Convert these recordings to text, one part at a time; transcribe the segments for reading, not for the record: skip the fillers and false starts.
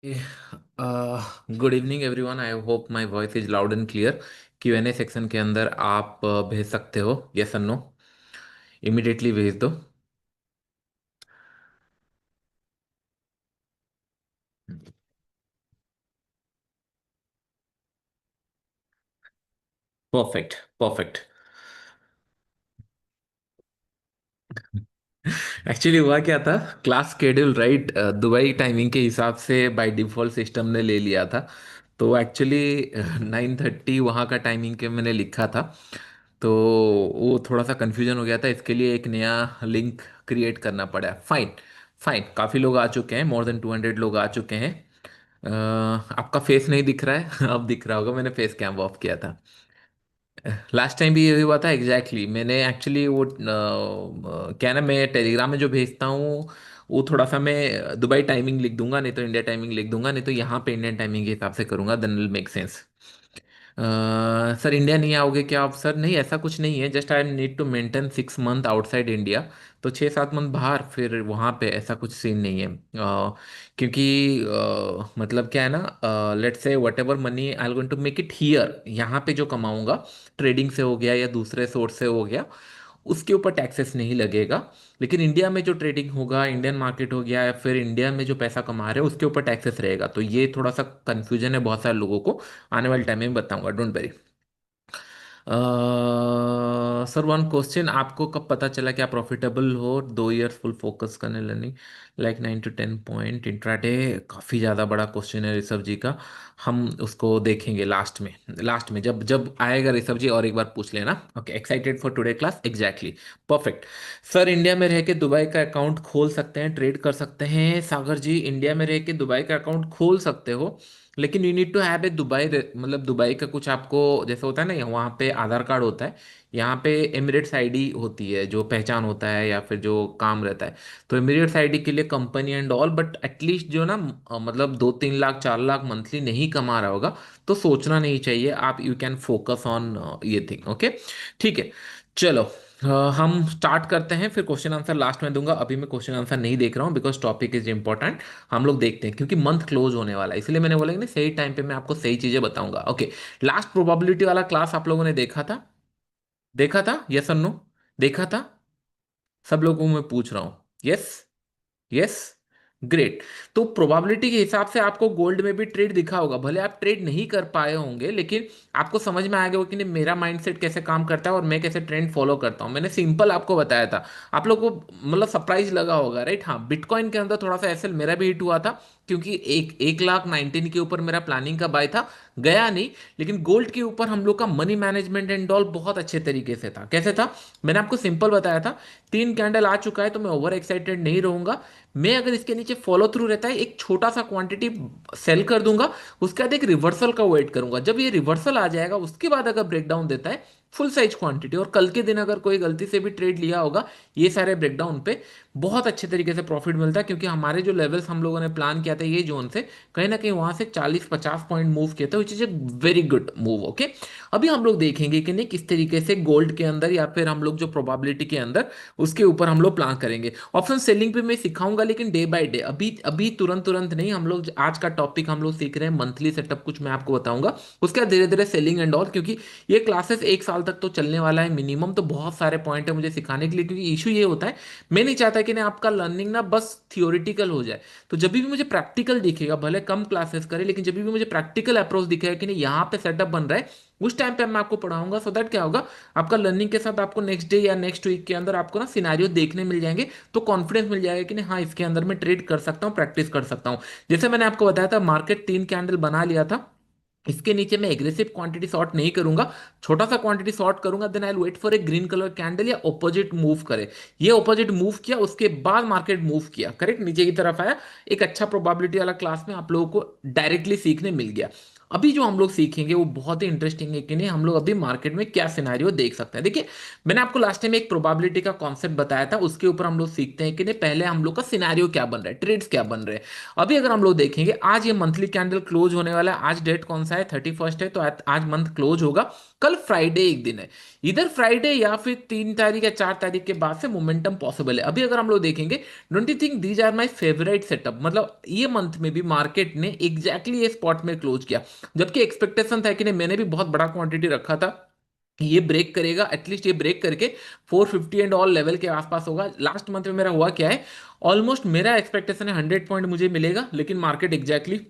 Good evening everyone. I hope my voice is loud and clear. Q&A section के अंदर आप भेज सकते हो, यस और नो। इमिडिएटली भेज दो। Perfect, perfect. एक्चुअली हुआ क्या था, class schedule right Dubai timing के हिसाब से बाय डिफॉल्ट सिस्टम ने ले लिया था। तो एक्चुअली 9:30 वहाँ का टाइमिंग के मैंने लिखा था। तो वो थोड़ा सा कंफ्यूजन हो गया था, इसके लिए एक नया लिंक क्रिएट करना पड़ा। Fine, fine. काफ़ी लोग आ चुके हैं, मोर देन 200 लोग आ चुके हैं। आपका फेस नहीं दिख रहा है अब दिख रहा होगा, मैंने फेस कैम ऑफ किया था। लास्ट टाइम भी यही हुआ था एग्जैक्टली मैंने एक्चुअली वो क्या ना, मैं टेलीग्राम में जो भेजता हूँ वो थोड़ा सा मैं दुबई टाइमिंग लिख दूंगा, नहीं तो इंडिया टाइमिंग लिख दूंगा, नहीं तो यहाँ पे इंडियन टाइमिंग के हिसाब से करूंगा, then will make sense. Sir India नहीं आओगे क्या आप? सर नहीं, ऐसा कुछ नहीं है, just I need to maintain 6 month outside India. तो 6-7 मंथ बाहर, फिर वहाँ पे ऐसा कुछ सीन नहीं है। क्योंकि मतलब क्या है ना, let's say whatever money I going to make it here, यहाँ पे जो कमाऊंगा ट्रेडिंग से हो गया या दूसरे सोर्स से हो गया, उसके ऊपर टैक्सेस नहीं लगेगा। लेकिन इंडिया में जो ट्रेडिंग होगा, इंडियन मार्केट हो गया, या फिर इंडिया में जो पैसा कमा रहे हैं उसके ऊपर टैक्सेस रहेगा। तो ये थोड़ा सा कंफ्यूजन है बहुत सारे लोगों को। आने वाले टाइम में बताऊंगा, don't worry. Sir one question, आपको कब पता चला कि आप प्रॉफिटेबल हो? 2 इयर्स फुल फोकस करने learning, like 9 to 10 point intraday. काफ़ी ज़्यादा बड़ा क्वेश्चन है ऋषभ जी का। हम उसको देखेंगे लास्ट में, लास्ट में जब जब आएगा ऋषभ जी, और एक बार पूछ लेना। Okay, excited for today class, exactly. Perfect. Sir India में रह के दुबई का अकाउंट खोल सकते हैं, ट्रेड कर सकते हैं? सागर जी, इंडिया में रह के दुबई का अकाउंट खोल सकते हो, लेकिन you need to have a Dubai, मतलब दुबई का कुछ आपको जैसे होता है ना, वहाँ पे आधार कार्ड होता है, यहाँ पे एमिरेट्स आईडी होती है जो पहचान होता है या फिर जो काम रहता है। तो एमिरेट्स आईडी के लिए company and all, but at least जो ना मतलब 2-3 लाख 4 लाख मंथली नहीं कमा रहा होगा तो सोचना नहीं चाहिए। आप यू कैन फोकस ऑन ये थिंग। ओके, ठीक है। चलो, हम स्टार्ट करते हैं, फिर क्वेश्चन आंसर लास्ट में दूंगा। अभी मैं क्वेश्चन आंसर नहीं देख रहा हूँ बिकॉज टॉपिक इज इंपॉर्टेंट। हम लोग देखते हैं क्योंकि मंथ क्लोज होने वाला है, इसलिए मैंने बोला कि नहीं, सही टाइम पे मैं आपको सही चीजें बताऊंगा। ओके, लास्ट प्रोबेबिलिटी वाला क्लास आप लोगों ने देखा था? देखा था, यस और नो? देखा था? सब लोगों को मैं पूछ रहा हूँ, यस? Yes, great. तो प्रोबेबिलिटी के हिसाब से आपको गोल्ड में भी ट्रेड दिखा होगा, भले आप ट्रेड नहीं कर पाए होंगे, लेकिन आपको समझ में आ गया होगा कि नहीं मेरा माइंडसेट कैसे काम करता है और मैं कैसे ट्रेंड फॉलो करता हूँ। मैंने सिंपल आपको बताया था, आप लोग को मतलब सरप्राइज लगा होगा राइट? हाँ, बिटकॉइन के अंदर थोड़ा सा एसएल मेरा भी हिट हुआ था, क्योंकि 1,19 के ऊपर मेरा प्लानिंग का बाय था, गया नहीं। लेकिन गोल्ड के ऊपर हम लोग का मनी मैनेजमेंट एंड ऑल बहुत अच्छे तरीके से था। कैसे था? मैंने आपको सिंपल बताया था, 3 कैंडल आ चुका है तो मैं ओवर एक्साइटेड नहीं रहूंगा। मैं अगर इसके नीचे फॉलो थ्रू रहता है, एक छोटा सा क्वांटिटी सेल कर दूंगा, उसके बाद एक रिवर्सल का वेट करूंगा। जब ये रिवर्सल आ जाएगा उसके बाद अगर ब्रेकडाउन देता है फुल साइज क्वांटिटी, और कल के दिन अगर कोई गलती से भी ट्रेड लिया होगा ये सारे ब्रेकडाउन पे, बहुत अच्छे तरीके से प्रॉफिट मिलता है। क्योंकि हमारे जो लेवल्स हम लोगों ने प्लान किया था ये जोन से, कहीं ना कहीं वहां से 40-50 पॉइंट मूव किया था, which is a very good move. Okay, अभी हम लोग देखेंगे कि नहीं किस तरीके से गोल्ड के अंदर या फिर हम लोग जो प्रोबेबिलिटी के अंदर उसके ऊपर हम लोग प्लान करेंगे। ऑप्शन सेलिंग पे मैं सिखाऊंगा, लेकिन डे बाय डे, अभी अभी तुरंत तुरंत नहीं। हम लोग आज का टॉपिक हम लोग सीख रहे हैं मंथली सेटअप, कुछ मैं आपको बताऊंगा, उसके बाद धीरे धीरे सेलिंग एंड ऑल। क्योंकि ये क्लासेस 1 साल तक तो चलने वाला है मिनिमम, तो बहुत सारे पॉइंट है मुझे सिखाने के लिए। क्योंकि इशू ये होता है, मैं नहीं चाहता कि ना आपका लर्निंग ना बस थियोरिटिकल हो जाए। तो जब भी मुझे प्रैक्टिकल दिखेगा, भले कम क्लासेस करे, लेकिन जब भी मुझे प्रैक्टिकल अप्रोच दिखेगा कि नहीं यहाँ पे सेटअप बन रहा है, उस टाइम पे मैं आपको पढ़ाऊंगा। सो दैट क्या होगा, आपका लर्निंग के साथ आपको नेक्स्ट डे या नेक्स्ट वीक के अंदर आपको ना सिनारियो देखने मिल जाएंगे। तो कॉन्फिडेंस मिल जाएगा कि नहीं हाँ इसके अंदर मैं ट्रेड कर सकता हूँ, प्रैक्टिस कर सकता हूँ। जैसे मैंने आपको बताया था, मार्केट 3 कैंडल बना लिया था, इसके नीचे मैं एग्रेसिव क्वांटिटी शॉर्ट नहीं करूंगा, छोटा सा क्वांटिटी शॉर्ट करूंगा। Then I wait for a green colour candle या ऑपोजिट मूव करे। ये ऑपोजिट मूव किया, उसके बाद मार्केट मूव किया, करेक्ट, नीचे की तरफ आया। एक अच्छा प्रोबेबिलिटी वाला क्लास में आप लोगों को डायरेक्टली सीखने मिल गया। अभी जो हम लोग सीखेंगे वो बहुत ही इंटरेस्टिंग है कि नहीं, हम लोग अभी मार्केट में क्या सिनेरियो देख सकते हैं। देखिए, मैंने आपको लास्ट टाइम एक प्रोबेबिलिटी का कॉन्सेप्ट बताया था, उसके ऊपर हम लोग सीखते हैं कि नहीं पहले हम लोग का सिनेरियो क्या बन रहा है, ट्रेड्स क्या बन रहे हैं। अभी अगर हम लोग देखेंगे, आज ये मंथली कैंडल क्लोज होने वाला है। आज डेट कौन सा है? 31 है, तो आज मंथ क्लोज होगा। कल फ्राइडे एक दिन है, इधर फ्राइडे या फिर 3 तारीख या 4 तारीख के बाद से मोमेंटम पॉसिबल है। अभी अगर हम लोग देखेंगे, don't you think these are my favourite setup, मतलब ये मंथ में भी मार्केट ने एग्जैक्टली ये स्पॉट में क्लोज किया, जबकि एक्सपेक्टेशन था कि नहीं, मैंने भी बहुत बड़ा क्वांटिटी रखा था, ये ब्रेक करेगा, एटलीस्ट ये ब्रेक करके 450 एंड ऑल लेवल के आसपास होगा। लास्ट मंथ में मेरा हुआ क्या है, ऑलमोस्ट मेरा एक्सपेक्टेशन है 100 पॉइंट मुझे मिलेगा, लेकिन मार्केट एग्जैक्टली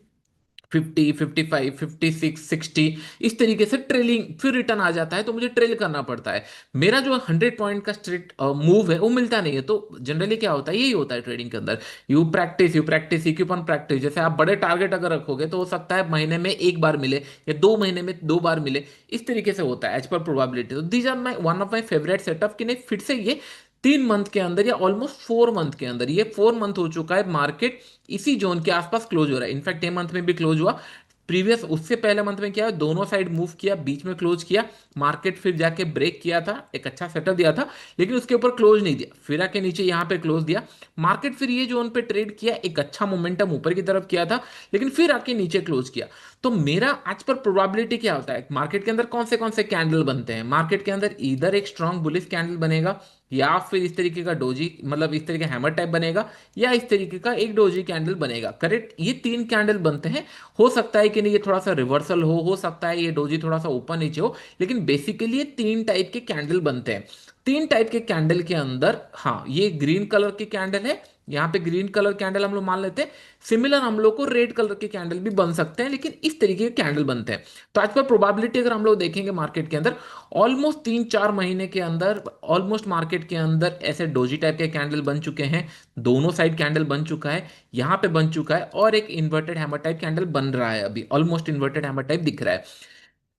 50, 55, 56, 60 इस तरीके से ट्रेलिंग फिर रिटर्न आ जाता है, तो मुझे ट्रेल करना पड़ता है। मेरा जो 100 पॉइंट का स्ट्रेट मूव है वो मिलता नहीं है। तो जनरली क्या होता है, यही होता है ट्रेडिंग के अंदर, you practice you keep on practice. जैसे आप बड़े टारगेट अगर रखोगे तो हो सकता है महीने में एक बार मिले या 2 महीने में 2 बार मिले, इस तरीके से होता है एज पर प्रोबेबिलिटी। तो these are my one of my favourite setup कि नहीं, फिर से ये 3 मंथ के अंदर या ऑलमोस्ट 4 मंथ के अंदर, ये 4 मंथ हो चुका है, मार्केट इसी जोन के आसपास क्लोज हो रहा है। इनफैक्ट ये मंथ में भी क्लोज हुआ, प्रीवियस उससे पहले मंथ में क्या है, दोनों साइड मूव किया, बीच में क्लोज किया, मार्केट फिर जाके ब्रेक किया था, एक अच्छा सेटअप दिया था, लेकिन उसके ऊपर क्लोज नहीं दिया, फिर आके नीचे यहाँ पे क्लोज दिया, मार्केट फिर ये जोन पे ट्रेड किया, एक अच्छा मोमेंटम ऊपर की तरफ किया था, लेकिन फिर आके नीचे क्लोज किया। तो मेरा आज पर प्रोबेबिलिटी क्या होता है, मार्केट के अंदर कौन से कैंडल बनते हैं, मार्केट के अंदर इधर एक स्ट्रांग बुलिश कैंडल बनेगा, या फिर इस तरीके का डोजी, मतलब इस तरीके हैमर टाइप बनेगा, या इस तरीके का एक डोजी कैंडल बनेगा। करेक्ट, ये 3 कैंडल बनते हैं। हो सकता है कि नहीं ये थोड़ा सा रिवर्सल हो सकता है ये डोजी थोड़ा सा ऊपर नीचे हो, लेकिन बेसिकली ये 3 टाइप के कैंडल बनते हैं। 3 टाइप के कैंडल के अंदर, हाँ, ये ग्रीन कलर की कैंडल है, यहाँ पे ग्रीन कलर कैंडल हम लोग मान लेते हैं, सिमिलर हम लोग को रेड कलर के कैंडल भी बन सकते हैं, लेकिन इस तरीके के कैंडल बनते हैं। तो आज पर प्रोबेबिलिटी अगर हम लोग देखेंगे मार्केट के अंदर, ऑलमोस्ट 3-4 महीने के अंदर ऑलमोस्ट मार्केट के अंदर ऐसे डोजी टाइप के कैंडल बन चुके हैं, दोनों साइड कैंडल बन चुका है, यहाँ पे बन चुका है, और एक इन्वर्टेड हैमर टाइप कैंडल बन रहा है, अभी ऑलमोस्ट इन्वर्टेड हैमर टाइप दिख रहा है।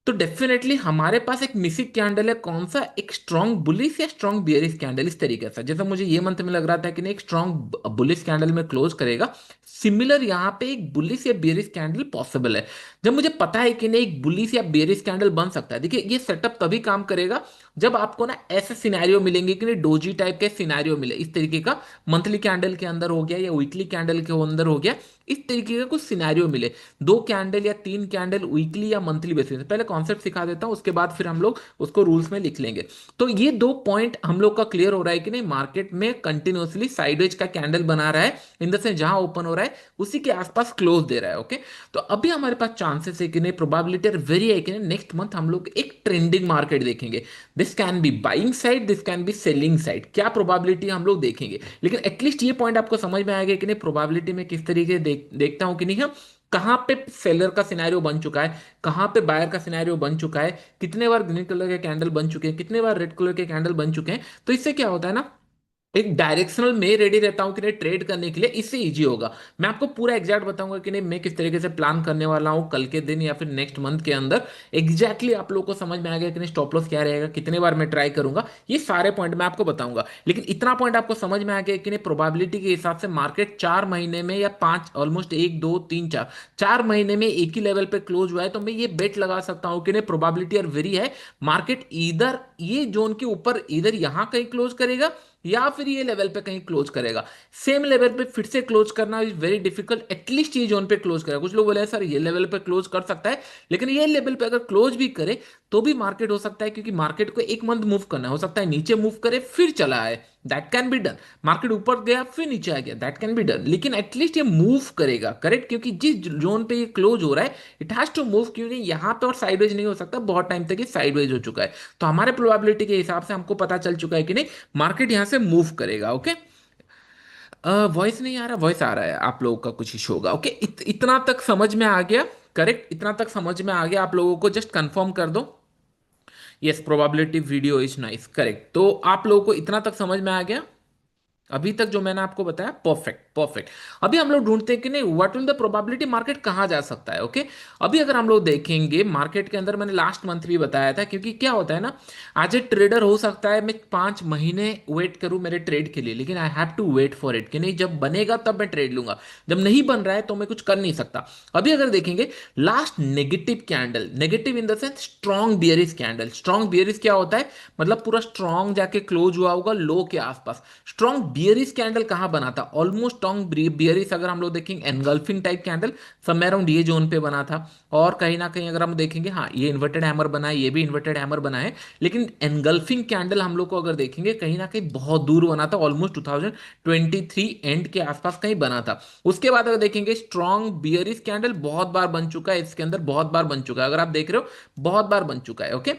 तो डेफिनेटली हमारे पास एक मिसिक कैंडल है, कौन सा, एक स्ट्रॉन्ग बुलिश या स्ट्रॉन्ग बियरिश कैंडल, इस तरीके से। जैसा मुझे ये मंथ में लग रहा था कि नहीं, एक स्ट्रॉन्ग बुलिश कैंडल में क्लोज करेगा, सिमिलर यहाँ पे एक बुलिश या बियरिश कैंडल पॉसिबल है। जब मुझे पता है कि नहीं एक बुलिश या बियरिश कैंडल बन सकता है, देखिए ये सेटअप तभी काम करेगा जब आपको ना ऐसे सिनेरियो मिलेंगे कि नहीं, डोजी टाइप के सिनेरियो मिले, इस तरीके का मंथली कैंडल के अंदर हो गया या वीकली कैंडल के अंदर हो गया, इस तरीके का कुछ सिनेरियो मिले, 2 कैंडल या 3 कैंडल वीकली या मंथली बेसिस पे। पहले कॉन्सेप्ट सिखा देता हूं, उसके बाद फिर हम लोग उसको रूल्स में लिख लेंगे। तो ये 2 पॉइंट हम लोग का क्लियर हो रहा है कि नहीं, मार्केट में कंटिन्यूअसली साइडवेज का कैंडल बना रहा है, इन द सेंस जहां ओपन हो रहा है उसी के आसपास क्लोज दे रहा है। ओके, तो अभी हमारे पास चांसेस है कि नहीं, प्रोबेबिलिटी आर वेरी है कि नहीं, नेक्स्ट मंथ हम लोग एक ट्रेंडिंग मार्केट देखेंगे। This can be buying side, this can be selling side, क्या प्रोबेबिलिटी हम लोग देखेंगे, लेकिन एटलीस्ट ये पॉइंट आपको समझ में आएगा कि नहीं, प्रोबेबिलिटी में किस तरीके देखता हूं कि नहीं, हम कहां पे सेलर का सिनेरियो बन चुका है, कहां पे बायर का सिनेरियो बन चुका है, कितने बार ग्रीन कलर के कैंडल बन चुके हैं, कितने बार रेड कलर के कैंडल बन चुके हैं। तो इससे क्या होता है ना, एक डायरेक्शनल में रेडी रहता हूं कि नहीं ट्रेड करने के लिए, इससे इजी होगा। मैं आपको पूरा एग्जैक्ट बताऊंगा कि नहीं मैं किस तरीके से प्लान करने वाला हूं कल के दिन या फिर नेक्स्ट मंथ के अंदर, एग्जैक्टली आप लोगों को समझ में आ गया कि नहीं, स्टॉप लॉस क्या रहेगा, कितने बार मैं ट्राई करूंगा, ये सारे पॉइंट मैं आपको बताऊंगा। लेकिन इतना पॉइंट आपको समझ में आ गया कि नहीं, प्रोबेबिलिटी के हिसाब से मार्केट 4 महीने में या 5, ऑलमोस्ट 1, 2, 3, 4, 4 महीने में एक ही लेवल पे क्लोज हुआ है, तो मैं ये बेट लगा सकता हूं कि नहीं, प्रोबेबिलिटी और वेरी है, मार्केट इधर ये जोन के ऊपर इधर यहां कहीं क्लोज करेगा, या फिर ये लेवल पे कहीं क्लोज करेगा। सेम लेवल पे फिर से क्लोज करना इज वेरी डिफिकल्ट, एटलीस्ट ये जोन पे क्लोज करेगा। कुछ लोग बोले हैं, सर ये लेवल पे क्लोज कर सकता है, लेकिन ये लेवल पे अगर क्लोज भी करे तो भी मार्केट हो सकता है, क्योंकि मार्केट को एक मंथ मूव करना है, हो सकता है नीचे मूव करे फिर चला आए, that can be done. Market ऊपर गया फिर नीचे आ गया, दैट कैन बी डन, लेकिन एटलीस्ट ये मूव करेगा। करेक्ट, क्योंकि जिस जोन पे ये क्लोज हो रहा है इट हैज टू मूव, क्योंकि यहाँ पे और साइडवेज नहीं हो सकता, बहुत टाइम तक ये साइडवेज हो चुका है। तो हमारे प्रोबेबिलिटी के हिसाब से हमको पता चल चुका है कि नहीं, मार्केट यहां से मूव करेगा। ओके, वॉइस नहीं आ रहा, वॉइस आ रहा है, आप लोगों का कुछ इशू होगा। ओके, इतना तक समझ में आ गया। करेक्ट, इतना तक समझ में आ गया, आप लोगों को जस्ट कंफर्म कर दो। Yes, probability video is nice, correct. तो आप लोगों को इतना तक समझ में आ गया, अभी तक जो मैंने आपको बताया, परफेक्ट परफेक्ट। अभी हम लोग ढूंढते हैं कि नहीं, what will the probability, market कहां जा सकता है। ओके, अभी अगर हम लोग देखेंगे मार्केट के अंदर, मैंने लास्ट मंथ भी बताया था, क्योंकि क्या होता है ना, आज ए ट्रेडर हो सकता है मैं 5 महीने वेट करूं मेरे ट्रेड के लिए, लेकिन I have to wait for it, कि नहीं जब बनेगा तब मैं ट्रेड लूंगा, जब नहीं बन रहा है तो मैं कुछ कर नहीं सकता। अभी अगर देखेंगे last negative candle, negative in the sense strong bearish candle, strong bearish क्या होता है, मतलब पूरा स्ट्रॉन्ग जाके क्लोज हुआ होगा लो के आसपास, स्ट्रॉन्ग बियरिश कैंडल कहाँ बना था, ऑलमोस्ट स्ट्रॉन्ग बियरिश अगर हम लोग देखेंगे एनगल्फिंग टाइप कैंडल समय अराउंड ये जोन पे बना था। और कहीं ना कहीं अगर हम देखेंगे, हाँ ये इन्वर्टेड हैमर बना है, ये भी इन्वर्टेड हैमर बना है, लेकिन एनगल्फिंग कैंडल हम लोग को अगर देखेंगे कहीं ना कहीं बहुत दूर बना था, ऑलमोस्ट 2023 एंड के आसपास कहीं बना था। उसके बाद अगर देखेंगे स्ट्रॉन्ग बियरिश कैंडल बहुत बार बन चुका है, इसके अंदर बहुत बार बन चुका है, अगर आप देख रहे हो बहुत बार बन चुका है। ओके,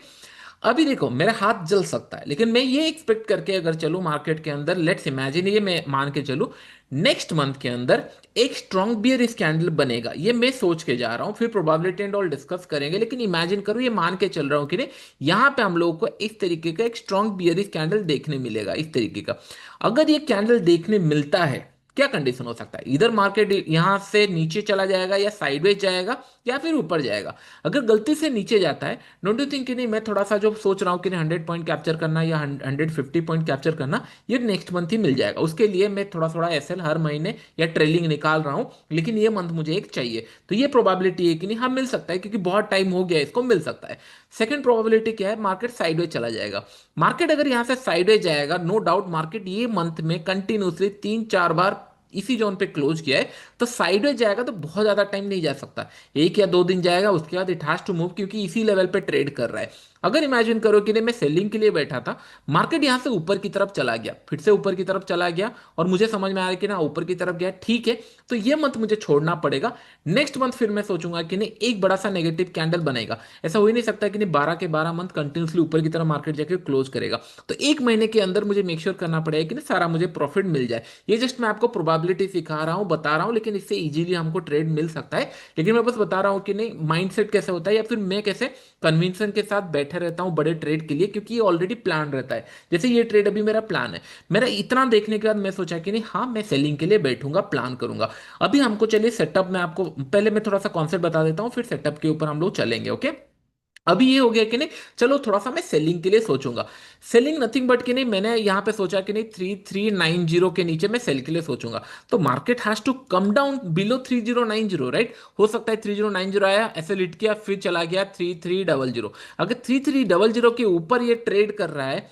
अभी देखो मेरा हाथ जल सकता है, लेकिन मैं ये एक्सपेक्ट करके अगर चलूं मार्केट के अंदर, लेट्स इमेजिन, ये मैं मान के चलूं नेक्स्ट मंथ के अंदर एक स्ट्रॉन्ग बियर कैंडल बनेगा, ये मैं सोच के जा रहा हूं, फिर प्रोबेबिलिटी एंड ऑल डिस्कस करेंगे, लेकिन इमेजिन करो ये मान के चल रहा हूं कि नहीं, यहां पे हम लोगों को इस तरीके का एक स्ट्रॉन्ग बियर कैंडल देखने मिलेगा, इस तरीके का। अगर ये कैंडल देखने मिलता है, क्या कंडीशन हो सकता है, इधर मार्केट यहां से नीचे चला जाएगा या साइडवेज जाएगा या फिर ऊपर जाएगा। अगर गलती से नीचे जाता है, डोंट यू थिंक कि नहीं, मैं थोड़ा सा जो सोच रहा हूँ कि 100 पॉइंट कैप्चर करना या 150 पॉइंट कैप्चर करना, ये नेक्स्ट मंथ ही मिल जाएगा। उसके लिए मैं थोड़ा थोड़ा एसएल हर महीने या ट्रेलिंग निकाल रहा हूँ, लेकिन ये मंथ मुझे एक चाहिए, तो ये प्रोबेबिलिटी है कि नहीं, हाँ मिल सकता है, क्योंकि बहुत टाइम हो गया इसको, मिल सकता है। सेकंड प्रोबेबिलिटी क्या है, मार्केट साइडवेज चला जाएगा। मार्केट अगर यहाँ से साइडवेज जाएगा, नो डाउट मार्केट ये मंथ में कंटिन्यूसली 3-4 बार इसी जोन पे क्लोज किया है, तो साइडवेज जाएगा तो बहुत ज्यादा टाइम नहीं जा सकता, 1 या 2 दिन जाएगा, उसके बाद इट हैज टू मूव, क्योंकि इसी लेवल पे ट्रेड कर रहा है। अगर इमेजिन करो कि नहीं मैं सेलिंग के लिए बैठा था, मार्केट यहां से ऊपर की तरफ चला गया, फिर से ऊपर की तरफ चला गया, और मुझे समझ में आ रहा है कि ना ऊपर की तरफ गया, ठीक है, तो ये मंथ मुझे छोड़ना पड़ेगा। नेक्स्ट मंथ फिर मैं सोचूंगा कि नहीं एक बड़ा सा नेगेटिव कैंडल बनेगा। ऐसा हो ही नहीं सकता कि नहीं 12 के 12 मंथ कंटिन्यूसली ऊपर की तरफ मार्केट जाके क्लोज करेगा, तो एक महीने के अंदर मुझे मेक श्योर करना पड़ेगा कि ना सारा मुझे प्रॉफिट मिल जाए। ये जस्ट मैं आपको प्रोबेबिलिटी सिखा रहा हूँ, बता रहा हूँ, लेकिन इससे इजीली हमको ट्रेड मिल सकता है। लेकिन मैं बस बता रहा हूँ कि नहीं माइंडसेट कैसे होता है, या फिर मैं कैसे कन्विंसन के साथ बैठे रहता हूँ बड़े ट्रेड के लिए, क्योंकि ये ऑलरेडी प्लान रहता है। जैसे ये ट्रेड अभी मेरा प्लान है, मेरा इतना देखने के बाद मैं सोचा कि नहीं हाँ मैं सेलिंग के लिए बैठूंगा, प्लान करूंगा। अभी हमको चलिए सेटअप में आपको पहले मैं थोड़ा सा कॉन्सेप्ट बता देता हूँ, फिर सेटअप के ऊपर हम लोग चलेंगे। ओके, अभी ये हो गया कि नहीं, चलो थोड़ा सा मैं सेलिंग के लिए सोचूंगा। सेलिंग नथिंग बट कि नहीं, मैंने यहां पे सोचा कि नहीं 3390 के नीचे मैं सेल के लिए सोचूंगा, तो market has to come down below 3090, right. हो सकता है 3090 आया, ऐसे लिट किया, फिर चला गया 3300। अगर 3300 के ऊपर ये ट्रेड कर रहा है,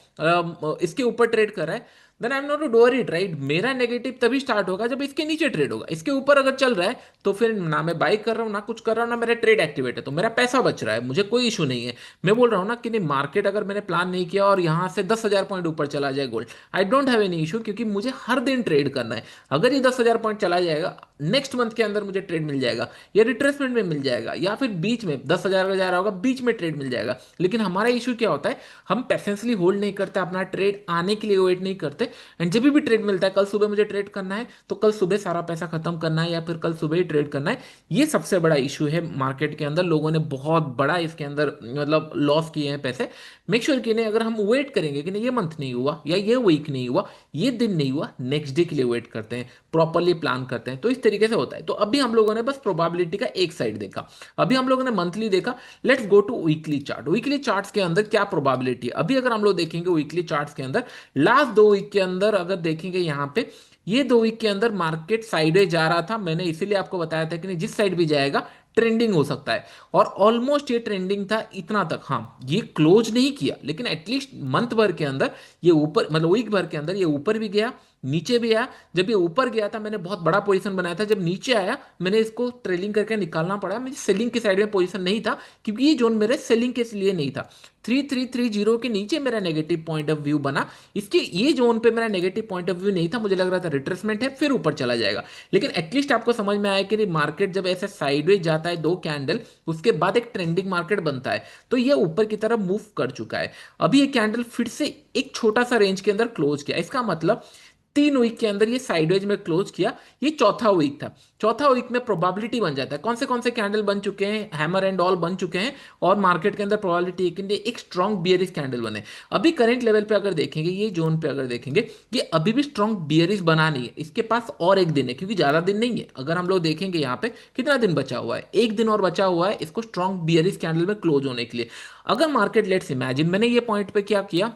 इसके ऊपर ट्रेड कर रहा है, then I am not too worried, right. मेरा नेगेटिव तभी स्टार्ट होगा जब इसके नीचे ट्रेड होगा। इसके ऊपर अगर चल रहा है तो फिर ना मैं बाई कर रहा हूँ ना कुछ कर रहा हूँ, ना मेरा ट्रेड एक्टिवेट है, तो मेरा पैसा बच रहा है, मुझे कोई इशू नहीं है। मैं बोल रहा हूँ ना कि नहीं मार्केट अगर मैंने प्लान नहीं किया और यहाँ से 10,000 पॉइंट ऊपर चला जाए gold, I don't have any issue, क्योंकि मुझे हर दिन ट्रेड करना है। अगर ये 10,000 पॉइंट चला जाएगा, नेक्स्ट मंथ के अंदर मुझे ट्रेड मिल जाएगा, या रिट्रेसमेंट में मिल जाएगा, या फिर बीच में 10,000 का जा रहा होगा, बीच में ट्रेड मिल जाएगा। लेकिन हमारा इशू क्या होता है, हम पेशेंसली होल्ड नहीं करते, अपना ट्रेड आने के लिए वेट नहीं करते, एंड जब भी ट्रेड मिलता है, कल सुबह मुझे ट्रेड करना है तो कल सुबह सारा पैसा खत्म करना है, या फिर कल सुबह ही ट्रेड करना है। ये सबसे बड़ा इशू है मार्केट के अंदर, लोगों ने बहुत बड़ा इसके अंदर मतलब लॉस किए हैं पैसे। मेक श्योर कि नहीं अगर हम वेट करेंगे कि नहीं ये मंथ नहीं हुआ या ये वीक नहीं हुआ, ये दिन नहीं हुआ, नेक्स्ट डे के लिए वेट करते हैं, प्रॉपरली प्लान करते हैं, तो इस तरीके से होता है। तो अभी हम लोगों ने बस प्रोबेबिलिटी का एक साइड देखा, अभी हम लोगों ने मंथली देखा। Let's go to weekly chart. Weekly charts के अंदर क्या प्रोबेबिलिटी है, अभी अगर हम लोग देखेंगे वीकली चार्ट्स के अंदर, लास्ट 2 वीक के अंदर अगर देखेंगे यहाँ पे, ये 2 वीक के अंदर मार्केट साइडवेज जा रहा था, मैंने इसीलिए आपको बताया था कि नहीं जिस साइड भी जाएगा ट्रेंडिंग हो सकता है, और ऑलमोस्ट ये ट्रेंडिंग था इतना तक। हाँ ये क्लोज नहीं किया, लेकिन एटलीस्ट मंथ भर के अंदर ये ऊपर, मतलब वीक भर के अंदर ये ऊपर भी गया, नीचे भी आया। जब ये ऊपर गया था मैंने बहुत बड़ा पोजीशन बनाया था, जब नीचे आया मैंने इसको ट्रेलिंग करके निकालना पड़ा, मुझे सेलिंग की साइड में पोजीशन नहीं था, क्योंकि ये जोन मेरे सेलिंग के लिए नहीं था। 3330 के नीचे मेरा नेगेटिव पॉइंट ऑफ व्यू बना, इसके ये जोन पे मेरा नेगेटिव पॉइंट ऑफ व्यू नहीं था, मुझे लग रहा था रिट्रेसमेंट है, फिर ऊपर चला जाएगा। लेकिन एटलीस्ट आपको समझ में आया कि मार्केट जब ऐसे साइडवेज जाता है 2 कैंडल, उसके बाद एक ट्रेंडिंग मार्केट बनता है, तो ये ऊपर की तरफ मूव कर चुका है। अभी ये कैंडल फिर से एक छोटा सा रेंज के अंदर क्लोज किया, इसका मतलब 3 वीक के अंदर ये साइडवेज में क्लोज किया, ये चौथा वीक था। चौथा वीक में प्रोबेबिलिटी बन जाता है, कौन से कैंडल बन चुके हैं, हैमर एंड ऑल बन चुके हैं, और मार्केट के अंदर प्रोबेबिलिटी है कि एक स्ट्रॉन्ग बियरिश कैंडल बने। अभी करंट लेवल पे अगर देखेंगे, ये जोन पे अगर देखेंगे, ये अभी भी स्ट्रॉन्ग बियरिश बना नहीं है, इसके पास और एक दिन है, क्योंकि ज्यादा दिन नहीं है। अगर हम लोग देखेंगे यहाँ पे कितना दिन बचा हुआ है, एक दिन और बचा हुआ है इसको स्ट्रॉन्ग बियरिश कैंडल में क्लोज होने के लिए। अगर मार्केट लेट्स इमेजिन, मैंने ये पॉइंट पे क्या किया,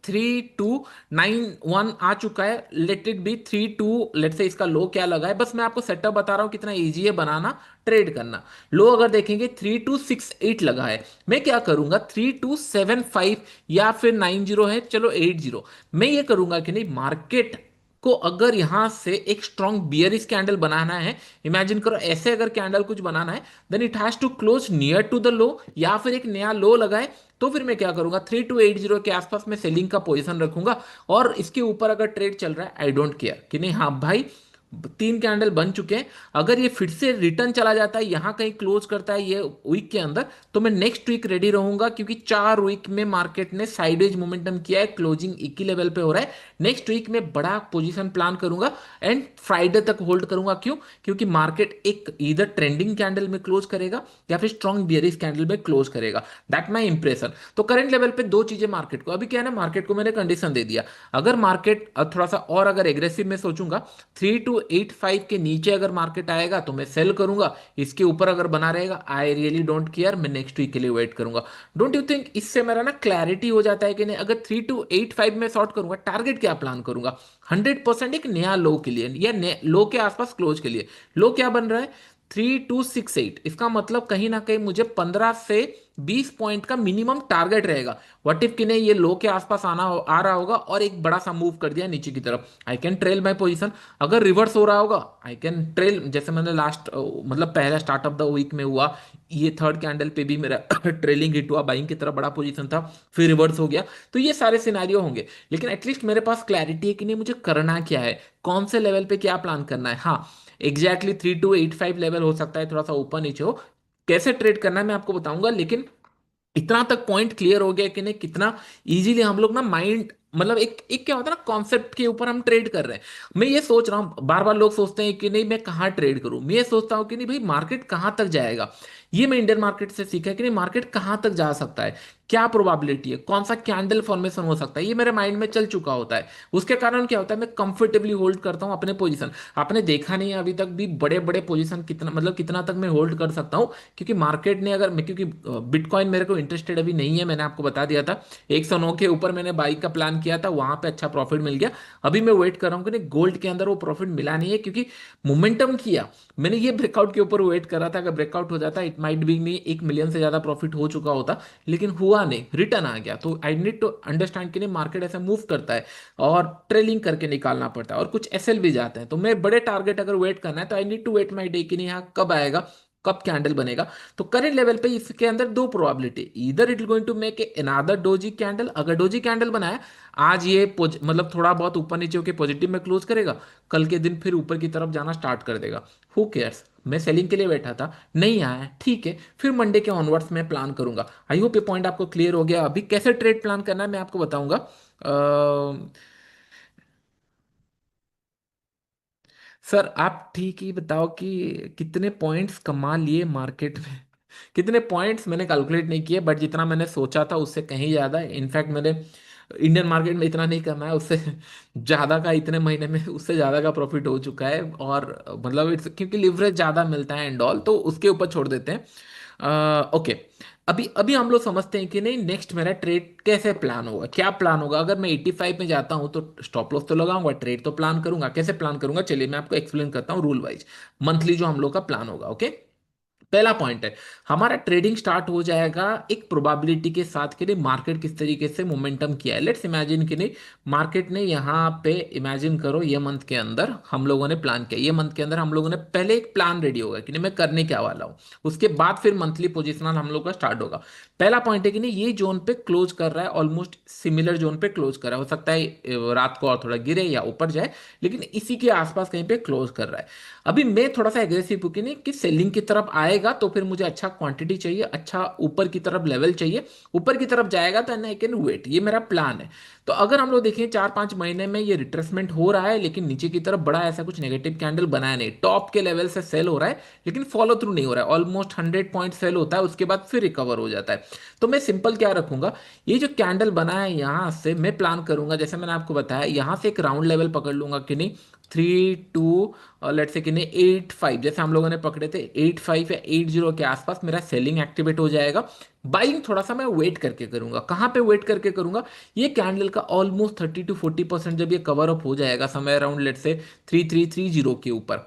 3291 आ चुका है, लेट इट बी 32, लेट से इसका लो क्या लगा है, बस मैं आपको सेटअप बता रहा हूं कितना इजी है बनाना, ट्रेड करना। लो अगर देखेंगे 3268 लगा है, मैं क्या करूंगा 3275 या फिर 90 है, चलो 80, मैं ये करूंगा कि नहीं मार्केट को अगर यहां से एक स्ट्रॉन्ग बियरिश कैंडल बनाना है, इमेजिन करो ऐसे अगर कैंडल कुछ बनाना है, then it has to close near to the low या फिर एक नया लो लगाए। तो फिर मैं क्या करूंगा, 3280 के आसपास मैं सेलिंग का पोजीशन रखूंगा। और इसके ऊपर अगर ट्रेड चल रहा है, आई डोंट केयर कि नहीं, हाँ भाई 3 कैंडल बन चुके हैं, अगर ये फिर से रिटर्न चला जाता है यहां कहीं क्लोज करता है ये वीक के अंदर, तो मैं नेक्स्ट वीक रेडी रहूंगा, क्योंकि 4 वीक में मार्केट ने साइडवेज मोमेंटम किया है, क्लोजिंग एक ही लेवल पे हो रहा है। नेक्स्ट वीक में बड़ा पोजीशन प्लान करूंगा एंड फ्राइडे तक होल्ड करूंगा। क्यों? क्योंकि मार्केट एक इधर ट्रेंडिंग कैंडल में क्लोज करेगा या फिर स्ट्रॉन्ग बियरिश कैंडल में क्लोज करेगा। That my impression. तो करंट लेवल पे दो चीजें मार्केट को, अभी क्या है ना, मार्केट को मैंने कंडीशन दे दिया, अगर मार्केट थोड़ा सा और अगर एग्रेसिव में सोचूंगा, 3285 के नीचे अगर मार्केट आएगा तो मैं सेल करूंगा, इसके ऊपर अगर बना रहेगा आई रियली डोंट केयर, मैं नेक्स्ट वीक के लिए वेट करूंगा। डोंट यू थिंक इससे मेरा ना क्लैरिटी हो जाता है कि नहीं, अगर 3285 में शॉर्ट करूंगा, टारगेट क्या प्लान करूंगा, 100% एक नया लो के लिए या लो के आसपास क्लोज के लिए। लो क्या बन रहा है, 3268, इसका मतलब कहीं ना कहीं मुझे 15 से 20 पॉइंट का मिनिमम टारगेट रहेगा। व्हाट इफ कि नहीं ये लो के आसपास आ रहा होगा और एक बड़ा सा मूव कर दिया नीचे की तरफ, I can trail my position. अगर रिवर्स हो रहा होगा, आई कैन ट्रेल, जैसे मैंने लास्ट मतलब पहला स्टार्ट ऑफ द वीक में हुआ, ये थर्ड कैंडल पे भी मेरा ट्रेलिंग हिट हुआ, बाइंग की तरफ बड़ा पोजीशन था, फिर रिवर्स हो गया। तो ये सारे सिनारियो होंगे, लेकिन एटलीस्ट मेरे पास क्लैरिटी है कि नहीं मुझे करना क्या है, कौन से लेवल पे क्या प्लान करना है। हाँ, एग्जैक्टली 3285 लेवल हो सकता है थोड़ा सा ऊपर नीचे हो, कैसे ट्रेड करना है मैं आपको बताऊंगा। लेकिन इतना तक पॉइंट क्लियर हो गया कि नहीं, कितना इजीली हम लोग ना माइंड, मतलब एक एक क्या होता है ना, कॉन्सेप्ट के ऊपर हम ट्रेड कर रहे हैं। मैं ये सोच रहा हूँ, बार बार लोग सोचते हैं कि नहीं मैं कहाँ ट्रेड करूँ, मैं ये सोचता हूँ कि नहीं भाई मार्केट कहाँ तक जाएगा। ये मैं इंडियन मार्केट से सीखा है कि नहीं, मार्केट कहाँ तक जा सकता है, क्या प्रोबेबिलिटी है, कौन सा कैंडल फॉर्मेशन हो सकता है, ये मेरे माइंड में चल चुका होता है। उसके कारण क्या होता है, मैं कंफर्टेबली होल्ड करता हूँ अपने पोजीशन। आपने देखा नहीं है अभी तक भी बड़े बड़े पोजीशन कितना, मतलब कितना तक मैं होल्ड कर सकता हूँ, क्योंकि मार्केट ने अगर मैं, क्योंकि बिटकॉइन मेरे को इंटरेस्टेड अभी नहीं है, मैंने आपको बता दिया था, 109 के ऊपर मैंने बाई का प्लान किया था, वहां पे अच्छा प्रॉफिट मिल गया। अभी मैं वेट कर रहा हूँ कि नहीं, गोल्ड के अंदर वो प्रॉफिट मिला नहीं है, क्योंकि मोमेंटम किया मैंने, ये ब्रेकआउट के ऊपर वेट कर रहा था, अगर ब्रेकआउट हो जाता it might be me 1 million से ज्यादा प्रॉफिट हो चुका होता, लेकिन हुआ नहीं, रिटर्न आ गया। तो आई नीड टू अंडरस्टैंड कि नहीं मार्केट ऐसे मूव करता है और ट्रेलिंग करके निकालना पड़ता है, और कुछ एसएल भी जाते हैं। तो मैं बड़े टारगेट अगर वेट करना है तो I need to wait my day कि नहीं यहाँ कब आएगा, कब कैंडल बनेगा। तो करंट लेवल पे इसके अंदर दो प्रोबेबिलिटी, इधर it going to make a another doji candle, अगर डोजी कैंडल बनाया आज ये मतलब थोड़ा बहुत ऊपर नीचे होकर पॉजिटिव में क्लोज करेगा, कल के दिन फिर ऊपर की तरफ जाना स्टार्ट कर देगा, हु केयर्स। मैं सेलिंग के लिए बैठा था, नहीं आया, ठीक है, फिर मंडे के ऑनवर्ड्स में प्लान करूंगा। आई होप ये पॉइंट आपको क्लियर हो गया। अभी कैसे ट्रेड प्लान करना है मैं आपको बताऊंगा। सर आप ठीक ही बताओ कि कितने पॉइंट्स कमा लिए मार्केट में। कितने पॉइंट्स मैंने कैलकुलेट नहीं किए, बट जितना मैंने सोचा था उससे कहीं ज़्यादा, इनफैक्ट मैंने इंडियन मार्केट में इतना नहीं कमाया, उससे ज़्यादा का इतने महीने में उससे ज़्यादा का प्रॉफिट हो चुका है। और मतलब इट्स क्योंकि लिवरेज ज़्यादा मिलता है एंड ऑल, तो उसके ऊपर छोड़ देते हैं। ओके, अभी अभी हम लोग समझते हैं कि नहीं नेक्स्ट मेरा ट्रेड कैसे प्लान होगा, क्या प्लान होगा। अगर मैं 85 में जाता हूं तो स्टॉप लॉस तो लगाऊंगा, ट्रेड तो प्लान करूंगा, कैसे प्लान करूंगा चलिए मैं आपको एक्सप्लेन करता हूँ रूल वाइज, मंथली जो हम लोग का प्लान होगा। ओके, पहला पॉइंट है, हमारा ट्रेडिंग स्टार्ट हो जाएगा एक प्रोबेबिलिटी के साथ कि नहीं मार्केट किस तरीके से मोमेंटम किया है। लेट्स इमेजिन कि नहीं मार्केट ने यहाँ पे, इमेजिन करो ये मंथ के अंदर हम लोगों ने प्लान किया, ये मंथ के अंदर हम लोगों ने पहले एक प्लान रेडी होगा कि नहीं मैं करने क्या वाला हूँ, उसके बाद फिर मंथली पोजिशनल हम लोग का स्टार्ट होगा। पहला पॉइंट है कि नहीं ये जोन पे क्लोज कर रहा है, ऑलमोस्ट सिमिलर जोन पे क्लोज कर रहा है, हो सकता है रात को और थोड़ा गिरे या ऊपर जाए, लेकिन इसी के आसपास कहीं पे क्लोज कर रहा है। अभी मैं थोड़ा सा एग्रेसिव हूं कि नहीं कि सेलिंग की तरफ आएगा तो फिर मुझे अच्छा क्वांटिटी चाहिए, अच्छा ऊपर की तरफ लेवल चाहिए, ऊपर की तरफ जाएगा तो आई कैन वेट, ये मेरा प्लान है। तो अगर हम लोग देखें 4-5 महीने में ये रिट्रेसमेंट हो रहा है, लेकिन नीचे की तरफ बड़ा ऐसा कुछ नेगेटिव कैंडल बनाया नहीं, टॉप के लेवल से सेल हो रहा है लेकिन फॉलो थ्रू नहीं हो रहा है, ऑलमोस्ट 100 पॉइंट सेल होता है उसके बाद फिर रिकवर हो जाता है। तो मैं सिंपल क्या रखूंगा, ये जो कैंडल बना है यहाँ से मैं प्लान करूंगा, जैसे मैंने आपको बताया यहाँ से एक राउंड लेवल पकड़ लूंगा कि नहीं, 3 2 लेट्स से कि नहीं 85 जैसे हम लोगों ने पकड़े थे, 85 या 80 के आसपास मेरा सेलिंग एक्टिवेट हो जाएगा। बाइंग थोड़ा सा मैं वेट करके करूंगा, कहाँ पे वेट करके करूंगा, ये कैंडल का ऑलमोस्ट 30 to 40% जब ये कवर अप हो जाएगा समय अराउंड लेट्स से 3330 के ऊपर,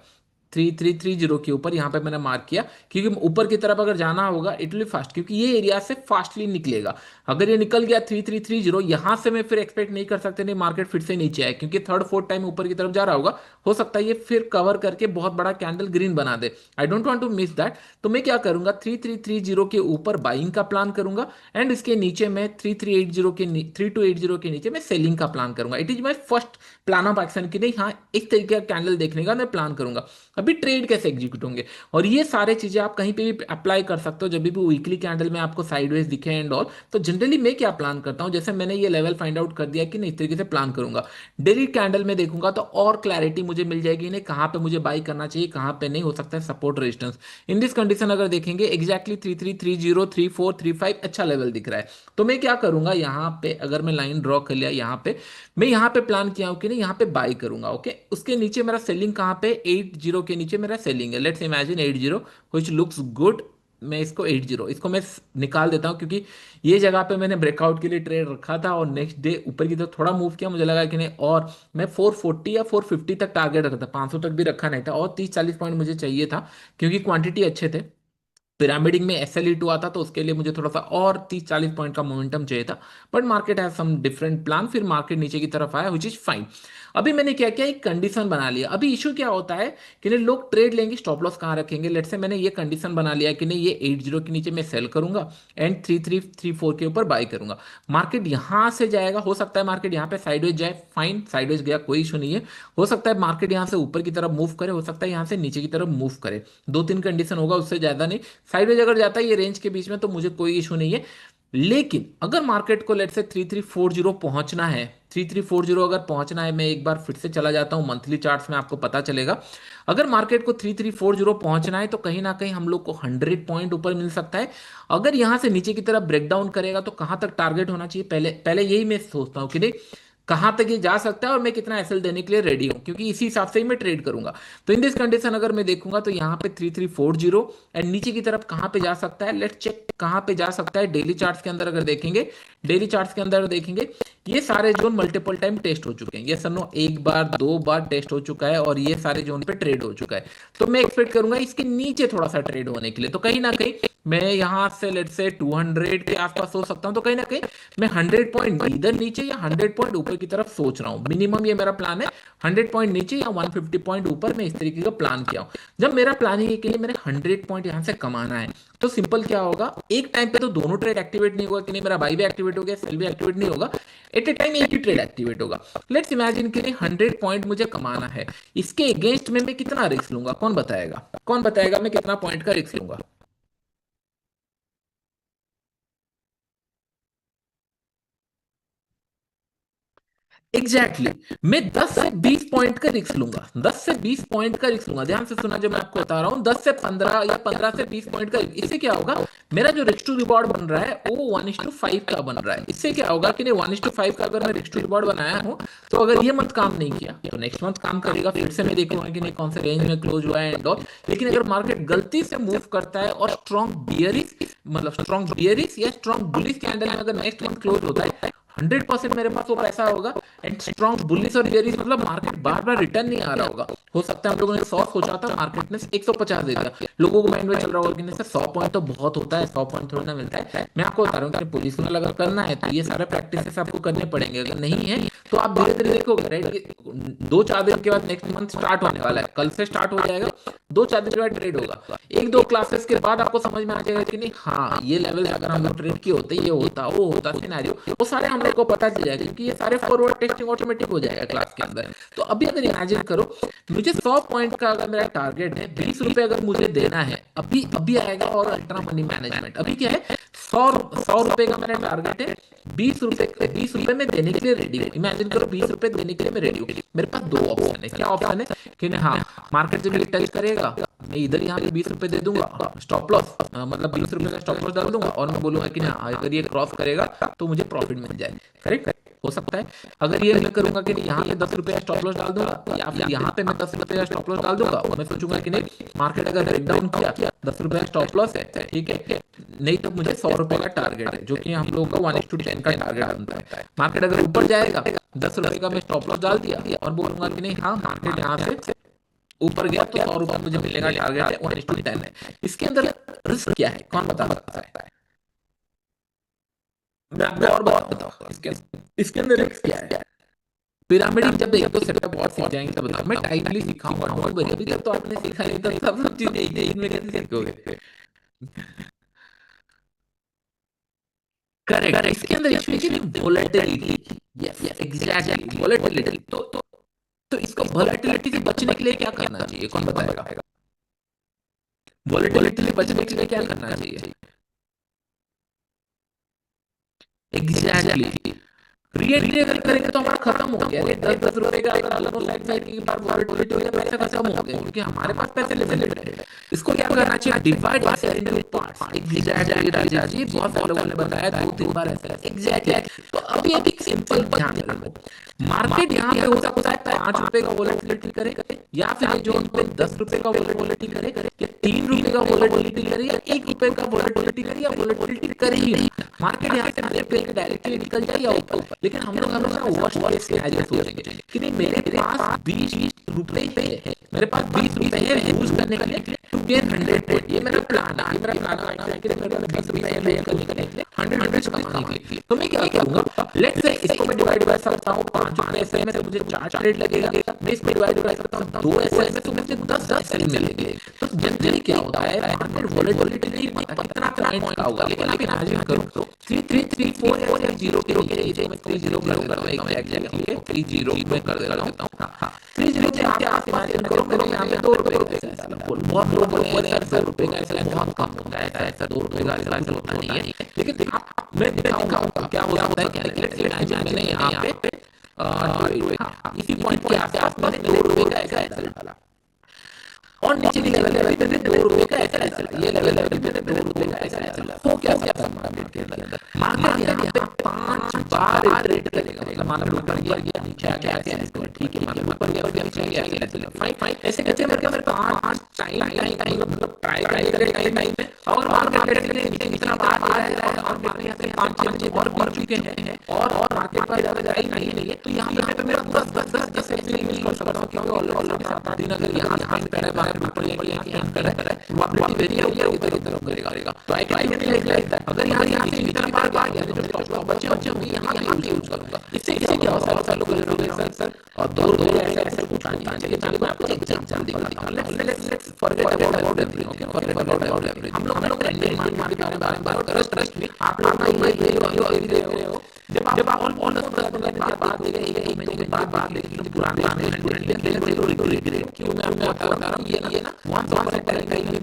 3330 के ऊपर यहाँ पे मैंने मार्क किया, क्योंकि ऊपर की तरफ अगर जाना होगा इट विल फास्ट, क्योंकि ये एरिया से फास्टली निकलेगा। अगर ये निकल गया 3330, यहाँ से मैं फिर एक्सपेक्ट नहीं कर सकते नहीं मार्केट फिर से नीचे आए, क्योंकि थर्ड फोर्थ टाइम ऊपर की तरफ जा रहा होगा, हो सकता है ये फिर कवर करके बहुत बड़ा कैंडल ग्रीन बना दे। I don't want to miss that. तो मैं क्या करूंगा, 3330 के ऊपर बाइंग का प्लान करूंगा, एंड इसके नीचे मैं 3380 के 3280 के नीचे मैं सेलिंग का प्लान करूंगा। It is my first plan of action कि नहीं हाँ इस तरीके का कैंडल देखने का मैं प्लान करूंगा। अभी ट्रेड कैसे एग्जीक्यूट होंगे, और ये सारे चीजें आप कहीं पे भी अप्लाई कर सकते हो। जब भी वीकली कैंडल में आपको साइडवेज दिखे एंड ऑल, तो जनरली मैं क्या प्लान करता हूं, जैसे मैंने ये लेवल फाइंड आउट कर दिया कि नहीं इस तरीके से प्लान करूंगा, डेली कैंडल में देखूंगा तो और क्लैरिटी मुझे मिल जाएगी नहीं कहां पे मुझे बाई करना चाहिए कहां पे नहीं, हो सकता है support resistance. In this condition अगर देखेंगे एग्जैक्टली 3330 34 35 अच्छा लेवल दिख रहा है। तो मैं क्या करूंगा, यहाँ पे अगर मैं लाइन ड्रॉ कर लिया यहाँ पे, मैं यहाँ पे प्लान किया हूं कि नहीं यहाँ पे बाई करूंगा। ओके, उसके नीचे मेरा सेलिंग कहाँ पे, 80 के नीचे मेरा सेलिंग है। Let's imagine 80 which looks good. मैं इसको 80 इसको मैं निकाल देता हूँ, क्योंकि ये जगह पे मैंने ब्रेकआउट के लिए ट्रेड रखा था और नेक्स्ट डे ऊपर की तरफ थोड़ा मूव किया, मुझे लगा कि नहीं, और मैं 440 या 450 तक टारगेट रखा था, 500 तक भी रखा नहीं था, और 30-40 पॉइंट मुझे चाहिए था, क्योंकि क्वांटिटी अच्छे थे। पिरामिडिंग में SLE2 आता तो उसके लिए मुझे थोड़ा सा और 30-40 पॉइंट का मोमेंटम चाहिए था, but market has some different plan, फिर मार्केट नीचे की तरफ आया विच इज फाइन। अभी मैंने क्या किया, एक कंडीशन बना लिया। अभी इशू क्या होता है कि नहीं लोग ट्रेड लेंगे, स्टॉप लॉस कहाँ रखेंगे। लेट्स से मैंने ये कंडीशन बना लिया कि नहीं ये 80 के नीचे मैं सेल करूंगा एंड 3334 के ऊपर बाय करूंगा। मार्केट यहां से जाएगा, हो सकता है मार्केट यहाँ पे साइडवेज जाए, फाइन साइडवेज गया कोई इशू नहीं है। हो सकता है मार्केट यहाँ से ऊपर की तरफ मूव करे, हो सकता है यहाँ से नीचे की तरफ मूव करे, दो तीन कंडीशन होगा, उससे ज्यादा नहीं। साइडवेज अगर जाता है ये रेंज के बीच में तो मुझे कोई इशू नहीं है। लेकिन अगर मार्केट को लेट से 3340 पहुंचना है, 3340 अगर पहुंचना है, मैं एक बार फिर से चला जाता हूं मंथली चार्ट्स में, आपको पता चलेगा। अगर मार्केट को 3340 पहुंचना है तो कहीं ना कहीं हम लोग को 100 पॉइंट ऊपर मिल सकता है। अगर यहां से नीचे की तरफ ब्रेकडाउन करेगा तो कहां तक टारगेट होना चाहिए, पहले पहले यही मैं सोचता हूं कि नहीं कहां तक ये जा सकता है और मैं कितना एसएल देने के लिए रेडी हूं, क्योंकि इसी हिसाब से ही मैं ट्रेड करूंगा। तो इन दिस कंडीशन अगर मैं देखूंगा तो यहाँ पे 3340 एंड नीचे की तरफ कहां पे जा सकता है, लेट्स चेक कहां पे जा सकता है। डेली चार्ट्स के अंदर अगर देखेंगे, डेली चार्ट्स के अंदर देखेंगे, ये सारे जोन मल्टीपल टाइम टेस्ट हो चुके हैं। ये सनो एक बार दो बार टेस्ट हो चुका है और ये सारे जोन पे ट्रेड हो चुका है। तो मैं एक्सपेक्ट करूंगा इसके नीचे थोड़ा सा ट्रेड होने के लिए, तो कहीं ना कहीं मैं यहां से लेट से 200 के आसपास हो सकता हूं। तो कहीं ना कहीं मैं 100 पॉइंट इधर नीचे या 100 पॉइंट ऊपर की तरफ सोच रहा हूं, मिनिमम ये मेरा प्लान है। 100 पॉइंट नीचे या 150 पॉइंट ऊपर मैं इस तरीके का प्लान किया हूं। जब मेरा प्लानिंग है कि लिए मेरे 100 पॉइंट यहां से कमाना है, तो सिंपल क्या होगा, एक टाइम पे तो दोनों ट्रेड एक्टिवेट नहीं होगा कि नहीं मेरा बाई भी एक्टिवेट हो गया सेल भी एक्टिवेट नहीं होगा, एट ए टाइम एक ही ट्रेड एक्टिवेट होगा। लेट्स इमेजिन कि 100 पॉइंट मुझे कमाना है, इसके अगेंस्ट में मैं कितना रिस्क लूंगा, कौन बताएगा, कौन बताएगा मैं कितना पॉइंट का रिस्क लूंगा। Exactly exactly. मैं 10 से 20 पॉइंट का रिस्क लूंगा, 10 से 20 पॉइंट का रिस्क लूंगा। ध्यान से सुना जो मैं आपको बता रहा हूं, 10 से 15 या 15 से 20 पॉइंट का। इससे क्या होगा, मेरा जो रिस्क टू रिवॉर्ड बन रहा है वो 1:5 का बन रहा है। इससे क्या होगा कि नहीं 1:5 का अगर मैं रिस्क टू रिवॉर्ड बनाया हूं, तो अगर ये मंथ काम नहीं किया तो नेक्स्ट मंथ काम करेगा, फिर से मैं देखूंगा कि नहीं कौन से रेंज में क्लोज हुआ है एंड ऑल। लेकिन अगर मार्केट गलती से मूव करता है और स्ट्रॉन्ग बियरिश, मतलब स्ट्रॉन्ग बियरिश या स्ट्रॉन्ग बुलिश कैंडल में अगर नेक्स्ट मंथ क्लोज होता है, 100% मेरे पास वो पैसा होगा। एंड स्ट्रॉन्ग बुलिश और बेयरिश मतलब मार्केट बार बार रिटर्न नहीं आ रहा होगा। हो सकता है हम लोगों ने 100 सोचा था, मार्केट ने 150 दे दिया। लोगों को माइंड में चल रहा होगा कि नहीं सर 100 पॉइंट तो बहुत होता है, 100 पॉइंट थोड़ा ना मिलता है। मैं आपको बता रहा हूँ कि पुलिस में अगर करना है तो ये सारे प्रैक्टिस आपको करने पड़ेंगे। अगर नहीं है तो आप धीरे धीरे देखोगे, राइट, 2-4 दिन के बाद नेक्स्ट मंथ स्टार्ट होने वाला है, कल से स्टार्ट हो जाएगा, 2-4 दिन के बाद ट्रेड होगा। 1-2 क्लासेस के बाद आपको समझ में आ जाएगा कि नहीं हाँ ये लेवल अगर हम लोग ट्रेड किए होते, ये होता वो होता सिनेरियो, वो सारे हम लोग को पता चल जाएगा, क्योंकि ये सारे फॉरवर्ड टेस्टिंग ऑटोमेटिक हो जाएगा क्लास के अंदर। तो अभी अगर इमेजिन करो मुझे 100 पॉइंट का अगर मेरा टारगेट है, 20 रुपए अगर मुझे देना है, अभी अभी आएगा और अल्ट्रा मनी मैनेजमेंट। अभी क्या है, 100 रुपए का मेरा टारगेट है, 20 रुपए में देने के लिए रेडी हूँ। इमेजिन करो 20 रुपए देने के लिए मैं रेडी हूँ। मेरे पास दो ऑप्शन है, क्या ऑप्शन है कि नहीं हाँ मार्केट जब ये टच करेगा मैं इधर यहाँ पे 20 रुपए दे दूंगा स्टॉप लॉस, मतलब 20 रुपए का स्टॉप लॉस डाल दूंगा और मैं बोलूंगा कि हाँ अगर ये क्रॉस करेगा तो मुझे प्रॉफिट मिल जाए। करेक्ट हो सकता है। अगर ये मैं करूंगा कि यहाँ पे 10 रुपए का स्टॉप लॉस डाल दूंगा, या फिर यहाँ पे मैं 10 रुपए का स्टॉप लॉस डाल दूंगा और मैं सोचूंगा कि नहीं मार्केट अगर ब्रेक डाउन किया 10 रुपए का स्टॉप लॉस है, ठीक है, नहीं तो मुझे 100 रुपए का टारगेट है, जो कि हम लोग का 1:10 का टारगेट बनता है। मार्केट अगर ऊपर जाएगा 10 रुपए का मैं स्टॉप लॉस डाल दिया और बोलूंगा कि नहीं हाँ मार्केट यहाँ से ऊपर गया तो 100 रुपये मुझे मिलेगा, टारगेट है 1:10 है। इसके अंदर रिस्क क्या है, कौन बता सकता है? मैं आपको और बताऊंगा इसके इसके अंदर रिस्क क्या है। पिरामिड जब एक दो सेटअप और सीख जाएंगे तब बताऊं, मैं टाइटली सिखाऊंगा, डोंट वरी, अभी तक तो आपने सीखा नहीं, तब सब चीजें एक दिन में कैसे सीखोगे। करेक्ट, इसके अंदर इशू है कि वोलेटिलिटी। Yes exactly, volatility. तो इसको वोलेटिलिटी से बचने के लिए क्या करना चाहिए, कौन बताएगा? वोलेटिलिटी से बचने के लिए क्या करना चाहिए? एग्जैक्टली, रीएंट्री अगर करेंगे तो हमारा खत्म हो गया। 10-10 रुपए का अगर दोनों साइड साइड की बार वॉलेटिलिटी हो गया, पैसा खत्म हो गया, क्योंकि हमारे पास पैसे लिमिटेड है। इसको क्या करना चाहिए, divide it into parts. Exactly Raja ji, बहुत सारे लोगों ने बताया 2-3 बार ऐसा। एग्जैक्टली, तो अभी एक सिंपल ध्यान रखो, मार्केट यहाँ पे हो सकता है 5 रुपए का वॉलेटिलिटी करे, या फिर जो उन पे 10 रुपए का वॉलेटिलिटी करे, या 3 रुपए का वॉलेटिलिटी करे, या 1 रुपए का वॉलेटिलिटी करे, या वॉलेटिलिटी करे ही ना। मार्केट यहाँ से मेरे पे डायरेक्टली निकल जाए या ऊपर, लेकिन हम लोग हमेशा वर्स्ट केस सिनेरियो सोचेंगे कि नहीं मेरे पास 20 रुपए है, मेरे पास 20 रुपए है यूज करने के लिए टू गेन 100 पॉइंट। ये मेरा प्लान है, ये मेरा प्लान है कि मेरे पास 20 रुपए है करने के लिए 100 कमाने के लिए। तो मैं क्या करूंगा, लेट्स से इसको मैं डिवाइड कर सकता हूँ 5 ऐसे में, तो मुझे 4 ट्रेड लगेगा। मैं इसमें डिवाइड कर सकता हूँ 2 ऐसे में, तो मुझे 10 ऐसे मिलेंगे। तो जनरली क्या होता है, मार्केट वॉलेटिलिटी नहीं पता कितना पॉइंट का होगा, लेकिन आप इमेजिन करो 3-3-3-4 या 0 के लिए मैं 30 कर देता हूँ, एग्जैक्टली 30 में कर देता हूँ। 30 के आसपास करो, मेरे यहाँ पे 2 रुपए का ऐसा बहुत लोग बोलते हैं 2 रुपए का ऐसा बहुत कम होता है, ऐसा 2 रुपए का ऐसा होता नहीं है। लेकिन मैं दिखाऊंगा क्या हो सकता है, क्या मैंने यहाँ पे इसी पॉइंट के आसपास मैंने 2 रुपए का ऐसा डाला, और नीचे लेवल पे मैंने 2 रुपए का ऐसा डाला, ये लेवल पे मैंने 2 रुपए का ऐसा डाला। तो क्या होता है मार्केट के अंदर, मार्केट यहाँ पे 5 बार रेट करेगा, मतलब मार्केट ऊपर गया नीचे आ गया, ठीक है, मार्केट ऊपर गया और नीचे आ गया, चलो फाइन ऐसे कैसे मेरे 5 टाइम मतलब ट्राई करेगा टाइम में, और मार्केट नीचे इतना बार आ रहा है, और मेरे यहाँ से 5-6 और बढ़ चुके हैं, और मार्केट पर ज्यादा जाए नहीं है, तो यहाँ पे मेरा 10 ऐसे मिल कर सकता हूँ, क्योंकि ऑलरेडी 7-8 दिन अगर यहाँ कर रहा है ऊपर जाके यहाँ कर रहा है, प्रोबेबिलिटी वेरी होगी उधर की तरफ करेगा। तो आई कैन लाइक दैट, अगर यहाँ से इतना बार गया तो स्टॉप लॉस बचे होंगे, यहाँ यूज करूंगा। इससे क्या होता है, लोग सर और 2 रुपए ऐसे कुछ नहीं चाहिए। चलिए मैं आपको एक एग्जांपल दिखाता हूं, let's forget about everything, okay, forget about everything. हम लोग इंडियन मार्केट के बारे में बात कर रहे हैं, ट्रस्ट में आप लोग ये दे रहे हो, जब आप ऑल 10 बात दे रहे हैं, 1 महीने के बाद लेकिन पुराने क्यों मैं आपको बता रहा हूँ, ये ना वंस टाइम निकलने के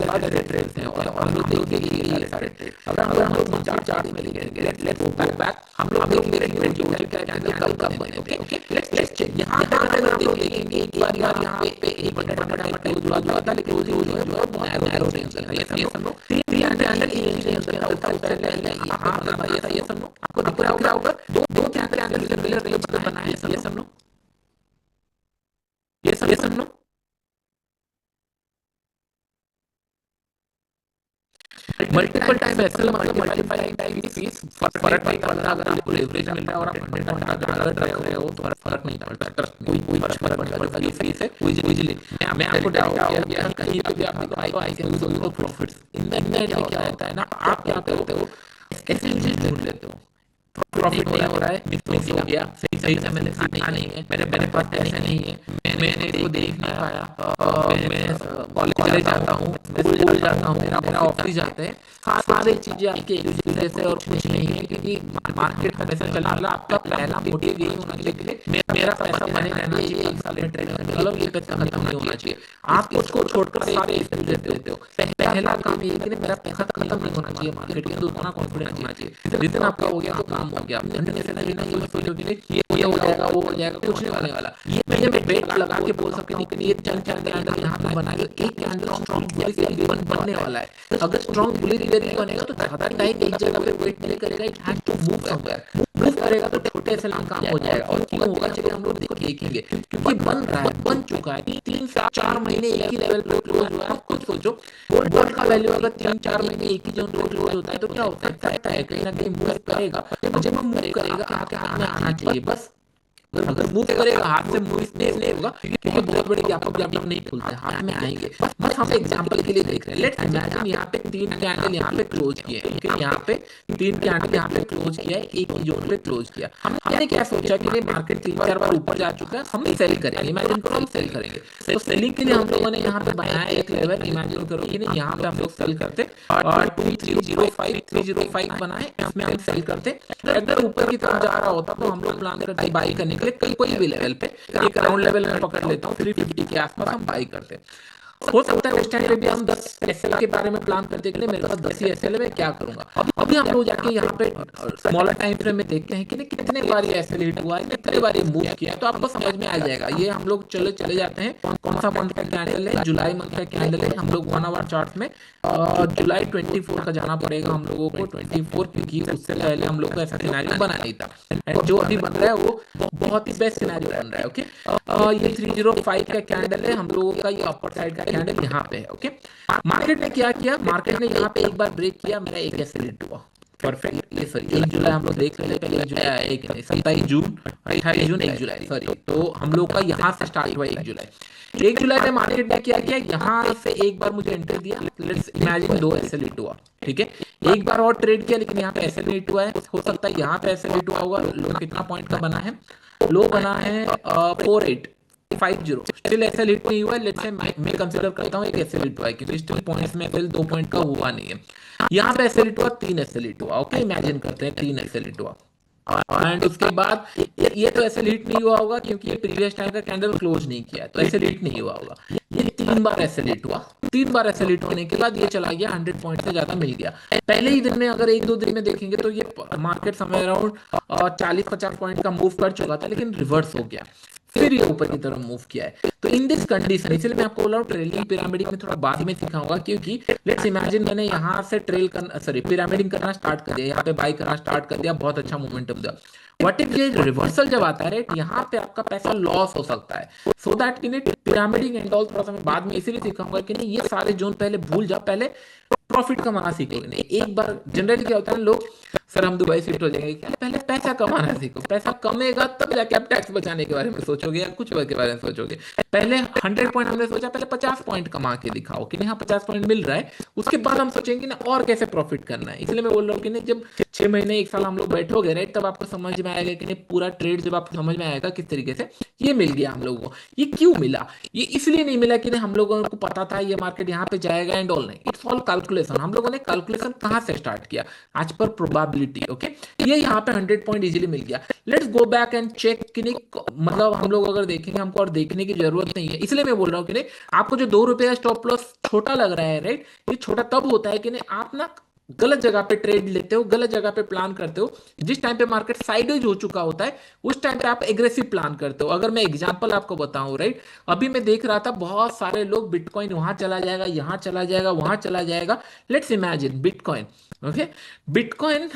बाद ट्रेड्स हैं, और हम लोग देखेंगे ये सारे ट्रेड, अगर हम लोग 4 दिन में लेंगे, लेट्स गो बैक, हम लोग देखेंगे रेट जो है क्या कब बने, ओके, लेट्स चेक। यहाँ पे अगर हम लोग देखेंगे एक बार यहाँ पे एक बड़ा जुड़ा था, लेकिन वो जो है नैरो रेंज है, ये समझो 300 की रेंज में होता है, यहाँ पे भाई ये समझो आपको दिख रहा होगा, दो कैंडल सिमिलर रेंज बनाए, ये समझो, ये समझो मल्टीपल टाइम एसएल मतलब मल्टीपल टाइम की फीस फर्क नहीं पड़ता, अगर आपको लेवरेज मिल रहा है और आप 100 अगर रख रहे हो तो फर्क नहीं पड़ता, ट्रस्ट कोई फर्क पड़ता, जो खाली फीस है इजीली। मैं आपको डाउट हो गया कहीं पे भी आप देखो I can use profits in that, क्या होता है ना, आप क्या करते हो ऐसे चीज ढूंढ लेते हो, प्रॉफिट नहीं हो रहा है, मिस हो गया, सही से मैंने सीखा नहीं है, मेरे पास पैसे नहीं है, मैंने इसको देख नहीं पाया, मैं कॉलेज जाता हूँ, मैं स्कूल जाता हूँ, मेरा ऑफिस जाते हैं, सारी चीजें आपके एक दूसरे से और कुछ नहीं है, क्योंकि मार्केट हमेशा चला रहा। आपका पहला मोटिव यही होना चाहिए कि मेरा पैसा बने रहना चाहिए, 1 साल में ट्रेड में मतलब ये पैसा खत्म नहीं होना चाहिए। आप उसको छोड़कर सारे एक्सपीरियंस देते हो, पहला काम ये है कि मेरा पैसा खत्म नहीं होना चाहिए, मार्केट के अंदर उतना कॉन्फिडेंस होना चाहिए, जितना आपका हो गया तो काम हो गया, ये हो जाएगा वो हो जाएगा, कुछ नहीं होने वाला। ये मैं बेट लगा के बोल सकता हूँ कि ये चल कैंडल यहाँ पे बनाएगा, एक कैंडल स्ट्रॉन्ग बुलिश बनने वाला है। अगर स्ट्रॉन्ग बुलिश बनेगा तो ज्यादा टाइम एक जगह पे वेट नहीं करेगा, it has to move somewhere, move करेगा तो छोटे से काम हो जाएगा। और क्यों होगा चलिए हम लोग देखेंगे, क्योंकि बन रहा है, बन चुका है, 3-4 महीने एक ही लेवल पे क्लोज हुआ है। खुद सोचो गोल्ड का वैल्यू अगर 3-4 महीने एक ही जोन पे क्लोज होता है तो क्या होता है, कहीं ना कहीं मूव करेगा, जब मूव करेगा आपके हाथ में आना चाहिए, बस अगर मूव करेगा हाथ से मूव नहीं होगा, क्योंकि बहुत बड़े गैप अप नहीं खुलते, हाथ में आएंगे। बस हम एग्जांपल के लिए देख रहे हैं। लेट्स इमेजिन यहाँ पे तीन कैंडल यहाँ पे क्लोज किए, ओके, यहाँ पे तीन कैंडल यहाँ पे क्लोज किया है, एक ही जोन पे क्लोज किया। हमने क्या सोचा कि नहीं, मार्केट 3-4 बार ऊपर जा चुका है, हम सेल करेंगे, इमेजिन करो हम सेल करेंगे। तो सेलिंग के लिए हम लोगों ने यहाँ पे बनाया एक लेवल, इमेजिन करो कि नहीं, यहाँ पे हम लोग सेल करते और 305 बनाए, इसमें हम सेल करते। अगर ऊपर की तरफ जा रहा होता तो हम लोग प्लान करते बाई करने के लिए कोई भी लेवल पे, एक राउंड लेवल में पकड़ लेता हूँ 350 के आसपास हम बाई करते। हो सकता है नेक्स्ट टाइम पे भी हम 10 एसएल के बारे में प्लान करते के लिए मेरे पास 10 ही एसएल है, मैं क्या करूंगा। अभी हम लोग जाके यहाँ पे स्मॉलर टाइम फ्रेम में देखते हैं कि कितने बार ये एसएल हिट हुआ है, कितने बार ये मूव किया है, तो आपको समझ में आ जाएगा। ये हम लोग चले जाते हैं, कौन सा मंथ का कैंडल है, जुलाई मंथ का कैंडल है। हम लोग 1 आवर चार्ट में जुलाई 24 का जाना पड़ेगा हम लोगों को, 24, क्योंकि उससे पहले हम लोग को ऐसा सिनेरियो बना नहीं था। एंड जो अभी बन रहा है वो बहुत ही बेस्ट सिनेरियो बन रहा है, ओके। ये 305 का कैंडल है हम लोगों का, ये अपर साइड का कैंडल यहाँ पे है, ओके। मार्केट ने क्या किया, मार्केट ने यहाँ पे एक बार ब्रेक किया, मेरा एक ऐसे हिट हुआ, परफेक्ट। ये सॉरी 1 जुलाई हम लोग देख लेते पहले, 1 जुलाई, एक नहीं 27 जून, 28 जून, 1 जुलाई, सॉरी। तो हम लोग का यहाँ से स्टार्ट हुआ 1 जुलाई। 1 जुलाई में मार्केट ने क्या किया, यहाँ से एक बार मुझे एंट्री दिया, लेट्स इमेजिन 2 ऐसे हिट हुआ, ठीक है। एक बार और ट्रेड किया, लेकिन यहाँ पे ऐसे हिट हुआ है, हो सकता है यहाँ पे ऐसे हिट हुआ होगा। लो कितना पॉइंट का बना है, लो बना है 4850, स्टिल ऐसे हिट नहीं हुआ है। लेट्स से मैं कंसीडर करता हूँ एक ऐसे हिट हुआ है, क्योंकि स्टिल पॉइंट्स में फिर 2 पॉइंट का हुआ नहीं है। यहाँ पे ऐसे हिट हुआ, 3 ऐसे हिट हुआ, ओके, इमेजिन करते हैं 3 ऐसे हिट हुआ। एंड उसके बाद ये तो ऐसे लीड नहीं हुआ होगा, क्योंकि ये प्रीवियस टाइम का कैंडल क्लोज नहीं किया है, तो ऐसे लीड नहीं हुआ होगा। ये 3 बार ऐसे लीड हुआ, 3 बार ऐसे लीड होने के बाद ये चला गया, 100 पॉइंट से ज्यादा मिल गया। पहले ही दिन में अगर 1-2 दिन में देखेंगे तो ये मार्केट समय अराउंड 40-50 पॉइंट का मूव कर चुका था, लेकिन रिवर्स हो गया, फिर ये ऊपर की तरफ मूव किया है। तो इन दिस कंडीशन, इसलिए मैं आपको बोल रहा हूँ ट्रेलिंग पिरामिडिक में थोड़ा बाद में सिखाऊंगा, क्योंकि लेट्स इमेजिन मैंने यहाँ से ट्रेल करना, सॉरी, पिरामिडिंग करना स्टार्ट कर दिया, यहाँ पे बाई करना स्टार्ट कर दिया, बहुत अच्छा मोमेंटम दिया। व्हाट इफ ये रिवर्सल जब आता है, राइट, यहाँ पे आपका पैसा लॉस हो सकता है। सो दैट कि नहीं, पिरामिडिंग एंड ऑल थोड़ा सा मैं बाद में इसीलिए सिखाऊंगा कि नहीं, ये सारे जोन पहले भूल जाओ, पहले प्रॉफिट कमाना सीखोगे। नहीं, एक बार जनरली क्या होता है, लोग सर हम दुबई शिफ्ट हो जाएंगे, पहले पैसा कमाना सीखो, पैसा कमेगा तब जाके आप टैक्स बचाने के बारे में सोचोगे या कुछ के बारे में सोचोगे। पहले 100 पॉइंट हमने सोचा, पहले 50 पॉइंट कमा के दिखाओ कि नहीं हाँ 50 पॉइंट मिल रहा है, उसके बाद हम सोचेंगे ना और कैसे प्रॉफिट करना है। इसलिए मैं बोल रहा हूँ कि नहीं, जब 6 महीने 1 साल हम लोग बैठोगे, राइट, तब आपको समझ में आएगा कि नहीं, पूरा ट्रेड जब आपको समझ में आएगा किस तरीके से ये मिल गया हम लोगों को। ये क्यों मिला, ये इसलिए नहीं मिला कि नहीं हम लोगों को पता था ये मार्केट यहाँ पे जाएगा एंड ऑल, नहीं, इट्स ऑल कैलकुलेशन। हम लोगों ने कैलकुलेशन कहाँ से स्टार्ट किया, आज पर प्रोबेबिलिटी, ओके। ये यहाँ पे 100 पॉइंट इजीली मिल गया। Let's go back and check कि नहीं, मतलब हम लोग अगर देखेंगे, हमको और देखने की जरूरत नहीं है, इसलिए मैं बोल रहा हूँ कि नहीं, आपको जो 2 रुपए का स्टॉप लॉस छोटा लग रहा है, राइट, ये छोटा तब होता है कि नहीं आप ना गलत जगह पे ट्रेड लेते हो, गलत जगह पे प्लान करते हो। जिस टाइम पे मार्केट साइडवेज हो चुका होता है, उस टाइम पे आप एग्रेसिव प्लान करते हो। अगर मैं एग्जांपल आपको बताऊं, राइट, अभी मैं देख रहा था बहुत सारे लोग बिटकॉइन वहां चला जाएगा, यहां चला जाएगा, वहां चला जाएगा। Let's imagine bitcoin, okay, bitcoin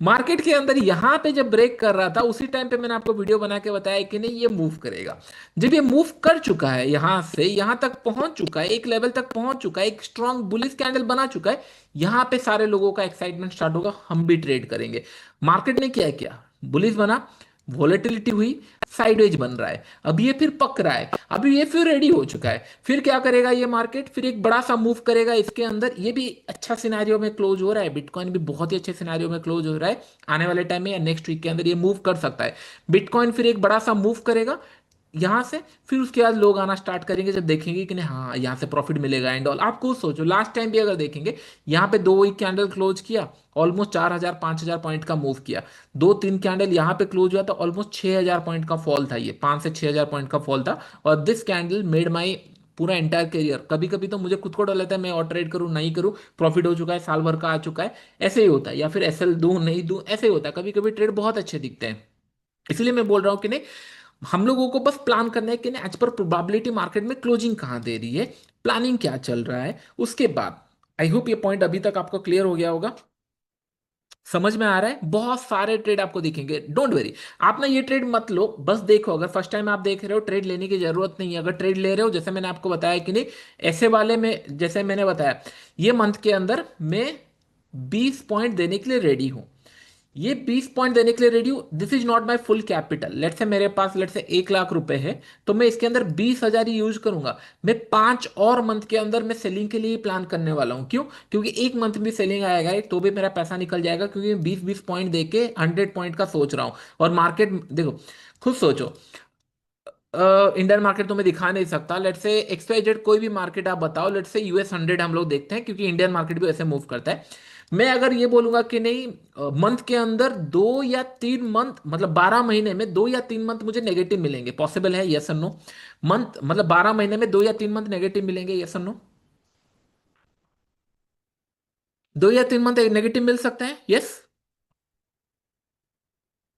market के अंदर यहाँ पे जब ब्रेक कर रहा था, उसी टाइम पे मैंने आपको वीडियो बना के बताया कि नहीं ये मूव करेगा। जब ये मूव कर चुका है, यहां से यहां तक पहुंच चुका है, एक लेवल तक पहुंच चुका है, एक स्ट्रॉन्ग बुलिश कैंडल बना चुका है, यहां पे सारे लोगों का एक्साइटमेंट स्टार्ट होगा, हम भी ट्रेड करेंगे। मार्केट ने क्या किया, बुलिश बना, वॉलेटिलिटी हुई, साइडवेज बन रहा है, अब ये फिर पक रहा है, अभी ये फिर रेडी हो चुका है, फिर क्या करेगा ये मार्केट, फिर एक बड़ा सा मूव करेगा इसके अंदर। ये भी अच्छा सिनेरियो में क्लोज हो रहा है, बिटकॉइन भी बहुत ही अच्छे सिनेरियो में क्लोज हो रहा है, आने वाले टाइम में या नेक्स्ट वीक के अंदर ये मूव कर सकता है। बिटकॉइन फिर एक बड़ा सा मूव करेगा यहां से, फिर उसके बाद लोग आना स्टार्ट करेंगे जब देखेंगे कि नहीं हाँ यहाँ से प्रॉफिट मिलेगा एंड ऑल। आप खुद सोचो, लास्ट टाइम भी अगर देखेंगे, यहाँ पे 2 वीक कैंडल क्लोज किया, ऑलमोस्ट 4000-5000 पॉइंट का मूव किया। 2-3 कैंडल यहाँ पे क्लोज हुआ, तो ऑलमोस्ट 6000 पॉइंट का फॉल था, ये 5 से 6000 पॉइंट का फॉल था। और दिस कैंडल मेड माई पूरा एंटायर करियर। कभी कभी तो मुझे खुद को डर लगता है मैं और ट्रेड करूं नहीं करूं, प्रॉफिट हो चुका है, साल भर का आ चुका है, ऐसे ही होता है, या फिर एसएल दूं नहीं दूं, ऐसे ही होता है। कभी कभी ट्रेड बहुत अच्छे दिखते हैं। इसलिए मैं बोल रहा हूं कि नहीं, हम लोगों को बस प्लान करना है कि नहीं एज पर प्रोबेबिलिटी मार्केट में क्लोजिंग कहां दे रही है, प्लानिंग क्या चल रहा है, उसके बाद आई होप ये पॉइंट अभी तक आपको क्लियर हो गया होगा, समझ में आ रहा है। बहुत सारे ट्रेड आपको दिखेंगे, डोंट वेरी, आप ना ये ट्रेड मत लो, बस देखो। अगर फर्स्ट टाइम आप देख रहे हो, ट्रेड लेने की जरूरत नहीं है। अगर ट्रेड ले रहे हो, जैसे मैंने आपको बताया कि नहीं, ऐसे वाले में जैसे मैंने बताया, ये मंथ के अंदर मैं 20 पॉइंट देने के लिए रेडी हूं। ये 20 पॉइंट देने के लिए रेडी हूँ। This is not my full capital. Let say मेरे पास लेट से 1 लाख रुपए है, तो मैं इसके अंदर 20,000 ही यूज करूंगा। मैं 5 और मंथ के अंदर मैं सेलिंग के लिए प्लान करने वाला हूँ। क्यों? क्योंकि एक मंथ भी सेलिंग आएगा एक, तो भी मेरा पैसा निकल जाएगा, क्योंकि 20-20 पॉइंट दे के 100 पॉइंट का सोच रहा हूँ। और मार्केट देखो, खुद सोचो। इंडियन मार्केट तो मैं दिखा नहीं सकता। लेट से XYZ कोई भी मार्केट आप बताओ, लेट से US 100 हम लोग देखते हैं, क्योंकि इंडियन मार्केट भी ऐसे मूव करता है। मैं अगर ये बोलूंगा कि नहीं, मंथ के अंदर 2 या 3 मंथ, मतलब 12 महीने में 2 या 3 मंथ मुझे नेगेटिव मिलेंगे, पॉसिबल है? यस और नो? मंथ मतलब 12 महीने में 2 या 3 मंथ नेगेटिव मिलेंगे, यस और नो? 2 या 3 मंथ नेगेटिव मिल सकते हैं, यस?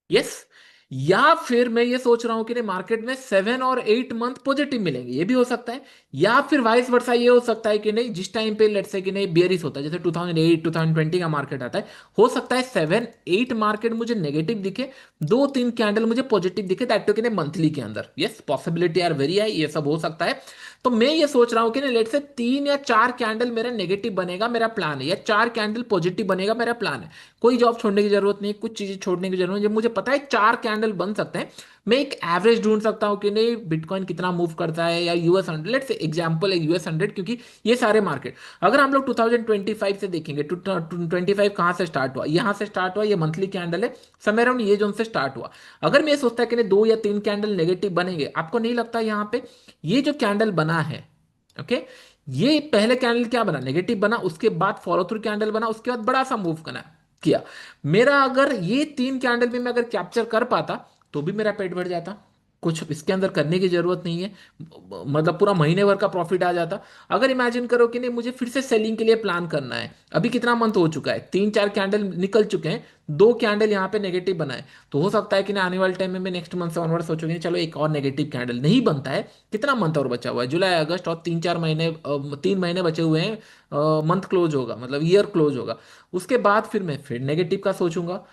यस। या फिर मैं ये सोच रहा हूं कि नहीं, मार्केट में 7 और 8 मंथ पॉजिटिव मिलेंगे, ये भी हो सकता है। या फिर वाइस वर्सा ये हो सकता है कि नहीं, जिस टाइम पे लेट्स से कि नहीं बियरिश होता है, जैसे 2008 2020 का मार्केट आता है, हो सकता है 7-8 मार्केट मुझे नेगेटिव दिखे, 2-3 कैंडल मुझे पॉजिटिव दिखे, दैट टू कि नहीं मंथली के अंदर। Yes, possibility are very high, ये सब हो सकता है। तो मैं ये सोच रहा हूँ कि नहीं, लेट से 3 या 4 कैंडल मेरा नेगेटिव बनेगा, मेरा प्लान है, या 4 कैंडल पॉजिटिव बनेगा, मेरा प्लान है। कोई जॉब छोड़ने की जरूरत नहीं, कुछ चीजें छोड़ने की जरूरत नहीं। जब मुझे पता है 4 कैंडल बन सकते हैं, मैं एक एवरेज ढूंढ सकता हूँ कि नहीं बिटकॉइन कितना मूव करता है, या US 100, लेट्स से एग्जांपल है US 100, क्योंकि ये सारे मार्केट, अगर हम लोग 2025 से देखेंगे, 2025 कहाँ से स्टार्ट हुआ? यहाँ से स्टार्ट हुआ, ये मंथली कैंडल है, समय अराउंड ये जोन से स्टार्ट हुआ। अगर मैं ये सोचता है कि नहीं 2 या 3 कैंडल नेगेटिव बनेंगे, आपको नहीं लगता यहाँ पे ये जो कैंडल बना है, ओके, ये पहले कैंडल क्या बना? नेगेटिव बना, उसके बाद फॉलो थ्रू कैंडल बना, उसके बाद बड़ा सा मूव करना किया। मेरा अगर ये 3 कैंडल भी मैं अगर कैप्चर कर पाता, तो भी मेरा पेट भर जाता, कुछ इसके अंदर करने की जरूरत नहीं है, मतलब पूरा महीने भर का प्रॉफिट आ जाता। अगर इमेजिन करो कि नहीं मुझे फिर से सेलिंग के लिए प्लान करना है, अभी कितना मंथ हो चुका है, 3-4 कैंडल निकल चुके हैं, 2 कैंडल यहाँ पे नेगेटिव बनाए, तो हो सकता है कि ना आने वाले टाइम में मैं नेक्स्ट मंथ से ऑनवर्ड सोचूंगी चलो एक और नेगेटिव कैंडल नहीं बनता है। कितना मंथ और बचा हुआ है? जुलाई अगस्त और 3-4 महीने, 3 महीने बचे हुए हैं, मंथ क्लोज होगा, मतलब ईयर क्लोज होगा। उसके बाद फिर मैं फिर नेगेटिव का सोचूंगा।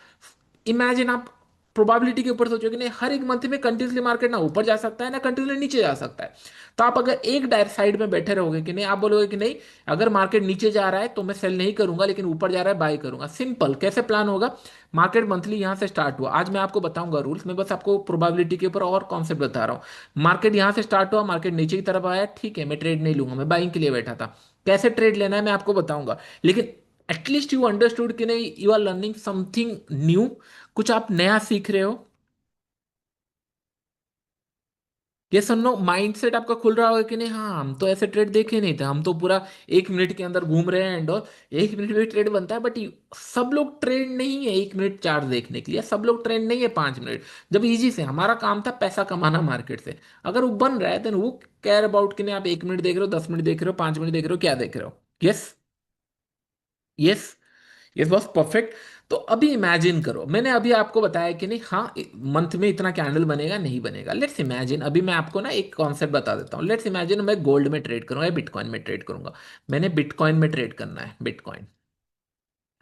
इमेजिन आप प्रोबेबिलिटी के ऊपर सोचो कि नहीं हर एक मंथ में कंटिन्यूसली मार्केट ना ऊपर जा सकता है ना कंटिन्यूसली नीचे जा सकता है। तो आप अगर एक डायरेक्ट साइड में बैठे रहोगे कि नहीं, आप बोलोगे कि नहीं अगर मार्केट नीचे जा रहा है तो मैं सेल नहीं करूंगा, लेकिन ऊपर जा रहा है बाय करूंगा। सिंपल कैसे प्लान होगा? मार्केट मंथली यहां से स्टार्ट हुआ, आज मैं आपको बताऊंगा रूल्स, मैं बस आपको प्रोबेबिलिटी के ऊपर और कॉन्सेप्ट बता रहा हूँ। मार्केट यहां से स्टार्ट हुआ, मार्केट नीचे की तरफ आया, ठीक है मैं ट्रेड नहीं लूंगा, मैं बाइंग के लिए बैठा था। कैसे ट्रेड लेना है मैं आपको बताऊंगा, लेकिन एटलीस्ट यू अंडरस्टूड कि नहीं you are learning something new, कुछ आप नया सीख रहे हो। ये सुनो, माइंडसेट आपका खुल रहा होगा कि नहीं, हाँ हम तो ऐसे ट्रेड देखे नहीं थे, हम तो पूरा 1 मिनट के अंदर घूम रहे हैं एंड और 1 मिनट में ट्रेड बनता है। बट सब लोग ट्रेंड नहीं है 1 मिनट चार्ट देखने के लिए, सब लोग ट्रेंड नहीं है 5 मिनट। जब इजी से हमारा काम था पैसा कमाना मार्केट से, अगर वो बन रहा है देन वो केयर अबाउट कि नहीं आप 1 मिनट देख रहे हो, 10 मिनट देख रहे हो, 5 मिनट देख रहे हो, क्या देख रहे हो। यस। यस। ये बस परफेक्ट। तो अभी इमेजिन करो, मैंने अभी आपको बताया कि नहीं हाँ मंथ में इतना कैंडल बनेगा नहीं बनेगा। लेट्स इमेजिन, अभी मैं आपको ना एक कॉन्सेप्ट बता देता हूँ। लेट्स इमेजिन मैं गोल्ड में ट्रेड करूंगा या बिटकॉइन में ट्रेड करूंगा। मैंने बिटकॉइन में ट्रेड करना है, बिटकॉइन।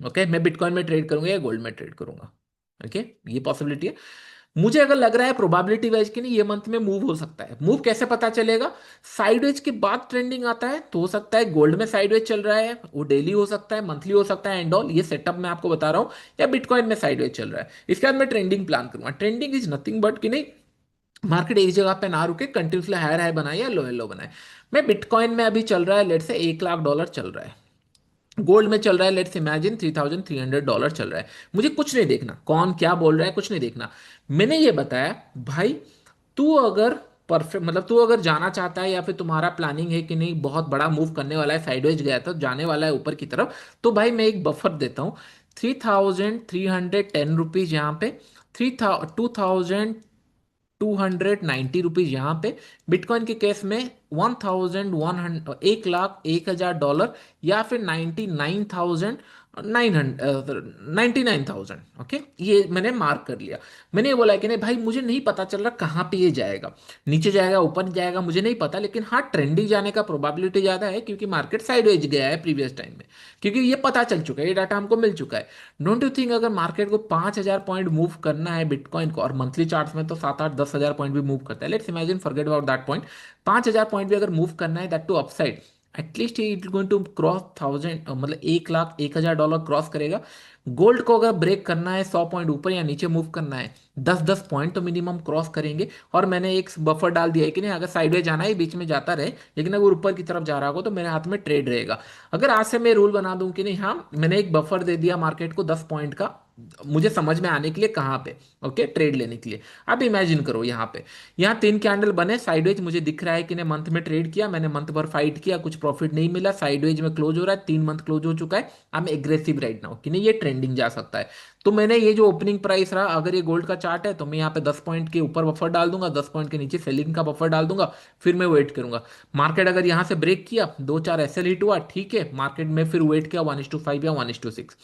ओके, मैं बिटकॉइन में ट्रेड करूंगा या गोल्ड में ट्रेड करूंगा। ओके, ये पॉसिबिलिटी है। मुझे अगर लग रहा है प्रोबेबिलिटी वाइज कि नहीं ये मंथ में मूव हो सकता है। मूव कैसे पता चलेगा? साइडवेज के बाद ट्रेंडिंग आता है, तो हो सकता है गोल्ड में साइडवेज चल रहा है, वो डेली हो सकता है, मंथली हो सकता है एंड ऑल, ये सेटअप मैं आपको बता रहा हूँ। या बिटकॉइन में साइडवेज चल रहा है, इसके बाद मैं ट्रेंडिंग प्लान करूंगा। ट्रेंडिंग इज नथिंग बट कि नहीं मार्केट एक जगह पे ना रुके, कंटिन्यूसली हायर हाई बनाए या लो लो बनाए। मैं बिटकॉइन में अभी चल रहा है लेट से $1 लाख चल रहा है। गोल्ड में चल रहा है लेट्स इमेजिन $3,300 चल रहा है। मुझे कुछ नहीं देखना कौन क्या बोल रहा है, कुछ नहीं देखना। मैंने ये बताया भाई, तू अगर परफेक्ट मतलब तू अगर जाना चाहता है या फिर तुम्हारा प्लानिंग है कि नहीं बहुत बड़ा मूव करने वाला है, साइडवेज गया तो जाने वाला है ऊपर की तरफ, तो भाई मैं एक बफर देता हूँ। ₹3,310 यहाँ पे, 2,290 रुपीज यहाँ पे। बिटकॉइन के केस में 1,100 1 लाख 1,000 डॉलर, या फिर 99,000 ओके, ये मैंने मार्क कर लिया। मैंने ये बोला कि नहीं भाई मुझे नहीं पता चल रहा कहाँ पे ये जाएगा, नीचे जाएगा ऊपर जाएगा मुझे नहीं पता, लेकिन हाँ ट्रेंडिंग जाने का प्रोबेबिलिटी ज़्यादा है, क्योंकि मार्केट साइडवेज गया है प्रीवियस टाइम में, क्योंकि ये पता चल चुका है, ये डाटा हमको मिल चुका है। डोंट यू थिंक अगर मार्केट को 5,000 पॉइंट मूव करना है बिटकॉइन को, और मंथली चार्ट्स में तो 7-8-10 हज़ार पॉइंट भी मूव करता है, let's imagine forget about that point, 5,000 point भी अगर मूव करना है that to upside, at least it going to cross 1000, मतलब 1 लाख 1,000 डॉलर क्रॉस करेगा। गोल्ड को अगर ब्रेक करना है 100 पॉइंट ऊपर या नीचे मूव करना है, 10-10 पॉइंट तो मिनिमम क्रॉस करेंगे। और मैंने एक बफर डाल दिया है कि नहीं, अगर साइडवेज जाना है बीच में जाता रहे, लेकिन अगर ऊपर की तरफ जा रहा होगा तो मेरे हाथ में ट्रेड रहेगा। अगर आज से मैं रूल बना दूं कि नहीं, हाँ मैंने एक बफर दे दिया मार्केट को 10 पॉइंट का, मुझे समझ में आने के लिए कहाँ पे, ओके, ट्रेड लेने के लिए। अब इमेजिन करो यहाँ पे, यहाँ 3 कैंडल बने साइडवेज, मुझे दिख रहा है कि ने मंथ में ट्रेड किया, मैंने मंथ भर फाइट किया, कुछ प्रॉफिट नहीं मिला, साइडवेज में क्लोज हो रहा है, 3 मंथ क्लोज हो चुका है। I am aggressive right now कि नहीं ये ट्रेंडिंग जा सकता है। तो मैंने ये जो ओपनिंग प्राइस रहा, अगर ये गोल्ड का चार्ट है तो मैं यहाँ पे 10 पॉइंट के ऊपर बफर डाल दूंगा, 10 पॉइंट के नीचे सेलिंग का बफर डाल दूंगा। फिर मैं वेट करूंगा। मार्केट अगर यहाँ से ब्रेक किया, 2-4 एसएल हिट हुआ, ठीक है, मार्केट में फिर वेट किया 1:5 या 1:6।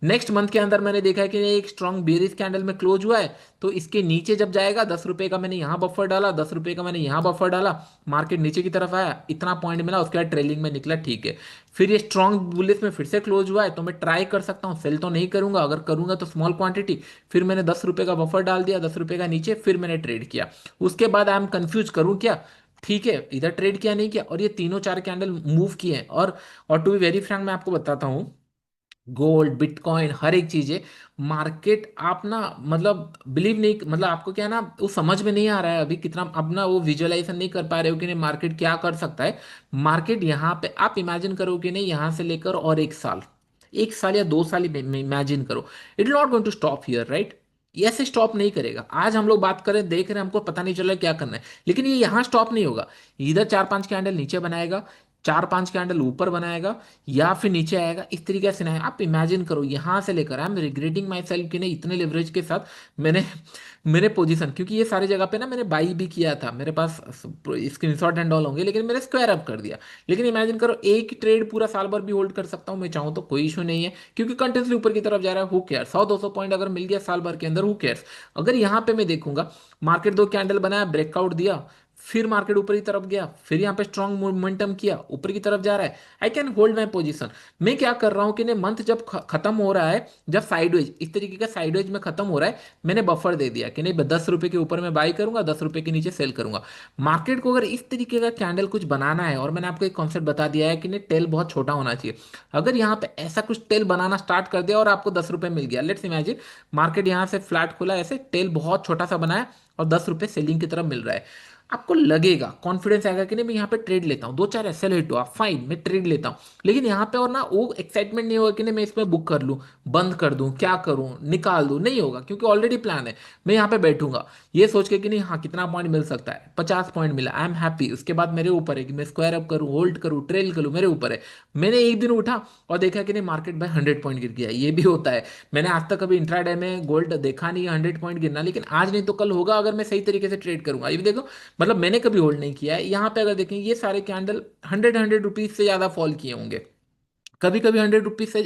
नेक्स्ट मंथ के अंदर मैंने देखा है कि एक स्ट्रॉन्ग बेरिश कैंडल में क्लोज हुआ है, तो इसके नीचे जब जाएगा, 10 रुपए का मैंने यहाँ बफर डाला, 10 रुपए का मैंने यहाँ बफर डाला, मार्केट नीचे की तरफ आया, इतना पॉइंट मिला, उसके बाद ट्रेलिंग में निकला, ठीक है। फिर ये स्ट्रॉन्ग बुलिश में फिर से क्लोज हुआ है, तो मैं ट्राई कर सकता हूँ, सेल तो नहीं करूंगा, अगर करूंगा तो स्मॉल क्वांटिटी। फिर मैंने 10 रुपए का बफर डाल दिया, 10 रुपए का नीचे, फिर मैंने ट्रेड किया। उसके बाद आई एम कंफ्यूज करूँ क्या, ठीक है, इधर ट्रेड किया नहीं किया, और ये तीनों 4 कैंडल मूव किए हैं। और टू बी वेरी फ्रैंक मैं आपको बताता हूँ, गोल्ड बिटकॉइन हर एक चीज है, मार्केट आप ना, मतलब बिलीव नहीं, मतलब आपको क्या है ना, वो समझ में नहीं आ रहा है अभी कितना, अब ना वो विजुअलाइजेशन नहीं कर पा रहे हो कि नहीं मार्केट क्या कर सकता है। मार्केट यहाँ पे आप इमेजिन करो कि नहीं, यहाँ से लेकर और 1 साल, 1 साल या 2 साल इमेजिन करो, it not going to stop here, right. ये ऐसे स्टॉप नहीं करेगा। आज हम लोग बात करें, देख रहे हैं, हमको पता नहीं चल रहा है क्या करना है, लेकिन ये यहाँ स्टॉप नहीं होगा। इधर 4-5 कैंडल नीचे बनाएगा, 4-5 कैंडल ऊपर बनाएगा, या फिर नीचे आएगा, इस तरीके से ना आप इमेजिन करो, यहां से लेकर, I am regretting my self कि नहीं इतने लिवरेज के साथ मैंने मेरे पोजीशन, क्योंकि ये सारी जगह पे ना मैंने बाई भी किया था, मेरे पास स्क्रीनशॉट एंड ऑल होंगे, लेकिन मैंने स्क्वायर अप कर दिया। लेकिन इमेजिन करो, एक ट्रेड पूरा साल भर भी होल्ड कर सकता हूँ मैं चाहूँ तो, कोई इशू नहीं है, क्योंकि कंटिन्यूसली ऊपर की तरफ जा रहा है, हु केयर, 100-200 पॉइंट अगर मिल गया साल भर के अंदर, हु केयर्स। अगर यहाँ पे मैं देखूंगा, मार्केट 2 कैंडल बनाया, ब्रेकआउट दिया, फिर मार्केट ऊपर की तरफ गया, फिर यहाँ पे स्ट्रॉन्ग मोमेंटम किया, ऊपर की तरफ जा रहा है, I can hold my position. मैं क्या कर रहा हूँ कि मंथ जब खत्म हो रहा है, जब साइडवेज इस तरीके का साइडवेज में खत्म हो रहा है, मैंने बफर दे दिया कि नहीं 10 रुपए के ऊपर मैं बाई करूंगा, 10 रुपए के नीचे सेल करूंगा। मार्केट को अगर इस तरीके का कैंडल कुछ बनाना है, और मैंने आपको एक कॉन्सेप्ट बता दिया है कि नहीं टेल बहुत छोटा होना चाहिए, अगर यहाँ पे ऐसा कुछ टेल बनाना स्टार्ट कर दिया और आपको 10 रुपए मिल गया, लेट्स इमेजिन मार्केट यहाँ से फ्लैट खुला, ऐसे टेल बहुत छोटा सा बनाया और 10 रुपए सेलिंग की तरफ मिल रहा है, आपको लगेगा, कॉन्फिडेंस आएगा कि नहीं मैं यहाँ पे ट्रेड लेता हूँ, 2-4 एसएल हिट हुआ, फाइन मैं ट्रेड लेता हूँ। लेकिन यहाँ पे और ना वो एक्साइटमेंट नहीं होगा कि नहीं मैं इसमें बुक कर लूँ, बंद कर दूँ, क्या करूँ, निकाल दूँ, नहीं होगा, क्योंकि ऑलरेडी प्लान है। मैं यहाँ पे बैठूंगा ये सोच के कि नहीं हाँ कितना पॉइंट मिल सकता है, 50 पॉइंट मिला, आई एम हैप्पी, उसके बाद मेरे ऊपर है कि मैं स्क्वायर अप करूँ, होल्ड करूँ, ट्रेल करूँ, मेरे ऊपर है। मैंने एक दिन उठा और देखा कि नहीं मार्केट भाई 100 पॉइंट गिर गया, ये भी होता है। मैंने आज तक कभी इंट्राडे में गोल्ड देखा नहीं है 100 पॉइंट गिरना, लेकिन आज नहीं तो कल होगा अगर मैं सही तरीके से ट्रेड करूंगा। ये भी देखो, मतलब मैंने कभी होल्ड नहीं किया है। यहाँ पे अगर देखें, ये सारे कैंडल 100 100 रुपीज से ज्यादा फॉल किए होंगे, कभी कभी 100 रुपीज से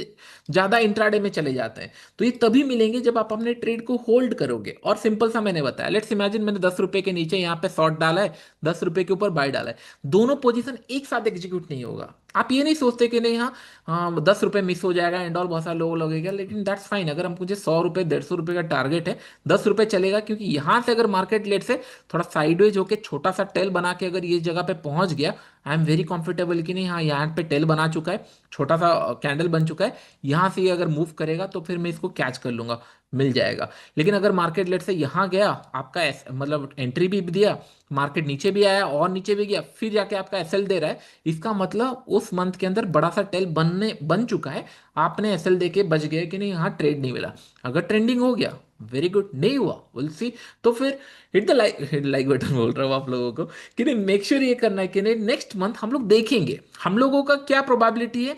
ज्यादा इंट्राडे में चले जाते हैं। तो ये तभी मिलेंगे जब आप अपने ट्रेड को होल्ड करोगे। और सिंपल सा मैंने बताया, लेट्स इमेजिन मैंने 10 रुपए के नीचे यहाँ पे शॉर्ट डाला है, 10 रुपए के ऊपर बाय डाला है, दोनों पोजीशन एक साथ एग्जीक्यूट नहीं होगा। आप ये नहीं सोचते कि नहीं हाँ, 10 रुपए मिस हो जाएगा एंड ऑल, बहुत सारे लोग लगेगा, लेकिन दैट्स फाइन। अगर हम मुझे 100 रुपए 150 रुपए का टारगेट है, 10 रुपए चलेगा, क्योंकि यहाँ से अगर मार्केट लेट से थोड़ा साइडवेज होकर छोटा सा टेल बना के अगर ये जगह पे पहुंच गया, आई एम वेरी कंफर्टेबल कि नहीं हाँ यहाँ पे टेल बना चुका है, छोटा सा कैंडल बन चुका है, यहाँ से ये अगर मूव करेगा तो फिर मैं इसको कैच कर लूंगा, मिल जाएगा। लेकिन अगर मार्केट लेट से यहाँ गया, आपका मतलब एंट्री भी दिया, मार्केट नीचे भी आया और नीचे भी गया, फिर जाके आपका एसएल दे रहा है, इसका मतलब उस मंथ के अंदर बड़ा सा टेल बन चुका है, आपने एसएल दे के बच गए कि नहीं यहाँ ट्रेड नहीं मिला। अगर ट्रेंडिंग हो गया, वेरी गुड, नहीं हुआ, विल सी। तो फिर हिट द लाइक बटन बोल रहा हूँ आप लोगों को कि नहीं, मेक श्योर ये करना है कि नहीं नेक्स्ट मंथ हम लोग देखेंगे हम लोगों का क्या प्रोबेबिलिटी है।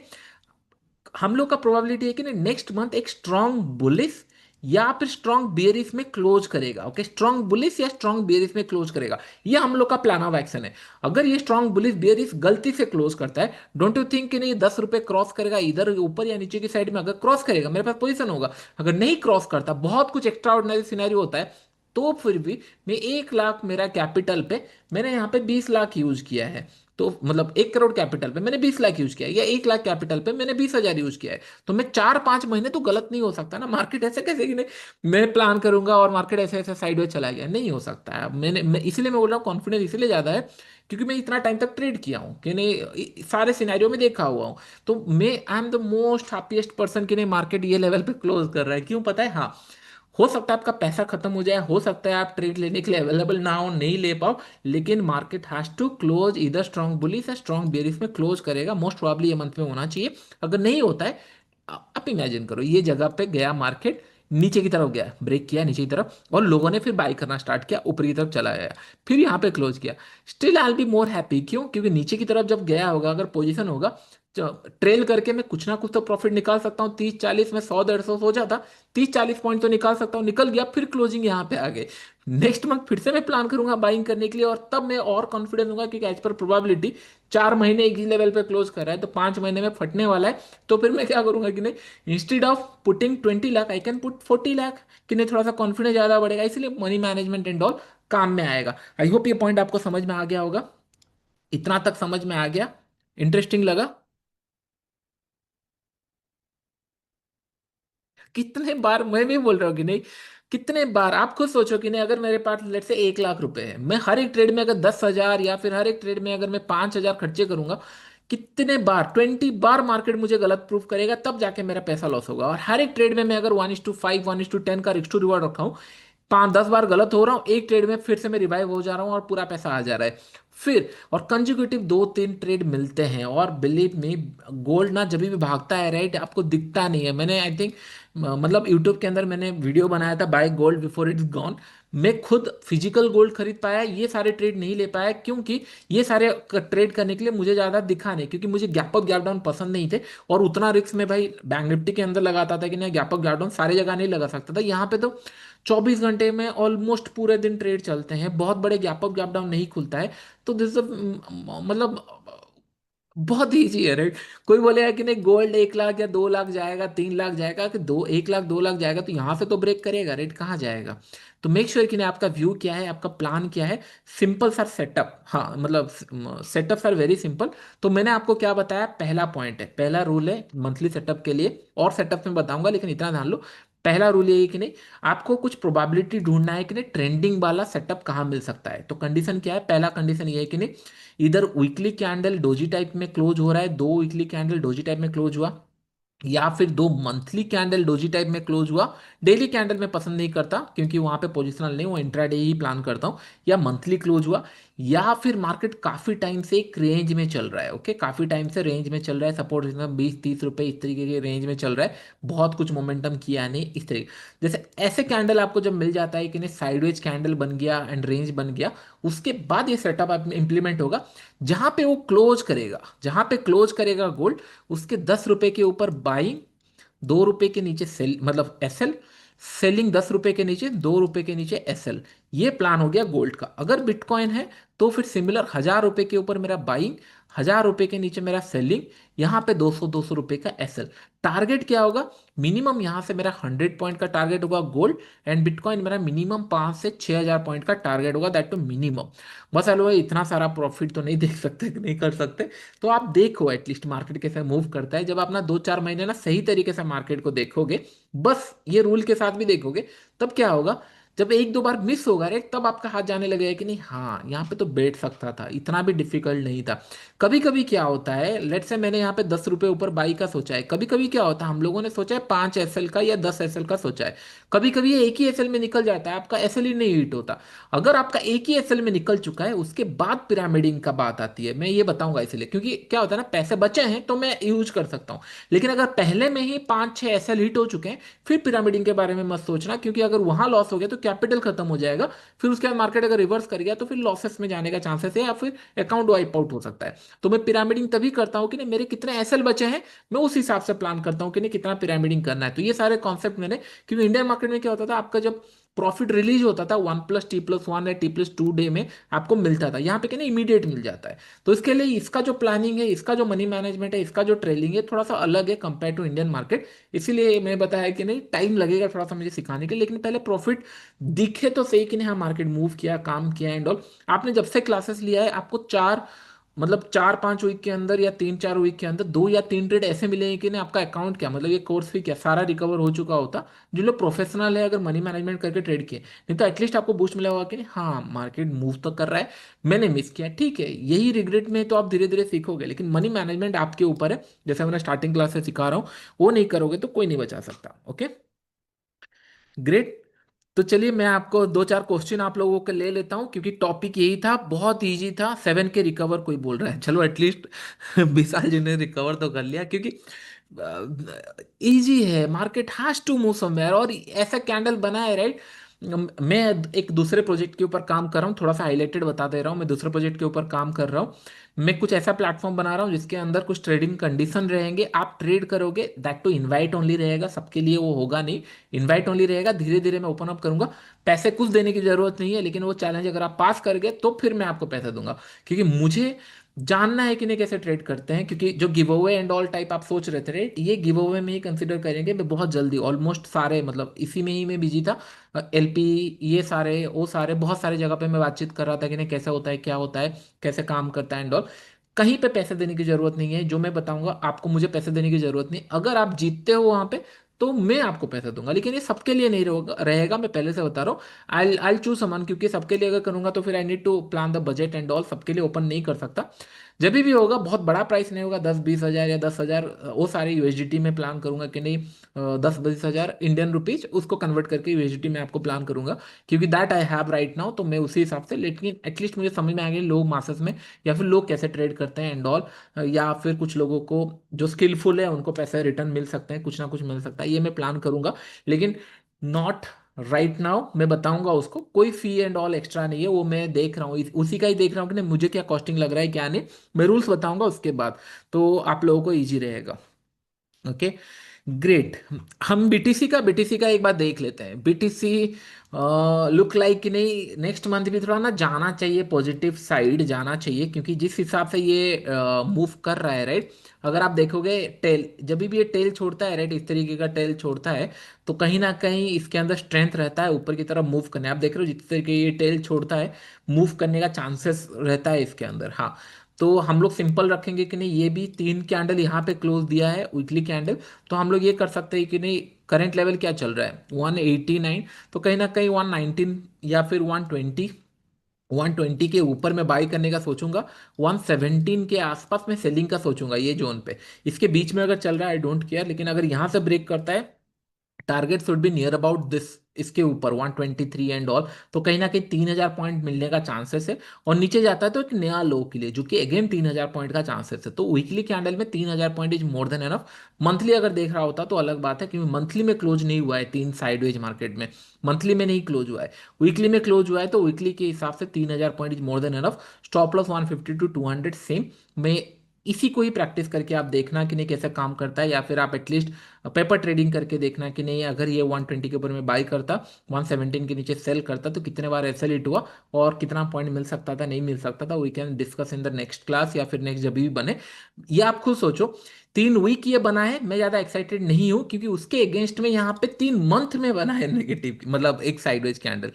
हम लोग का प्रोबेबिलिटी है कि नहीं नेक्स्ट मंथ एक स्ट्रॉन्ग बुलिस या फिर स्ट्रॉन्ग बियरिश में क्लोज करेगा। ओके, स्ट्रॉन्ग बुलिस या स्ट्रॉन्ग बियरिश में क्लोज करेगा, ये हम लोग का प्लान ऑफ एक्शन है। अगर ये स्ट्रॉन्ग बुलिस बियरिश गलती से क्लोज करता है, डोंट यू थिंक कि नहीं 10 रुपए क्रॉस करेगा इधर ऊपर या नीचे की साइड में, अगर क्रॉस करेगा मेरे पास पोजीशन होगा। अगर नहीं क्रॉस करता, बहुत कुछ एक्स्ट्रा ऑर्डिनरी सिनेरियो होता है, तो फिर भी मैं 1 लाख मेरा कैपिटल पे, मैंने यहाँ पे 20 लाख यूज किया है, तो मतलब 1 करोड़ कैपिटल पे मैंने 20 लाख यूज किया है, या 1 लाख कैपिटल पे मैंने 20 हजार यूज किया है, तो मैं 4-5 महीने तो गलत नहीं हो सकता ना। मार्केट ऐसे कैसे कि नहीं मैं प्लान करूंगा और मार्केट ऐसे ऐसे साइडवेज चला गया, नहीं हो सकता है। इसीलिए मैं बोल रहा हूँ कॉन्फिडेंस इसलिए ज्यादा है क्योंकि मैं इतना टाइम तक ट्रेड किया हूँ कि नहीं, सारे सिनेरियो में देखा हुआ हूँ। तो मैं I am the most happiest person कि नहीं मार्केट ये लेवल पे क्लोज कर रहा है। क्यों पता है? हाँ, हो सकता है आपका पैसा खत्म हो जाए, हो सकता है आप ट्रेड लेने के लिए अवेलेबल ना हो, नहीं ले पाओ, लेकिन मार्केट हैज टू क्लोज इधर स्ट्रॉन्ग बुलिश या स्ट्रॉन्ग बेरिश में क्लोज करेगा। मोस्ट प्रोबेबली ये मंथ में होना चाहिए। अगर नहीं होता है, आप इमेजिन करो ये जगह पे गया मार्केट, नीचे की तरफ गया, ब्रेक किया नीचे की तरफ, और लोगों ने फिर बाई करना स्टार्ट किया, ऊपर की तरफ चला गया, फिर यहाँ पे क्लोज किया, still I be more happy. क्यों? क्योंकि नीचे की तरफ जब गया होगा, अगर पोजीशन होगा, ट्रेल करके मैं कुछ ना कुछ तो प्रॉफिट निकाल सकता हूँ। 30-40 में 100-150 हो जाता, 30-40 पॉइंट तो निकाल सकता हूँ, निकल गया, फिर क्लोजिंग यहाँ पे आ गए। नेक्स्ट मंथ फिर से मैं प्लान करूंगा बाइंग करने के लिए, और तब मैं और कॉन्फिडेंस होगा क्योंकि एज पर प्रोबेबिलिटी 4 महीने एक ही लेवल पे क्लोज कर रहा है, तो 5 महीने में फटने वाला है। तो फिर मैं क्या करूंगा कि नहीं, instead of putting 20 lakh I can put 40 lakh, कि नहीं थोड़ा सा कॉन्फिडेंस ज्यादा बढ़ेगा, इसलिए मनी मैनेजमेंट एंड ऑल काम में आएगा। आई होप ये पॉइंट आपको समझ में आ गया होगा। इतना तक समझ में आ गया? इंटरेस्टिंग लगा? कितने बार मैं भी बोल रहा हूँ कि नहीं, कितने बार आप खुद सोचो कि नहीं, अगर मेरे पास लेट से 1 लाख रुपए है, मैं हर एक ट्रेड में अगर 10 हजार या फिर हर एक ट्रेड में अगर मैं 5 हजार खर्चे करूंगा, कितने बार, 20 बार मार्केट मुझे गलत प्रूफ करेगा, तब जाके मेरा पैसा लॉस होगा। और हर एक ट्रेड में मैं अगर 1:5 1:10 का रिस्क टू रिवॉर्ड रखा हूँ, 5-10 बार गलत हो रहा हूँ, एक ट्रेड में फिर से मैं रिवाइव हो जा रहा हूँ और पूरा पैसा आ जा रहा है। फिर और कंजिक्यूटिव 2-3 ट्रेड मिलते हैं, और बिलीव मी, गोल्ड ना जब भी भागता है राइट, आपको दिखता नहीं है। मैंने आई थिंक मतलब यूट्यूब के अंदर मैंने वीडियो बनाया था, buy gold before it's gone. मैं खुद फिजिकल गोल्ड खरीद पाया, ये सारे ट्रेड नहीं ले पाया, क्योंकि ये सारे ट्रेड करने के लिए मुझे ज़्यादा दिखा नहीं, क्योंकि मुझे गैप अप गैप डाउन पसंद नहीं थे। और उतना रिस्क में भाई बैंक निफ्टी के अंदर लगाता था कि नहीं, गैप अप गैप डाउन सारी जगह नहीं लगा सकता था। यहाँ पे तो 24 घंटे में ऑलमोस्ट पूरे दिन ट्रेड चलते हैं, बहुत बड़े गैप अप गैप डाउन नहीं खुलता है। तो दिस मतलब बहुत ईजी है राइट। कोई बोलेगा कि नहीं गोल्ड 1 लाख या 2 लाख जाएगा, 3 लाख जाएगा, कि 1 लाख 2 लाख जाएगा, तो यहाँ से तो ब्रेक करेगा रेट, कहाँ जाएगा? तो मेक श्योर कि नहीं आपका व्यू क्या है, आपका प्लान क्या है। सिंपल सा सेटअप, हाँ मतलब सेटअप आर वेरी सिंपल। तो मैंने आपको क्या बताया, पहला पॉइंट है, पहला रूल है मंथली सेटअप के लिए, और सेटअप में बताऊंगा, लेकिन इतना ध्यान लो। पहला रूल ये है कि नहीं, आपको कुछ प्रोबेबिलिटी ढूंढना है कि नहीं ट्रेंडिंग वाला सेटअप कहाँ मिल सकता है। तो कंडीशन क्या है? पहला कंडीशन ये है कि नहीं, इधर वीकली कैंडल डोजी टाइप में क्लोज हो रहा है, 2 वीकली कैंडल डोजी टाइप में क्लोज हुआ, या फिर 2 मंथली कैंडल डोजी टाइप में क्लोज हुआ। डेली कैंडल मैं पसंद नहीं करता क्योंकि वहां पे पोजिशनल नहीं, वो इंट्राडे ही प्लान करता हूँ। या मंथली क्लोज हुआ, या फिर मार्केट काफी टाइम से एक रेंज में चल रहा है। ओके, काफी टाइम से रेंज में चल रहा है, सपोर्ट 20-30 रुपए इस तरीके के रेंज में चल रहा है, बहुत कुछ मोमेंटम किया नहीं इस तरीके। जैसे ऐसे कैंडल आपको जब मिल जाता है कि नहीं साइडवेज कैंडल बन गया एंड रेंज बन गया, उसके बाद ये सेटअप आप इंप्लीमेंट होगा, जहां पे वो क्लोज करेगा, जहां पे क्लोज करेगा गोल्ड, उसके 10 रुपए के ऊपर बाइंग, 2 रुपए के नीचे सेल मतलब एसएल, सेलिंग 10 रुपए के नीचे, 2 रुपए के नीचे एसएल। ये प्लान हो गया गोल्ड का। अगर बिटकॉइन है तो फिर सिमिलर 1000 रुपए के ऊपर मेरा बाइंग, 1000 रुपए के नीचे मेरा सेलिंग, यहाँ पे 200-200 रुपए का एसएल। टारगेट क्या होगा? मिनिमम यहाँ से मेरा 100 पॉइंट का टारगेट होगा गोल्ड, एंड बिटकॉइन मेरा मिनिमम 5 से 6 हजार पॉइंट का टारगेट होगा, दैट टू मिनिमम। बस हेलो, इतना सारा प्रॉफिट तो नहीं देख सकते, नहीं कर सकते। तो आप देखो एटलीस्ट मार्केट कैसे मूव करता है, जब आप ना 2-4 महीने ना सही तरीके से मार्केट को देखोगे, बस ये रूल के साथ भी देखोगे, तब क्या होगा, जब 1-2 बार मिस होगा रे, तब आपका हाथ जाने लगेगा कि नहीं हाँ यहाँ पे तो बैठ सकता था, इतना भी डिफिकल्ट नहीं था। कभी कभी क्या होता है, लेट से मैंने यहाँ पे 10 रुपए ऊपर बाई का सोचा है, कभी कभी क्या होता है, हम लोगों ने सोचा है 5 एसएल का या 10 एसएल का सोचा है, कभी कभी ये एक ही एसएल में निकल जाता है, आपका एसएल ही नहीं हिट होता। अगर आपका एक ही एसएल में निकल चुका है, उसके बाद पिरामिडिंग का बात आती है, मैं ये बताऊंगा इसलिए, क्योंकि क्या होता है ना, पैसे बचे हैं तो मैं यूज कर सकता हूँ। लेकिन अगर पहले में ही 5-6 एसएल हिट हो चुके हैं, फिर पिरामिडिंग के बारे में मत सोचना, क्योंकि अगर वहां लॉस हो गया तो कैपिटल खत्म हो जाएगा। फिर उसके बाद मार्केट अगर रिवर्स कर गया तो फिर लॉसेस में जाने का चांसेस है, या फिर अकाउंट वाइप आउट हो सकता है। तो मैं पिरामिडिंग तभी करता हूँ कि नहीं मेरे कितने एसएल बचे हैं, मैं उस हिसाब से प्लान करता हूँ कि नहीं कितना पिरामिडिंग करना है। तो ये सारे कॉन्सेप्ट मैंने, क्योंकि इंडियन मार्केट में क्या होता था, आपका जब प्रॉफिट रिलीज होता था 1+T+1 या T+2 डे में आपको मिलता था, यहाँ पे क्या ना इमीडिएट मिल जाता है। तो इसके लिए इसका जो प्लानिंग है, इसका जो मनी मैनेजमेंट है, इसका जो ट्रेडिंग है, थोड़ा सा अलग है कंपेयर टू इंडियन मार्केट। इसीलिए मैं बताया कि नहीं टाइम लगेगा थोड़ा सा मुझे सिखाने के लिए, लेकिन पहले प्रॉफिट दिखे तो सही कि नहीं हाँ मार्केट मूव किया, काम किया एंड ऑल। आपने जब से क्लासेस लिया है, आपको 4 मतलब 4-5 वीक के अंदर या 3-4 वीक के अंदर 2 या 3 ट्रेड ऐसे मिलेंगे कि नहीं आपका अकाउंट क्या, मतलब ये कोर्स फी क्या सारा रिकवर हो चुका होता। जो लोग प्रोफेशनल है अगर मनी मैनेजमेंट करके ट्रेड किए, नहीं तो एटलीस्ट आपको बूस्ट मिला होगा कि नहीं हाँ मार्केट मूव तो कर रहा है, मैंने मिस किया, ठीक है, यही रिग्रेट में तो आप धीरे धीरे सीखोगे, लेकिन मनी मैनेजमेंट आपके ऊपर है, जैसे मैंने स्टार्टिंग क्लास से सिखा रहा हूँ, वो नहीं करोगे तो कोई नहीं बचा सकता। Okay, great. तो चलिए मैं आपको 2-4 क्वेश्चन आप लोगों के ले लेता हूँ, क्योंकि टॉपिक यही था, बहुत इजी था, 7 के रिकवर कोई बोल रहा है, चलो एटलीस्ट विशाल जी ने रिकवर तो कर लिया, क्योंकि इजी है, market has to move somewhere, और ऐसा कैंडल बना है राइट। मैं एक दूसरे प्रोजेक्ट के ऊपर काम कर रहा हूँ, थोड़ा सा हाईलाइटेड बता दे रहा हूँ, मैं दूसरे प्रोजेक्ट के ऊपर काम कर रहा हूँ। मैं कुछ ऐसा प्लेटफॉर्म बना रहा हूँ जिसके अंदर कुछ ट्रेडिंग कंडीशन रहेंगे, आप ट्रेड करोगे, दैट टू इनवाइट ओनली रहेगा, सबके लिए वो होगा नहीं, इनवाइट ओनली रहेगा, धीरे धीरे मैं ओपन अप करूंगा, पैसे कुछ देने की जरूरत नहीं है, लेकिन वो चैलेंज अगर आप पास कर गए तो फिर मैं आपको पैसा दूंगा, क्योंकि मुझे जानना है कि नहीं कैसे ट्रेड करते हैं, क्योंकि जो give away and all type आप सोच रहे थे राइट, ये गिव अवे में ही कंसीडर करेंगे, मैं बहुत जल्दी ऑलमोस्ट सारे मतलब इसी में ही मैं बिजी था, एलपी, ये सारे वो सारे बहुत सारे जगह पे मैं बातचीत कर रहा था कि नहीं कैसा होता है, क्या होता है, कैसे काम करता है एंड ऑल। कहीं पे पैसे देने की जरूरत नहीं है, जो मैं बताऊंगा आपको मुझे पैसे देने की जरूरत नहीं, अगर आप जीतते हो वहां पे तो मैं आपको पैसा दूंगा, लेकिन ये सबके लिए नहीं रहेगा, मैं पहले से बता रहा हूँ। आई चूज समन, क्योंकि सबके लिए अगर करूंगा तो फिर I need to plan the budget and all, सबके लिए ओपन नहीं कर सकता। जब भी होगा बहुत बड़ा प्राइस नहीं होगा, 10-20 हज़ार या 10 हज़ार, वो सारे यूएसडीटी में प्लान करूंगा कि नहीं, 10-20 हज़ार इंडियन रुपीज उसको कन्वर्ट करके यूएसडीटी में आपको प्लान करूंगा, क्योंकि that I have right now, तो मैं उसी हिसाब से, लेकिन एटलीस्ट मुझे समझ में आ गया लोग मासेस में या फिर लोग कैसे ट्रेड करते हैं एंड ऑल, या फिर कुछ लोगों को जो स्किलफुल है उनको पैसे रिटर्न मिल सकते हैं, कुछ ना कुछ मिल सकता है, ये मैं प्लान करूंगा, लेकिन नॉट राइट नाउ, मैं बताऊंगा उसको, कोई फी एंड ऑल एक्स्ट्रा नहीं है, वो मैं देख रहा हूँ, उसी का ही देख रहा हूँ कि नहीं मुझे क्या कॉस्टिंग लग रहा है क्या नहीं, मैं रूल्स बताऊंगा उसके बाद, तो आप लोगों को इजी रहेगा। Okay, great. हम बीटीसी का एक बार देख लेते हैं। बीटीसी लुक लाइक कि नहीं नेक्स्ट मंथ भी थोड़ा ना जाना चाहिए, पॉजिटिव साइड जाना चाहिए, क्योंकि जिस हिसाब से ये मूव कर रहा है राइट, अगर आप देखोगे टेल, जब भी ये टेल छोड़ता है राइट, इस तरीके का टेल छोड़ता है, तो कहीं ना कहीं इसके अंदर स्ट्रेंथ रहता है ऊपर की तरफ मूव करने, आप देख रहे हो जिस तरीके ये टेल छोड़ता है, मूव करने का चांसेस रहता है इसके अंदर। हाँ, तो हम लोग सिंपल रखेंगे कि नहीं, ये भी 3 कैंडल यहाँ पे क्लोज दिया है वीकली कैंडल, तो हम लोग ये कर सकते हैं कि नहीं करंट लेवल क्या चल रहा है 189, तो कहीं ना कहीं 119 या फिर 120 के ऊपर मैं बाई करने का सोचूंगा, 117 के आसपास मैं सेलिंग का सोचूंगा, ये जोन पे, इसके बीच में अगर चल रहा है आई डोंट केयर, लेकिन अगर यहाँ से ब्रेक करता है, target should be near about this, इसके ऊपर 123 एंड ऑल, तो कहीं ना कहीं 3,000 पॉइंट मिलने का चांसेस है, और नीचे जाता है तो एक नया लो के लिए जो कि अगेन 3,000 पॉइंट का चांसेस है, तो वीकली कैंडल में 3,000 point is more than enough. Monthly अगर देख रहा होता तो अलग बात है, क्योंकि मंथली में क्लोज नहीं हुआ है, तीन साइडवेज मार्केट में मंथली में नहीं क्लोज हुआ है, वीकली में क्लोज हुआ है, तो वीकली के हिसाब से 3,000 point is more than enough. Stop loss 150 to 200 same, मैं इसी को ही प्रैक्टिस करके आप देखना कि नहीं कैसे काम करता है, या फिर आप एटलीस्ट पेपर ट्रेडिंग करके देखना कि नहीं अगर ये 120 के ऊपर में बाई करता, 117 के नीचे सेल करता, तो कितने बार एसएल हिट हुआ और कितना पॉइंट मिल सकता था, नहीं मिल सकता था, we can discuss in the next class, या फिर नेक्स्ट जब भी बने। ये आप खुद सोचो, 3 वीक ये बना है, मैं ज्यादा एक्साइटेड नहीं हूं, क्योंकि उसके अगेंस्ट में यहाँ पे 3 मंथ में बना है नेगेटिव, मतलब एक साइडवेज कैंडल।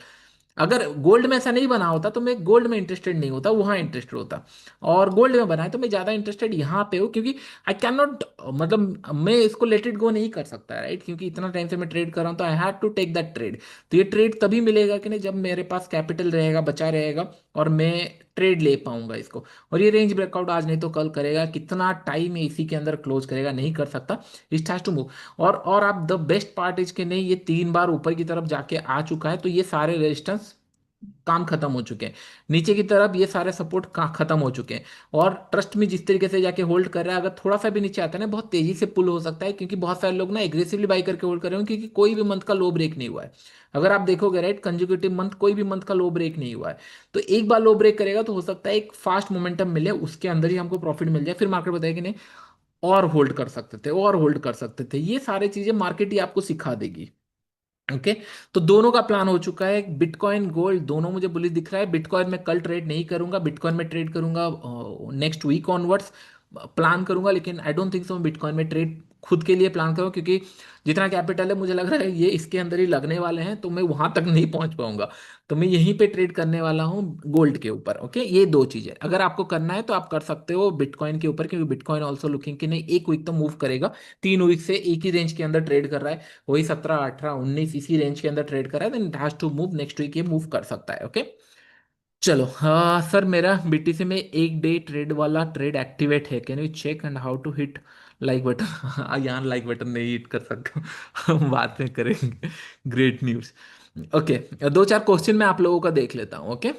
अगर गोल्ड में ऐसा नहीं बना होता तो मैं गोल्ड में इंटरेस्टेड नहीं होता, वहां इंटरेस्टेड होता, और गोल्ड में बना है तो मैं ज्यादा इंटरेस्टेड यहाँ पे हूँ, क्योंकि आई कैन नॉट, मतलब मैं इसको लेट इट गो नहीं कर सकता राइट, क्योंकि इतना टाइम से मैं ट्रेड कर रहा हूँ, तो I have to take that trade, तो ये ट्रेड तभी मिलेगा कि नहीं जब मेरे पास कैपिटल रहेगा, बचा रहेगा, और मैं ट्रेड ले पाऊंगा इसको, और ये रेंज ब्रेकआउट आज नहीं तो कल करेगा, कितना टाइम इसी के अंदर क्लोज करेगा नहीं कर सकता, इट हैज टू मूव। और आप द बेस्ट पार्ट इज के नहीं, ये 3 बार ऊपर की तरफ जाके आ चुका है, तो ये सारे रेजिस्टेंस काम खत्म हो चुके हैं, नीचे की तरफ ये सारे सपोर्ट खत्म हो चुके हैं, और ट्रस्ट में जिस तरीके से जाके होल्ड कर रहा है, अगर थोड़ा सा भी नीचे आता है ना बहुत तेजी से पुल हो सकता है, क्योंकि बहुत सारे लोग ना एग्रेसिवली बाई करके होल्ड कर रहे हैं, क्योंकि कोई भी मंथ का लो ब्रेक नहीं हुआ है, अगर आप देखोगे राइट कंजिक्यूटिव मंथ कोई भी मंथ का लो ब्रेक नहीं हुआ है, तो एक बार लो ब्रेक करेगा तो हो सकता है एक फास्ट मोमेंटम मिले, उसके अंदर ही हमको प्रॉफिट मिल जाए, फिर मार्केट बताए कि नहीं और होल्ड कर सकते थे, और होल्ड कर सकते थे, ये सारी चीजें मार्केट ही आपको सिखा देगी। ओके, तो दोनों का प्लान हो चुका है, बिटकॉइन गोल्ड दोनों मुझे बुलिश दिख रहा है, बिटकॉइन में कल ट्रेड नहीं करूंगा, बिटकॉइन में ट्रेड करूंगा नेक्स्ट वीक ऑनवर्ड्स, प्लान करूंगा, लेकिन आई डोंट थिंक सो मैं बिटकॉइन में ट्रेड खुद के लिए प्लान करूँ, क्योंकि जितना कैपिटल है मुझे लग रहा है ये इसके अंदर ही लगने वाले हैं, तो मैं वहां तक नहीं पहुंच पाऊंगा। तो मैं यहीं पे ट्रेड करने वाला हूँ गोल्ड के ऊपर। ओके, ये दो चीजें अगर आपको करना है तो आप कर सकते हो बिटकॉइन के ऊपर, क्योंकि बिटकॉइन ऑल्सो लुकिंग कि नहीं एक वीक तो मूव करेगा। 3 वीक से एक ही रेंज के अंदर ट्रेड कर रहा है, वही 17, 18, 19 इसी रेंज के अंदर ट्रेड कर रहा है, then it has to move next week, ये मूव कर सकता है। ओके, चलो हाँ सर, मेरा बीटीसी में एक डे ट्रेड वाला ट्रेड एक्टिवेट है, can you check and how to hit like button. यहाँ लाइक बटन नहीं हिट कर सकता, हम बाद में करेंगे। Great news. ओके, दो चार क्वेश्चन मैं आप लोगों का देख लेता हूँ। ओके,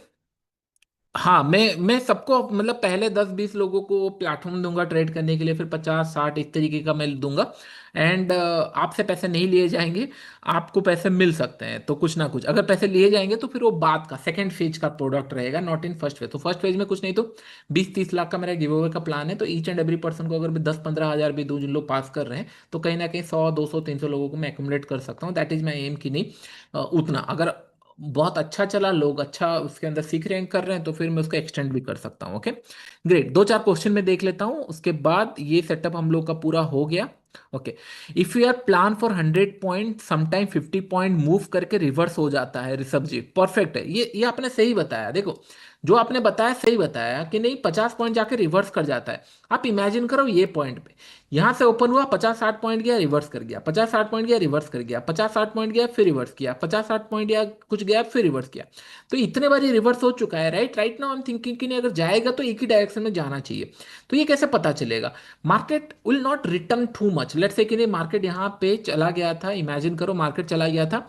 हाँ मैं सबको मतलब पहले 10-20 लोगों को प्लेटफॉर्म दूंगा ट्रेड करने के लिए, फिर 50-60 इस तरीके का मैं दूंगा। एंड आपसे पैसे नहीं लिए जाएंगे, आपको पैसे मिल सकते हैं। तो कुछ ना कुछ अगर पैसे लिए जाएंगे तो फिर वो बाद का सेकंड फेज का प्रोडक्ट रहेगा, नॉट इन फर्स्ट फेज। तो फर्स्ट फेज में कुछ नहीं, तो 20-30 लाख का मेरा गिव अवे का प्लान है। तो ईच एंड एवरी पर्सन को अगर मैं 10-15 हज़ार भी दूं, जिन लोग पास कर रहे हैं, तो कहीं ना कहीं 100, 200, 300 लोगों को मैं एकोमोडेट कर सकता हूँ। दैट इज माई एम, कि नहीं उतना अगर बहुत अच्छा चला, लोग अच्छा उसके अंदर सीख रहे हैं, कर रहे हैं, तो फिर मैं उसको एक्सटेंड भी कर सकता हूँ। Okay, great. दो चार क्वेश्चन में देख लेता हूँ, उसके बाद ये सेटअप हम लोग का पूरा हो गया। Okay, if you are plan for 100 point, sometime 50 point move करके रिवर्स हो जाता है ऋषभ जी, परफेक्ट है। ये आपने सही बताया। देखो, जो आपने बताया सही बताया कि नहीं, 50 पॉइंट जाके रिवर्स कर जाता है। आप इमेजिन करो ये पॉइंट पे यहां से ओपन हुआ, 50-60 पॉइंट गया, रिवर्स कर गया, 50-60 पॉइंट गया, रिवर्स कर गया, 50-60 पॉइंट गया, फिर रिवर्स किया, 50-60 पॉइंट गया, कुछ गया, फिर रिवर्स किया। तो इतने बार ये रिवर्स हो चुका है, right right now I am thinking कि नहीं, अगर जाएगा तो एक ही डायरेक्शन में जाना चाहिए। तो ये कैसे पता चलेगा? Market will not return too much, let's say कि नहीं मार्केट यहाँ पे चला गया था, इमेजिन करो मार्केट चला गया था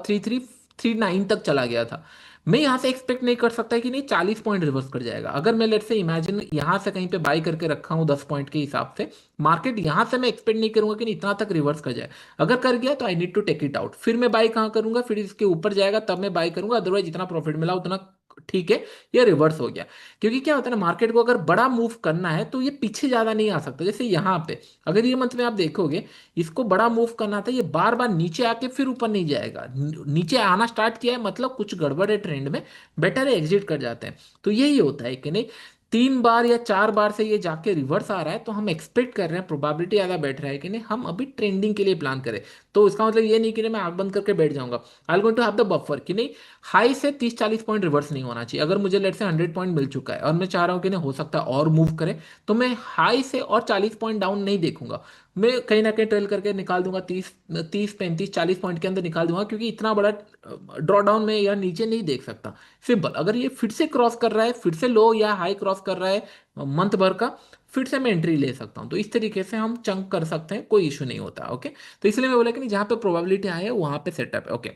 3339 तक चला गया था। मैं यहाँ से एक्सपेक्ट नहीं कर सकता कि नहीं 40 पॉइंट रिवर्स कर जाएगा। अगर मैं लेट से इमेजिन यहाँ से कहीं पे बाई करके रखा हूँ 10 पॉइंट के हिसाब से, मार्केट यहाँ से मैं एक्सपेक्ट नहीं करूंगा कि नहीं इतना तक रिवर्स कर जाए। अगर कर गया तो I need to take it out, फिर मैं बाई कहाँ करूंगा, फिर इसके ऊपर जाएगा तब मैं बाई करूंगा, अदरवाइज जितना प्रॉफिट मिला उतना ठीक है, ये रिवर्स हो गया। क्योंकि क्या होता है ना, मार्केट को अगर बड़ा मूव करना है तो ये पीछे ज्यादा नहीं आ सकता। जैसे यहाँ पे अगर ये मंथ में आप देखोगे, इसको बड़ा मूव करना था, ये बार बार नीचे आके फिर ऊपर नहीं जाएगा, नीचे आना स्टार्ट किया है मतलब कुछ गड़बड़ है ट्रेंड में, बेटर है एग्जिट कर जाते हैं। तो यही होता है कि नहीं, 3 बार या 4 बार से ये जाके रिवर्स आ रहा है, तो हम एक्सपेक्ट कर रहे हैं, प्रोबेबिलिटी ज्यादा बैठ रहा है कि नहीं हम अभी ट्रेंडिंग के लिए प्लान करें। तो इसका मतलब ये नहीं कि नहीं मैं आंख बंद करके बैठ जाऊंगा, I going to have the buffer कि नहीं हाई से 30-40 पॉइंट रिवर्स नहीं होना चाहिए। अगर मुझे लेट से 100 पॉइंट मिल चुका है और मैं चाह रहा हूँ कि नहीं हो सकता है और मूव करे, तो मैं हाई से और 40 पॉइंट डाउन नहीं देखूंगा। मैं कहीं ना कहीं ट्रेल करके निकाल दूंगा, 30, 30, 35, 40 पॉइंट के अंदर निकाल दूंगा, क्योंकि इतना बड़ा ड्रॉ डाउन में या नीचे नहीं देख सकता। सिंपल, अगर ये फिर से क्रॉस कर रहा है, फिर से लो या हाई क्रॉस कर रहा है मंथ भर का, फिर से मैं एंट्री ले सकता हूं। तो इस तरीके से हम चंक कर सकते हैं, कोई इशू नहीं होता। ओके, तो इसलिए मैं बोला कि नहीं जहां पे प्रोबेबिलिटी आए वहां पे सेटअप है। Okay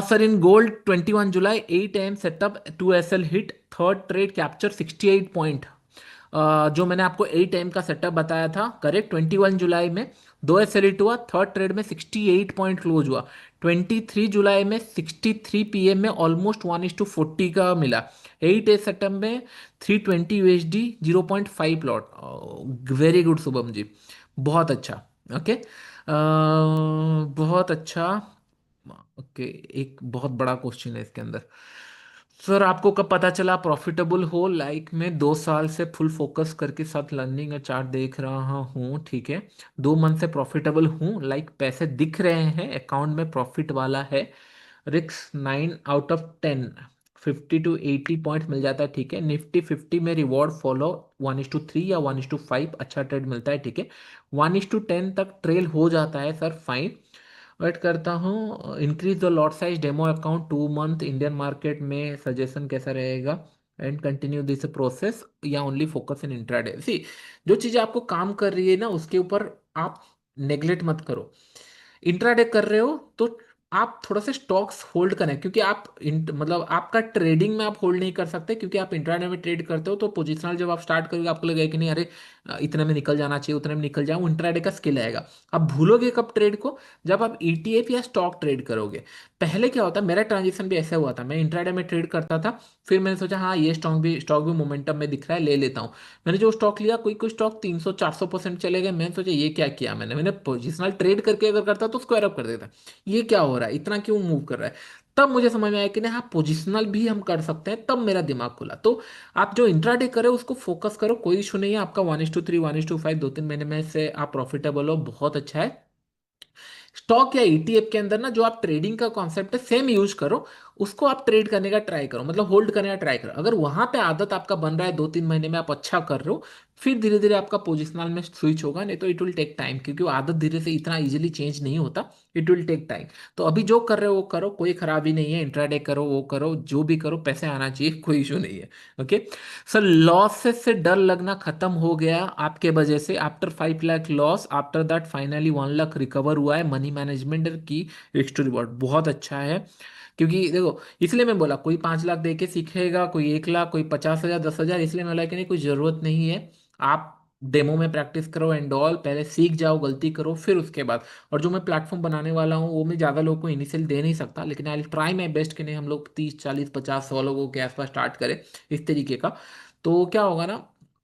sir, in gold 21 July 8 AM setup 2SL hit, third trade capture 68 point. जो मैंने आपको 8 AM का सेटअप बताया था करेक्ट, 21 जुलाई में 2SL हिट हुआ, थर्ड ट्रेड में 68 पॉइंट क्लोज हुआ। 23 जुलाई में 63 PM में ऑलमोस्ट 1:40 का मिला। 8 A सेटअप में 320 USD 0.5 plot. Very good Shubham ji, बहुत अच्छा। ओके, बहुत अच्छा। ओके, एक बहुत बड़ा क्वेश्चन है इसके अंदर। सर, आपको कब पता चला प्रॉफिटेबल हो? लाइक मैं 2 साल से फुल फोकस करके साथ लर्निंग और चार्ट देख रहा हूँ, ठीक है। 2 मंथ से प्रॉफिटेबल हूँ, लाइक पैसे दिख रहे हैं अकाउंट में, प्रॉफिट वाला है। रिक्स 9/10, 50 to 80 पॉइंट मिल जाता है, ठीक है। निफ्टी 50 में रिवॉर्ड फॉलो 1:3 या 1:5 अच्छा ट्रेड मिलता है, ठीक है। 1:10 तक ट्रेल हो जाता है सर, फाइन। वेट करता हूँ। Increase the lot size demo account 2 month Indian market में सजेशन कैसा रहेगा? एंड कंटिन्यू दिस प्रोसेस या ओनली फोकस इन इंट्राडे? सी, जो चीज़ें आपको काम कर रही है ना उसके ऊपर आप नेग्लेक्ट मत करो। इंट्राडे कर रहे हो तो आप थोड़ा सा स्टॉक्स होल्ड करें, क्योंकि आप मतलब आपका ट्रेडिंग में आप होल्ड नहीं कर सकते, क्योंकि आप इंट्राडे में ट्रेड करते हो। तो पोजिशनल जब आप स्टार्ट करोगे आपको लगेगा कि नहीं अरे इतने में निकल जाना चाहिए, उतने में निकल जाए, वो इंट्राडे का स्किल आएगा। आप भूलोगे कब ट्रेड को? जब आप ईटीएफ या स्टॉक ट्रेड करोगे। पहले क्या होता है, मेरा ट्रांजेक्शन भी ऐसा हुआ था, मैं इंट्राडे में ट्रेड करता था, फिर मैंने सोचा हाँ ये स्टॉक भी मोमेंटम में दिख रहा है, ले लेता हूँ। मैंने जो स्टॉक लिया, कोई कोई स्टॉक 300-400% चले गए। मैंने सोचा ये क्या किया मैंने पोजिशनल ट्रेड करके अगर करता तो स्क्वायर अप कर देता, ये क्या हो रहा है, इतना क्यों मूव कर रहा है। तब मुझे समझ में आया कि नहीं हाँ पोजिशनल भी हम कर सकते हैं, तब मेरा दिमाग खुला। तो आप जो इंट्राडे करो उसको फोकस करो, कोई इशू नहीं है। आपका 1:3 1:5 2-3 महीने में से आप प्रॉफिटेबल हो, बहुत अच्छा है। स्टॉक या ईटीएफ के अंदर ना जो आप ट्रेडिंग का कॉन्सेप्ट है सेम यूज करो, उसको आप ट्रेड करने का ट्राई करो, मतलब होल्ड करने का ट्राई करो। अगर वहां पे आदत आपका बन रहा है 2-3 महीने में आप अच्छा कर रहे हो, फिर धीरे धीरे आपका पोजिशनल में स्विच होगा, नहीं तो इट विल टेक टाइम, क्योंकि वो आदत धीरे से इतना इजीली चेंज नहीं होता, इट विल टेक टाइम। तो अभी जो कर रहे हो वो करो, कोई खराबी नहीं है, इंट्राडे करो, वो करो, जो भी करो पैसे आना चाहिए, कोई इशू नहीं है। ओके सर, लॉसेस से डर लगना खत्म हो गया आपके वजह से, after 5 lakh loss, after that finally 1 lakh recover हुआ है, मनी मैनेजमेंट की रिस्क टू रिवॉर्ड बहुत अच्छा है। क्योंकि देखो इसलिए मैं बोला, कोई 5 लाख दे के सीखेगा, कोई 1 लाख, कोई 50,000 10,000, इसलिए मैं बोला कि नहीं कोई जरूरत नहीं है। आप डेमो में प्रैक्टिस करो एंड ऑल, पहले सीख जाओ, गलती करो, फिर उसके बाद। और जो मैं प्लेटफॉर्म बनाने वाला हूँ वो मैं ज़्यादा लोगों को इनिशियल दे नहीं सकता, लेकिन आई ट्राई माई बेस्ट कि नहीं हम लोग 30 40 50 100 लोगों के आसपास स्टार्ट करें इस तरीके का। तो क्या होगा ना,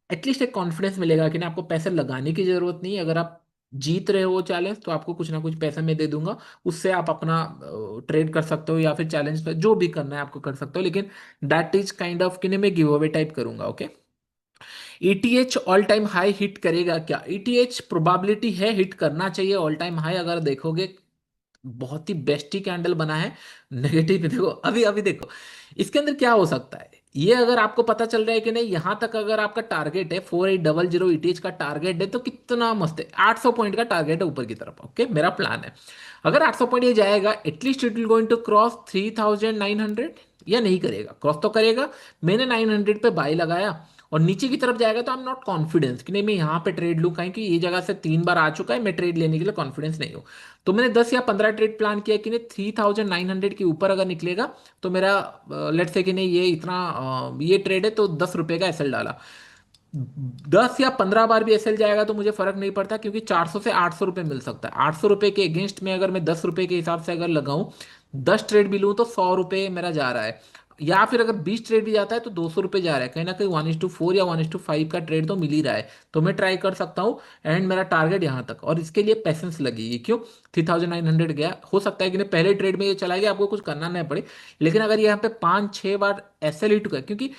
एटलीस्ट एक कॉन्फिडेंस मिलेगा कि ना आपको पैसे लगाने की जरूरत नहीं, अगर आप जीत रहे हो चैलेंज तो आपको कुछ ना कुछ पैसा मैं दे दूंगा, उससे आप अपना ट्रेड कर सकते हो, या फिर चैलेंज पर जो भी करना है आपको कर सकते हो, लेकिन दैट इज काइंड ऑफ कि नहीं मैं गिव अवे टाइप करूंगा। Okay, ETH all time high hit करेगा क्या? ईटीएच प्रोबेबिलिटी है हिट करना चाहिए ऑल टाइम हाई, अगर देखोगे बहुत ही बेस्ट ही कैंडल बना है। नेगेटिव में देखो, अभी अभी देखो इसके अंदर क्या हो सकता है, ये अगर आपको पता चल रहा है कि नहीं यहां तक अगर आपका टारगेट है 4800 ईटीएच का टारगेट है, तो कितना मस्त है, 800 पॉइंट का टारगेट है ऊपर की तरफ। ओके, मेरा प्लान है अगर 800 पॉइंट ये जाएगा, at least it will going to cross 3900, या नहीं करेगा, क्रॉस तो करेगा। मैंने 900 पे बाई लगाया, और नीचे की तरफ जाएगा तो आई एम नॉट कॉन्फिडेंस कि नहीं मैं यहाँ पे ट्रेड लूँ, कहीं कि ये जगह से 3 बार आ चुका है, मैं ट्रेड लेने के लिए कॉन्फिडेंस नहीं हूँ। तो मैंने 10 या 15 ट्रेड प्लान किया कि नहीं 3900 के ऊपर अगर निकलेगा तो मेरा लेट्स से कि नहीं ये इतना ये ट्रेड है, तो 10 रुपए का एसएल डाला। 10 या 15 बार भी एसएल जाएगा तो मुझे फर्क नहीं पड़ता, क्योंकि 400 से 800 रुपये मिल सकता है। 800 रुपये के अगेंस्ट में अगर मैं 10 रुपये के हिसाब से अगर लगाऊं, 10 ट्रेड भी लूं तो 100 रुपये मेरा जा रहा है, या फिर अगर 20 ट्रेड भी जाता है तो 200 रुपये जा रहा है, कहीं ना कहीं 1:4 या 1:5 का ट्रेड तो मिल ही रहा है। तो मैं ट्राई कर सकता हूँ, एंड मेरा टारगेट यहाँ तक, और इसके लिए पेशेंस लगेगी। क्यों? 3900 गया, हो सकता है कि नहीं पहले ट्रेड में ये चला गया, आपको कुछ करना नहीं पड़े, लेकिन अगर यहाँ पे 5-6 बार एसएल हिट हुआ, क्योंकि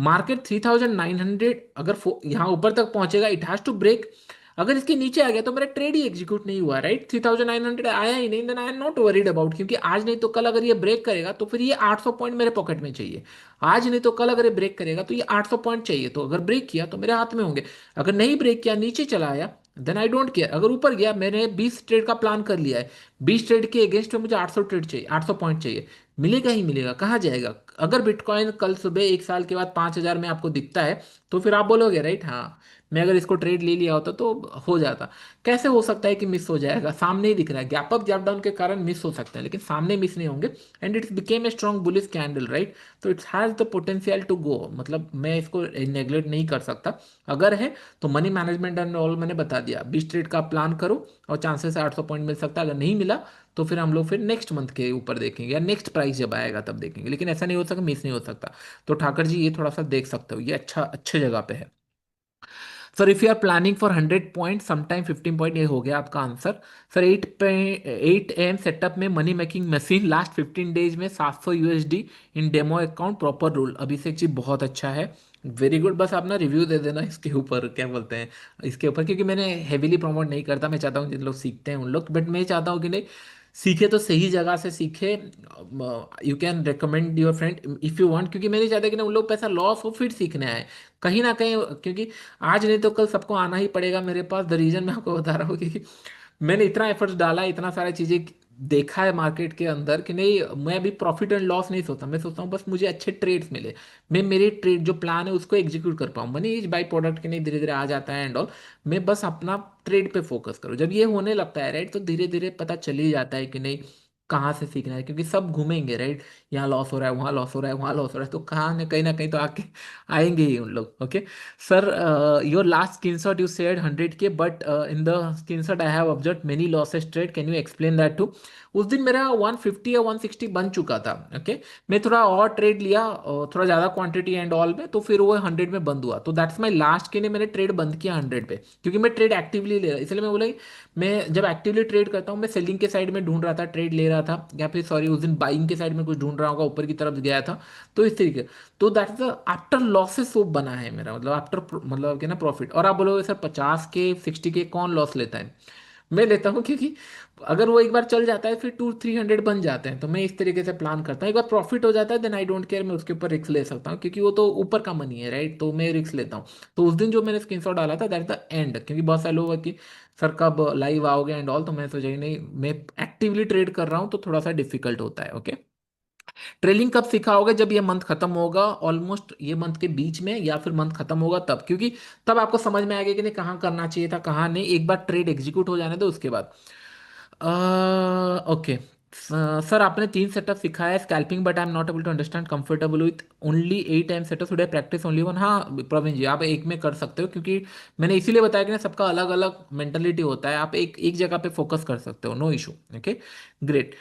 मार्केट 3900 अगर यहाँ ऊपर तक पहुंचेगा, इट हैज टू ब्रेक। अगर इसके नीचे आ गया तो मेरा ट्रेड ही एग्जीक्यूट नहीं हुआ, राइट? 3900 आया ही नहीं, then I am not worried about, क्योंकि आज नहीं तो कल अगर ये ब्रेक करेगा तो फिर ये 800 पॉइंट मेरे पॉकेट में चाहिए। आज नहीं तो कल अगर ये ब्रेक करेगा तो ये 800 पॉइंट चाहिए, तो अगर ब्रेक किया तो मेरे हाथ में होंगे। अगर नहीं ब्रेक किया, नीचे चला आया, देन आई डोंट केयर। अगर ऊपर गया, मैंने 20 ट्रेड का प्लान कर लिया है, 20 ट्रेड के अगेंस्ट में मुझे 800 ट्रेड चाहिए, 800 पॉइंट चाहिए, मिलेगा ही मिलेगा, कहाँ जाएगा? अगर बिटकॉइन कल सुबह 1 साल के बाद 5,000 में आपको दिखता है, तो फिर आप बोलोगे राइट हाँ मैं अगर इसको ट्रेड ले लिया होता तो हो जाता। कैसे हो सकता है कि मिस हो जाएगा? सामने ही दिख रहा है, गैप अप गैप डाउन के कारण मिस हो सकते हैं, लेकिन सामने मिस नहीं होंगे, and it's became a strong bullish candle, right? तो it's has the potential to go, मतलब मैं इसको नेग्लेक्ट नहीं कर सकता। अगर है तो मनी मैनेजमेंट एंड ऑल मैंने बता दिया, 20 ट्रेड का प्लान करो, और चांसेस है 800 पॉइंट मिल सकता है। अगर नहीं मिला तो फिर हम लोग फिर नेक्स्ट मंथ के ऊपर देखेंगे, या नेक्स्ट प्राइस जब आएगा तब देखेंगे, लेकिन ऐसा नहीं हो सकता, मिस नहीं हो सकता। तो ठाकर जी ये थोड़ा सा देख सकते हो, ये अच्छा अच्छे जगह पे है। Sir if you are planning for 100 point, sometime 15 point, ये हो गया आपका आंसर। सर 8 AM सेटअप में money making machine, last 15 days में 700 USD in demo account, proper rule. Abhishek ji बहुत अच्छा है, वेरी गुड। बस आप ना रिव्यू दे देना इसके ऊपर, क्या बोलते हैं इसके ऊपर, क्योंकि मैंने हेवीली प्रमोट नहीं करता, मैं चाहता हूँ जिन लोग सीखते हैं उन लोग, बट मैं चाहता हूँ कि नहीं सीखे तो सही जगह से सीखे। You can recommend your friend if you want, क्योंकि मैं नहीं चाहता कि ना उन लोग पैसा लॉस हो फिर सीखने आए कहीं ना कहीं, क्योंकि आज नहीं तो कल सबको आना ही पड़ेगा मेरे पास। द रीजन मैं आपको बता रहा हूँ कि मैंने इतना एफर्ट्स डाला, इतना सारा चीजें देखा है मार्केट के अंदर कि नहीं, मैं अभी प्रॉफिट एंड लॉस नहीं सोचता, मैं सोचता हूँ बस मुझे अच्छे ट्रेड्स मिले, मैं मेरे ट्रेड जो प्लान है उसको एग्जीक्यूट कर पाऊँ। मनी इज बाई प्रोडक्ट के नहीं, धीरे धीरे आ जाता है एंड ऑल, मैं बस अपना ट्रेड पे फोकस करूँ। जब ये होने लगता है राइट, तो धीरे धीरे पता चल ही जाता है कि नहीं कहाँ से सीखना है, क्योंकि सब घूमेंगे राइट, यहाँ लॉस हो रहा है, वहाँ लॉस हो रहा है, वहाँ लॉस हो रहा है, तो कहाँ ना कहीं तो आके आएंगे ही उन लोग। Okay sir, your last screenshot you shared 100K, but in the screenshot I have observe many losses trade, can you explain that too? उस दिन मेरा 150 या 160 बन चुका था। ओके, मैं थोड़ा और ट्रेड लिया, थोड़ा ज़्यादा क्वांटिटी एंड ऑल में, तो फिर वो 100 में बंद हुआ, तो दैट्स माई लास्ट के लिए मैंने ट्रेड बंद किया 100 पे, क्योंकि मैं ट्रेड एक्टिवली ले रहा, इसलिए मैं बोला कि मैं जब एक्टिवली ट्रेड करता हूँ, मैं सेलिंग के साइड में ढूंढ रहा था, ट्रेड ले रहा रहा था, या फिर सॉरी उस दिन बाइंग के साइड में कुछ ढूंढ रहा होगा, ऊपर की तरफ गया था। तो इस तरीके, तो दैट इज आफ्टर लॉसेस वो बना है मेरा, मतलब आफ्टर, मतलब कि ना प्रॉफिट। और आप बोलोगे सर 50K 60K कौन लॉस लेता है? मैं लेता हूँ, क्योंकि अगर वो एक बार चल जाता है फिर 200-300 बन जाते हैं, तो मैं इस तरीके से प्लान करता हूँ। एक बार प्रॉफिट हो जाता है देन आई डोंट केयर, मैं उसके ऊपर रिस्क ले सकता हूँ, क्योंकि वो तो ऊपर का मनी है राइट, तो मैं रिस्क लेता हूँ। तो उस दिन जो मैंने स्क्रीनशॉट डाला था दैट द एंड, क्योंकि बहुत सारे लोग हैं कि सर कब लाइव आओगे एंड ऑल, तो मैं सोचा कि नहीं, मैं एक्टिवली ट्रेड कर रहा हूँ तो थोड़ा सा डिफिकल्ट होता है। ओके, ट्रेलिंग कब सीखा होगा? जब ये मंथ खत्म होगा, ऑलमोस्ट ये मंथ के बीच में या फिर मंथ खत्म होगा तब, क्योंकि तब आपको समझ में आएगा कि नहीं कहाँ करना चाहिए था कहाँ नहीं, एक बार ट्रेड एग्जीक्यूट हो जाने दो उसके बाद। ओके सर, आपने 3 सेटअप सिखाया है scalping, but I am not able to understand comfortable with only 8 time setup, should I practice only one? हाँ प्रवीण जी, आप एक में कर सकते हो, क्योंकि मैंने इसीलिए बताया कि ना सबका अलग अलग मेंटलिटी होता है, आप एक एक जगह पे फोकस कर सकते हो, नो इशू। Okay great.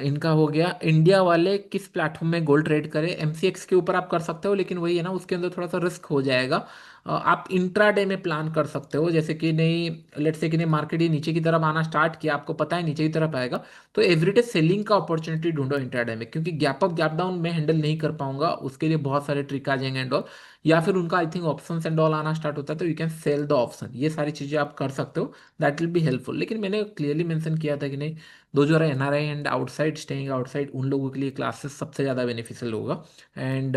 इनका हो गया। इंडिया वाले किस प्लेटफॉर्म में गोल्ड ट्रेड करें? एमसीएक्स के ऊपर आप कर सकते हो, लेकिन वही है ना, उसके अंदर थोड़ा सा रिस्क हो जाएगा। आप इंट्राडे में प्लान कर सकते हो, जैसे कि नहीं, लेट्स से कि नहीं मार्केट ये नीचे की तरफ आना स्टार्ट किया, आपको पता है नीचे की तरफ आएगा, तो एवरीडे सेलिंग का अपॉर्चुनिटी ढूंढो इंट्राडे में, क्योंकि गैप अप गैप डाउन में हैंडल नहीं कर पाऊंगा, उसके लिए बहुत सारे ट्रिक आ जाएंगे एंड ऑल। या फिर उनका I think options and all आना स्टार्ट होता है, तो you can sell the option, ये सारी चीजें आप कर सकते हो, दैट विल बी हेल्पफुल। लेकिन मैंने क्लियरली मेंशन किया था कि नहीं, दो जो है NRI and outside staying outside, उन लोगों के लिए क्लासेस सबसे ज़्यादा बेनिफिशियल होगा। एंड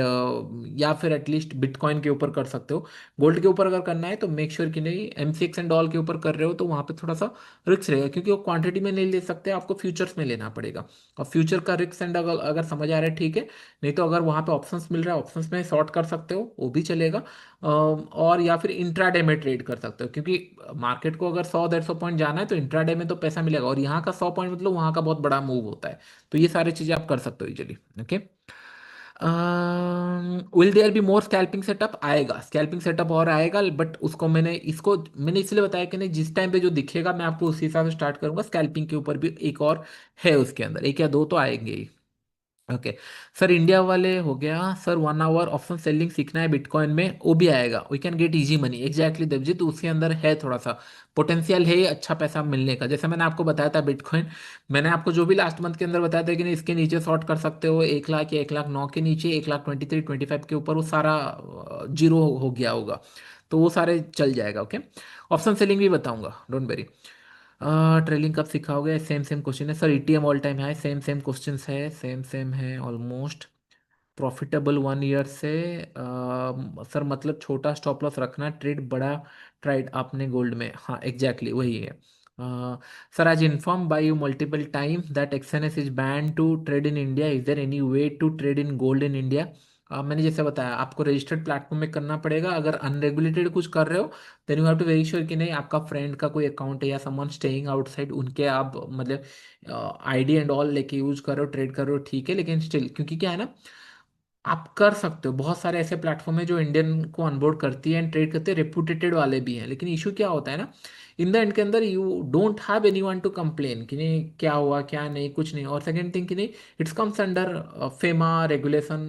या फिर एटलीस्ट बिटकॉइन के ऊपर कर सकते हो। गोल्ड के ऊपर अगर करना है तो मेक श्योर कि नहीं, एमसीएक्स एंड ऑल के ऊपर कर रहे हो तो वहाँ पे थोड़ा सा रिस्क रहेगा, क्योंकि वो क्वांटिटी में नहीं ले सकते, आपको फ्यूचर्स में लेना पड़ेगा। और फ्यूचर का रिस्क एंड अगर अगर समझ आ रहा है ठीक है, नहीं तो अगर वहाँ पे ऑप्शंस मिल रहा है, ऑप्शंस में शॉर्ट कर सकते हो, वो भी चलेगा। और या फिर इंट्राडे में ट्रेड कर सकते हो, क्योंकि मार्केट को अगर 100-150 पॉइंट जाना है तो इंट्राडे में तो पैसा मिलेगा, और यहाँ का 100 पॉइंट मतलब वहाँ का बहुत बड़ा मूव होता है। तो ये सारी चीज़ें आप कर सकते हो easily. Okay, will there be more scalping setup? आएगा स्कैल्पिंग सेटअप और आएगा, बट उसको मैंने इसलिए बताया कि नहीं, जिस टाइम पे जो दिखेगा मैं आपको उसी हिसाब से स्टार्ट करूंगा। स्कैल्पिंग के ऊपर भी एक और है, उसके अंदर एक या दो तो आएंगे ही। ओके सर, इंडिया वाले हो गया। सर 1 आवर ऑप्शन सेलिंग सीखना है बिटकॉइन में, वो भी आएगा, we can get easy money, exactly Devjit, तो उसके अंदर है थोड़ा सा पोटेंशियल है अच्छा पैसा मिलने का। जैसे मैंने आपको बताया था बिटकॉइन, मैंने आपको जो भी लास्ट मंथ के अंदर बताया था कि नहीं इसके नीचे शॉर्ट कर सकते हो, 1 लाख या 1 लाख 9 के नीचे, 1 लाख 23-25 के ऊपर वो सारा जीरो हो गया होगा, तो वो सारे चल जाएगा। ओके, ऑप्शन सेलिंग भी बताऊंगा, डोंट वेरी। ट्रेलिंग कब सिखाओगे? सेम सेम क्वेश्चन है सर, ईटीएम ऑल टाइम है, सेम सेम क्वेश्चन है, सेम सेम है ऑलमोस्ट। प्रॉफिटेबल 1 ईयर से सर मतलब छोटा स्टॉप लॉस रखना, ट्रेड बड़ा ट्राइड आपने गोल्ड में? हाँ एग्जैक्टली वही है। सर आज inform by you multiple time that Exness is ban to trade in India, is there any way to trade in gold in India? मैंने जैसे बताया आपको रजिस्टर्ड प्लेटफॉर्म में करना पड़ेगा, अगर अनरेगुलेटेड कुछ कर रहे हो then you have to very sure कि नहीं आपका फ्रेंड का कोई अकाउंट है या समवन स्टेइंग आउटसाइड, उनके आप मतलब आईडी एंड ऑल लेके यूज करो, ट्रेड करो, ठीक है, लेकिन स्टिल क्योंकि क्या है ना, आप कर सकते हो, बहुत सारे ऐसे प्लेटफॉर्म है जो इंडियन को अनबोर्ड करती है एंड ट्रेड करते हैं, रेपुटेटेड वाले भी हैं, लेकिन इशू क्या होता है ना, इन द एंड के अंदर you don't have anyone to complain कि नहीं क्या हुआ क्या नहीं, कुछ नहीं। और सेकंड थिंग कि नहीं, it's comes under FEMA regulation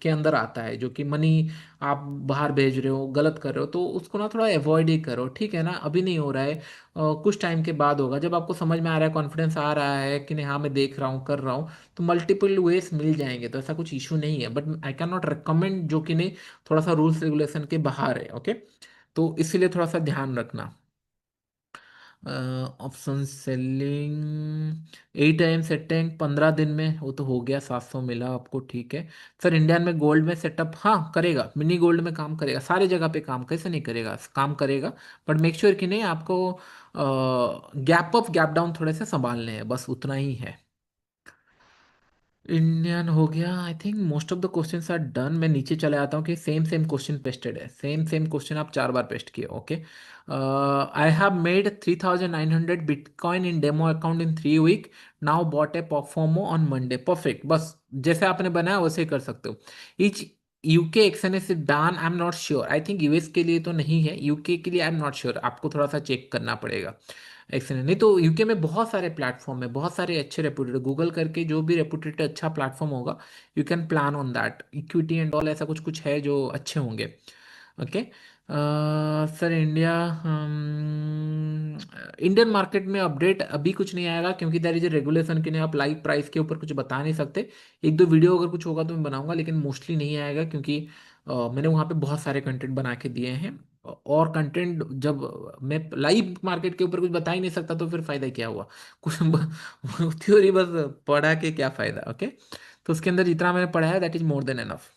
के अंदर आता है, जो कि मनी आप बाहर भेज रहे हो, गलत कर रहे हो, तो उसको ना थोड़ा अवॉइड ही करो, ठीक है ना, अभी नहीं हो रहा है, कुछ टाइम के बाद होगा, जब आपको समझ में आ रहा है, कॉन्फिडेंस आ रहा है कि नहीं हाँ मैं देख रहा हूँ कर रहा हूँ, तो मल्टीपल वेज मिल जाएंगे, तो ऐसा कुछ इशू नहीं है, but I can not recommend जो कि नहीं थोड़ा सा रूल्स रेगुलेशन के बाहर है। ओके, तो इसीलिए थोड़ा सा ध्यान रखना। ऑप्शन सेलिंग 8 AM सेटिंग 15 दिन में, वो तो हो गया, 700 मिला आपको, ठीक है। सर इंडियन में गोल्ड में सेटअप हाँ करेगा, मिनी गोल्ड में काम करेगा, सारी जगह पे काम कैसे नहीं करेगा, काम करेगा, बट मेक श्योर कि नहीं आपको गैप अप गैप डाउन थोड़े से संभालने हैं, बस उतना ही है। इंडियन हो गया, I think most of the questions are done. मैं नीचे चले आता हूँ कि सेम सेम क्वेश्चन पेस्टेड है, सेम सेम क्वेश्चन आप 4 बार पेस्ट किए। Okay, I have made 3900 bitcoin in demo account in 3 week, now bot a performer on Monday, perfect, बस जैसे आपने बनाया वैसे ही कर सकते हो। इच UK Exness ban, I am not sure, I think US के लिए तो नहीं है, यूके के लिए आई एम नॉट श्योर, आपको थोड़ा सा चेक करना पड़ेगा। एक्सएनएस नहीं तो यूके में बहुत सारे प्लेटफॉर्म है, बहुत सारे अच्छे रेपुटेड, गूगल करके जो भी रेपुटेड अच्छा प्लेटफॉर्म होगा, you can plan on that, equity and all ऐसा कुछ कुछ है जो अच्छे होंगे। Okay, sir India, Indian market में अपडेट अभी कुछ नहीं आएगा क्योंकि देयर इज ए रेगुलेशन कि नहीं, आप लाइव प्राइस के ऊपर कुछ बता नहीं सकते। एक दो वीडियो अगर कुछ होगा तो मैं बनाऊंगा, लेकिन मोस्टली नहीं आएगा क्योंकि मैंने वहाँ पे बहुत सारे कंटेंट बना के दिए हैं। और कंटेंट जब मैं लाइव मार्केट के ऊपर कुछ बता ही नहीं सकता तो फिर फायदा क्या हुआ कुछ थ्योरी बस पढ़ा के क्या फायदा। ओके, तो उसके अंदर जितना मैंने पढ़ा है that is more than enough.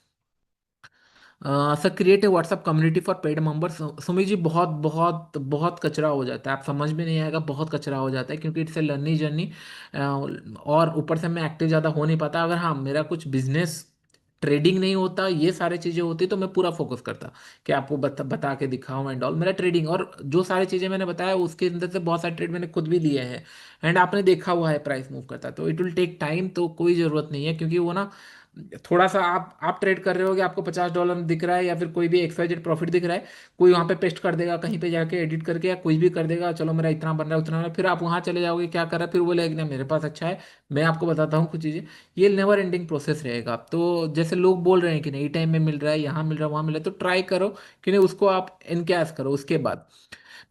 Sir create a WhatsApp community for paid members. Sumit ji बहुत बहुत बहुत कचरा हो जाता है, आप समझ में नहीं आएगा, बहुत कचरा हो जाता है क्योंकि इट्स ए लर्निंग जर्नी। और ऊपर से मैं एक्टिव ज़्यादा हो नहीं पाता। अगर हाँ मेरा कुछ बिजनेस ट्रेडिंग नहीं होता, ये सारी चीज़ें होती तो मैं पूरा फोकस करता कि आपको बता के दिखाऊं एंड ऑल। मेरा ट्रेडिंग और जो सारी चीज़ें मैंने बताया उसके अंदर से बहुत सारे ट्रेड मैंने खुद भी लिए हैं एंड आपने देखा हुआ है प्राइस मूव करता है, तो इट विल टेक टाइम, तो कोई ज़रूरत नहीं है क्योंकि वो ना थोड़ा सा आप ट्रेड कर रहे होगे, आपको $50 दिख रहा है या फिर कोई भी XYZ प्रॉफिट दिख रहा है, कोई वहां पे पेस्ट कर देगा कहीं पे जाके एडिट करके, या कुछ भी कर देगा, चलो मेरा इतना बन रहा है उतना बन रहा है, फिर आप वहां चले जाओगे क्या कर रहा है, फिर बोलेगा कि ना मेरे पास अच्छा है, मैं आपको बताता हूँ कुछ चीज़ें। ये नेवर एंडिंग प्रोसेस रहेगा। तो जैसे लोग बोल रहे हैं कि नहीं टाइम में मिल रहा है, यहाँ मिल रहा है, वहाँ मिल रहा है, तो ट्राई करो कि नहीं उसको आप इनकैश करो। उसके बाद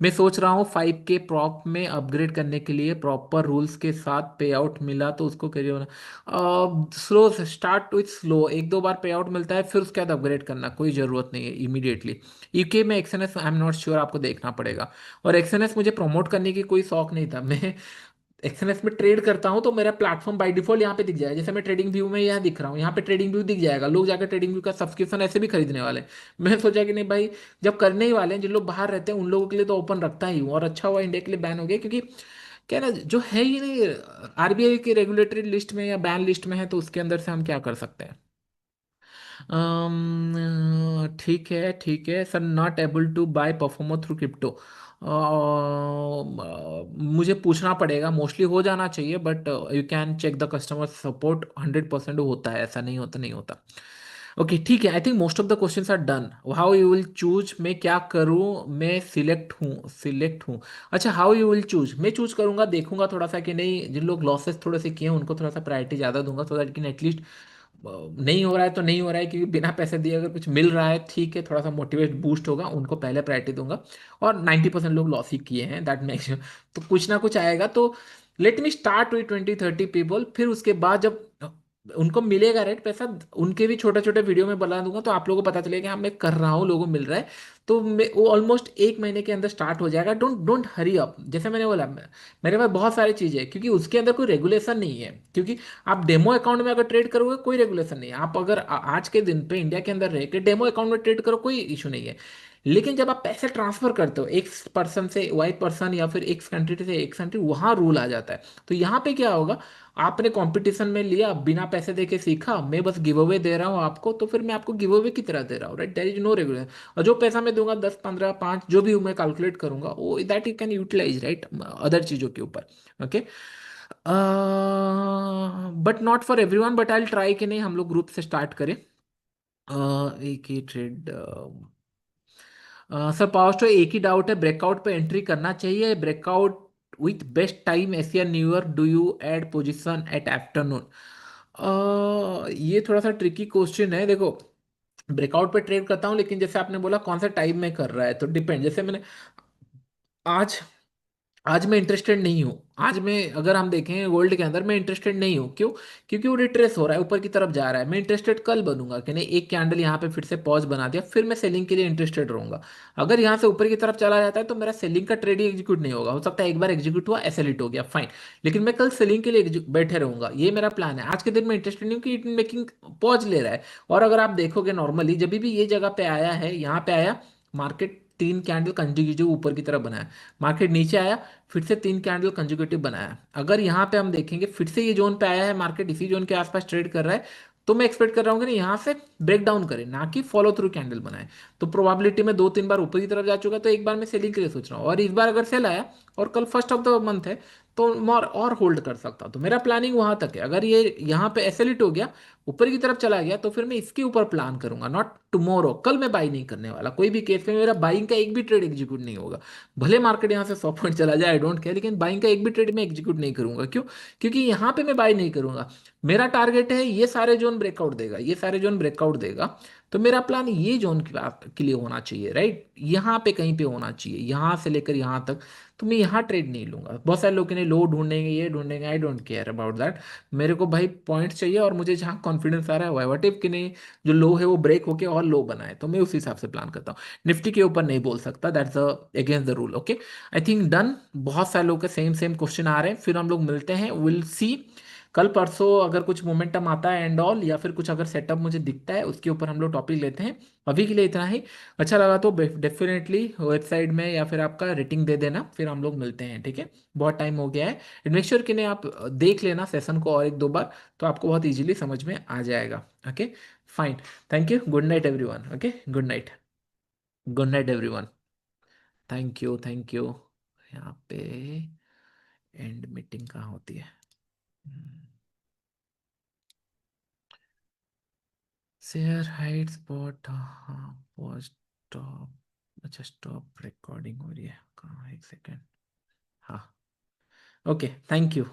मैं सोच रहा हूँ 5K प्रॉप में अपग्रेड करने के लिए प्रॉपर रूल्स के साथ पे आउट मिला तो उसको करिए बना। स्लो, स्टार्ट विथ स्लो, एक दो बार पे आउट मिलता है फिर उसके बाद अपग्रेड करना कोई ज़रूरत नहीं है इमीडिएटली। यूके में एक्सएनएस आई एम नॉट श्योर, आपको देखना पड़ेगा। और एक्सएनएस मुझे प्रमोट करने की कोई शौक नहीं था, मैं एक्सएनएस में ट्रेड करता हूँ तो मेरा प्लेटफॉर्म बाय डिफॉल्ट यहाँ पे दिख जाएगा। जैसे मैं ट्रेडिंग व्यू में यहाँ दिख रहा हूँ, यहाँ पे ट्रेडिंग व्यू दिख जाएगा, लोग जाकर ट्रेडिंग व्यू का सब्सक्रिप्शन ऐसे भी खरीदने वाले हैं। मैंने सोचा कि नहीं भाई, जब करने ही वाले हैं, जिन लोग बाहर रहते हैं उन लोगों के लिए तो ओपन रखता ही हूँ। और अच्छा हुआ इंडिया के लिए बैन हो गया क्योंकि क्या है ना, जो है ही नहीं, आरबीआई की रेगुलेटरी लिस्ट में या बैन लिस्ट में है, तो उसके अंदर से हम क्या कर सकते हैं। ठीक है ठीक है sir, not able to buy performer through crypto. मुझे पूछना पड़ेगा, मोस्टली हो जाना चाहिए but you can check the customer support, 100% होता है, ऐसा नहीं होता नहीं होता। ओके ठीक है, I think most of the questions are done. How you will choose, मैं क्या करूं, मैं सिलेक्ट हूँ। अच्छा, हाउ यू विल चूज, मैं चूज करूंगा, देखूंगा थोड़ा सा कि नहीं, जिन लोग लॉसेस थोड़े से किए हैं उनको थोड़ा सा प्रायोरिटी ज़्यादा दूंगा, सो दैट कि एटलीस्ट नहीं हो रहा है तो नहीं हो रहा है, क्योंकि बिना पैसे दिए अगर कुछ मिल रहा है ठीक है, थोड़ा सा मोटिवेट बूस्ट होगा, उनको पहले प्रायोरिटी दूंगा। और 90% लोग लॉस ही किए हैं, दैट मेक्स, तो कुछ ना कुछ आएगा। तो let me start with 20-30 people, फिर उसके बाद जब उनको मिलेगा रेट पैसा, उनके भी छोटे छोटे वीडियो में बना दूंगा तो आप लोगों को पता चलेगा कि हाँ मैं कर रहा हूँ, लोगों को मिल रहा है। तो मैं वो ऑलमोस्ट 1 महीने के अंदर स्टार्ट हो जाएगा। डोंट डोंट हरी अप, जैसे मैंने बोला, मेरे पास बहुत सारी चीज़ें हैं क्योंकि उसके अंदर कोई रेगुलेशन नहीं है। क्योंकि आप डेमो अकाउंट में अगर ट्रेड करोगे कोई रेगुलेशन नहीं है, आप अगर आज के दिन पे इंडिया के अंदर रह के डेमो अकाउंट में ट्रेड करो कोई इशू नहीं है। लेकिन जब आप पैसे ट्रांसफर करते हो एक पर्सन से वाई पर्सन या फिर एक कंट्री से एक कंट्री, वहां रूल आ जाता है। तो यहाँ पे क्या होगा, आपने कंपटीशन में लिया, बिना पैसे दे के सीखा, मैं बस गिव अवे दे रहा हूँ आपको, तो फिर मैं आपको गिव अवे की तरह दे रहा हूँ, right, there is no regular. और जो पैसा मैं दूंगा 10, 15, 5 जो भी मैं कैलकुलेट करूंगा, वो that you can utilize, right, other चीजों के ऊपर। Okay, but not for everyone, but I try कि नहीं हम लोग ग्रुप से स्टार्ट करें। एक ही ट्रेड, सर पावर स्टॉक एक ही डाउट है, ब्रेकआउट पे एंट्री करना चाहिए, breakout with best time Asia new year, do you add position at afternoon. ये थोड़ा सा ट्रिकी क्वेश्चन है। देखो, ब्रेकआउट पे ट्रेड करता हूँ, लेकिन जैसे आपने बोला कौन सा टाइम में कर रहा है, तो डिपेंड। जैसे मैंने आज आज मैं इंटरेस्टेड नहीं हूँ, आज मैं अगर हम देखें गोल्ड के अंदर मैं इंटरेस्टेड नहीं हूँ, क्यों, क्योंकि वो रिट्रेस हो रहा है, ऊपर की तरफ जा रहा है। मैं इंटरेस्टेड कल बनूंगा कि नहीं, एक कैंडल यहाँ पे फिर से पॉज बना दिया, फिर मैं सेलिंग के लिए इंटरेस्टेड रहूंगा। अगर यहाँ से ऊपर की तरफ चला जाता है तो मेरा सेलिंग का ट्रेड ही एग्जीक्यूट नहीं होगा, हो सकता है एक बार एग्जीक्यूट हुआ ऐसे लिट हो गया, फाइन, लेकिन मैं कल सेलिंग के लिए बैठे रहूंगा। ये मेरा प्लान है। आज के दिन में इंटरेस्टेड नहीं हूँ कि इट मेकिंग पॉज ले रहा है। और अगर आप देखोगे नॉर्मली जब भी ये जगह पे आया है, यहाँ पे आया, मार्केट 3 कैंडल कंजिक्यूटिव ऊपर की तरफ बनाया, मार्केट नीचे आया, फिर से 3 कैंडल कंजिक्यूटिव बनाया। अगर यहाँ पे हम देखेंगे फिर से ये जोन पे आया है, मार्केट इसी जोन के आसपास ट्रेड कर रहा है, तो मैं एक्सपेक्ट कर रहा हूँ कि यहाँ से ब्रेक डाउन करे, ना कि फॉलो थ्रू कैंडल बनाए। तो प्रोबेबिलिटी में 2-3 बार ऊपर की तरफ जा चुका है, तो एक बार मैं सेलिंग के लिए सोच रहा हूँ, और इस बार अगर सेल आया और कल फर्स्ट ऑफ द मंथ है, तो मोर और होल्ड कर सकता हूँ। तो मेरा प्लानिंग वहां तक है। अगर ये यहाँ पे एसएलिट हो गया, ऊपर की तरफ चला गया तो फिर मैं इसके ऊपर प्लान करूंगा, नॉट टुमारो, कल मैं बाई नहीं करने वाला। कोई भी केस में मेरा बाइंग का एक भी ट्रेड एग्जीक्यूट नहीं होगा। भले मार्केट यहाँ से 100 पॉइंट चला जाए, आई डोंट केयर, लेकिन बाइंग का एक भी ट्रेड मैं एग्जीक्यूट नहीं करूंगा। क्यों? क्योंकि यहाँ पे मैं बाई नहीं करूंगा। मेरा टारगेट है ये सारे जोन ब्रेकआउट देगा, ये सारे जोन ब्रेकआउट देगा, तो मेरा प्लान ये जोन के लिए होना चाहिए, राइट? यहाँ पे कहीं पे होना चाहिए, यहाँ से लेकर यहाँ तक। तो मैं यहाँ ट्रेड नहीं लूंगा। बहुत सारे लोग ने लो ढूंढेंगे, ये ढूंढेंगे, I don't care about that. मेरे को भाई पॉइंट चाहिए, और मुझे जहाँ कॉन्फिडेंस आ रहा है व्हाट इफ कि नहीं, जो लो है वो ब्रेक होके और लो बना है, तो मैं उस हिसाब से प्लान करता हूँ। निफ्टी के ऊपर नहीं बोल सकता, that's against the rule. Okay, I think done. बहुत सारे लोग के सेम सेम क्वेश्चन आ रहे हैं, फिर हम लोग मिलते हैं, विल सी कल परसों अगर कुछ मोमेंटम आता है एंड ऑल, या फिर कुछ अगर सेटअप मुझे दिखता है, उसके ऊपर हम लोग टॉपिक लेते हैं। अभी के लिए इतना ही। अच्छा लगा तो डेफिनेटली वेबसाइट में या फिर आपका रेटिंग दे देना, फिर हम लोग मिलते हैं, ठीक है? बहुत टाइम हो गया है। एंड मेक श्योर कि नहीं आप देख लेना सेशन को और एक दो बार, तो आपको बहुत इजीली समझ में आ जाएगा। Okay, fine. Thank you, good night everyone. Okay, good night. Good night everyone. Thank you, thank you. यहाँ पे एंड मीटिंग कहाँ होती है? शेयर हाइट स्पॉट, हाँ पॉज स्टॉप। अच्छा, स्टॉप रिकॉर्डिंग हो रही है कहाँ? एक सेकेंड। हाँ, ओके, थैंक यू।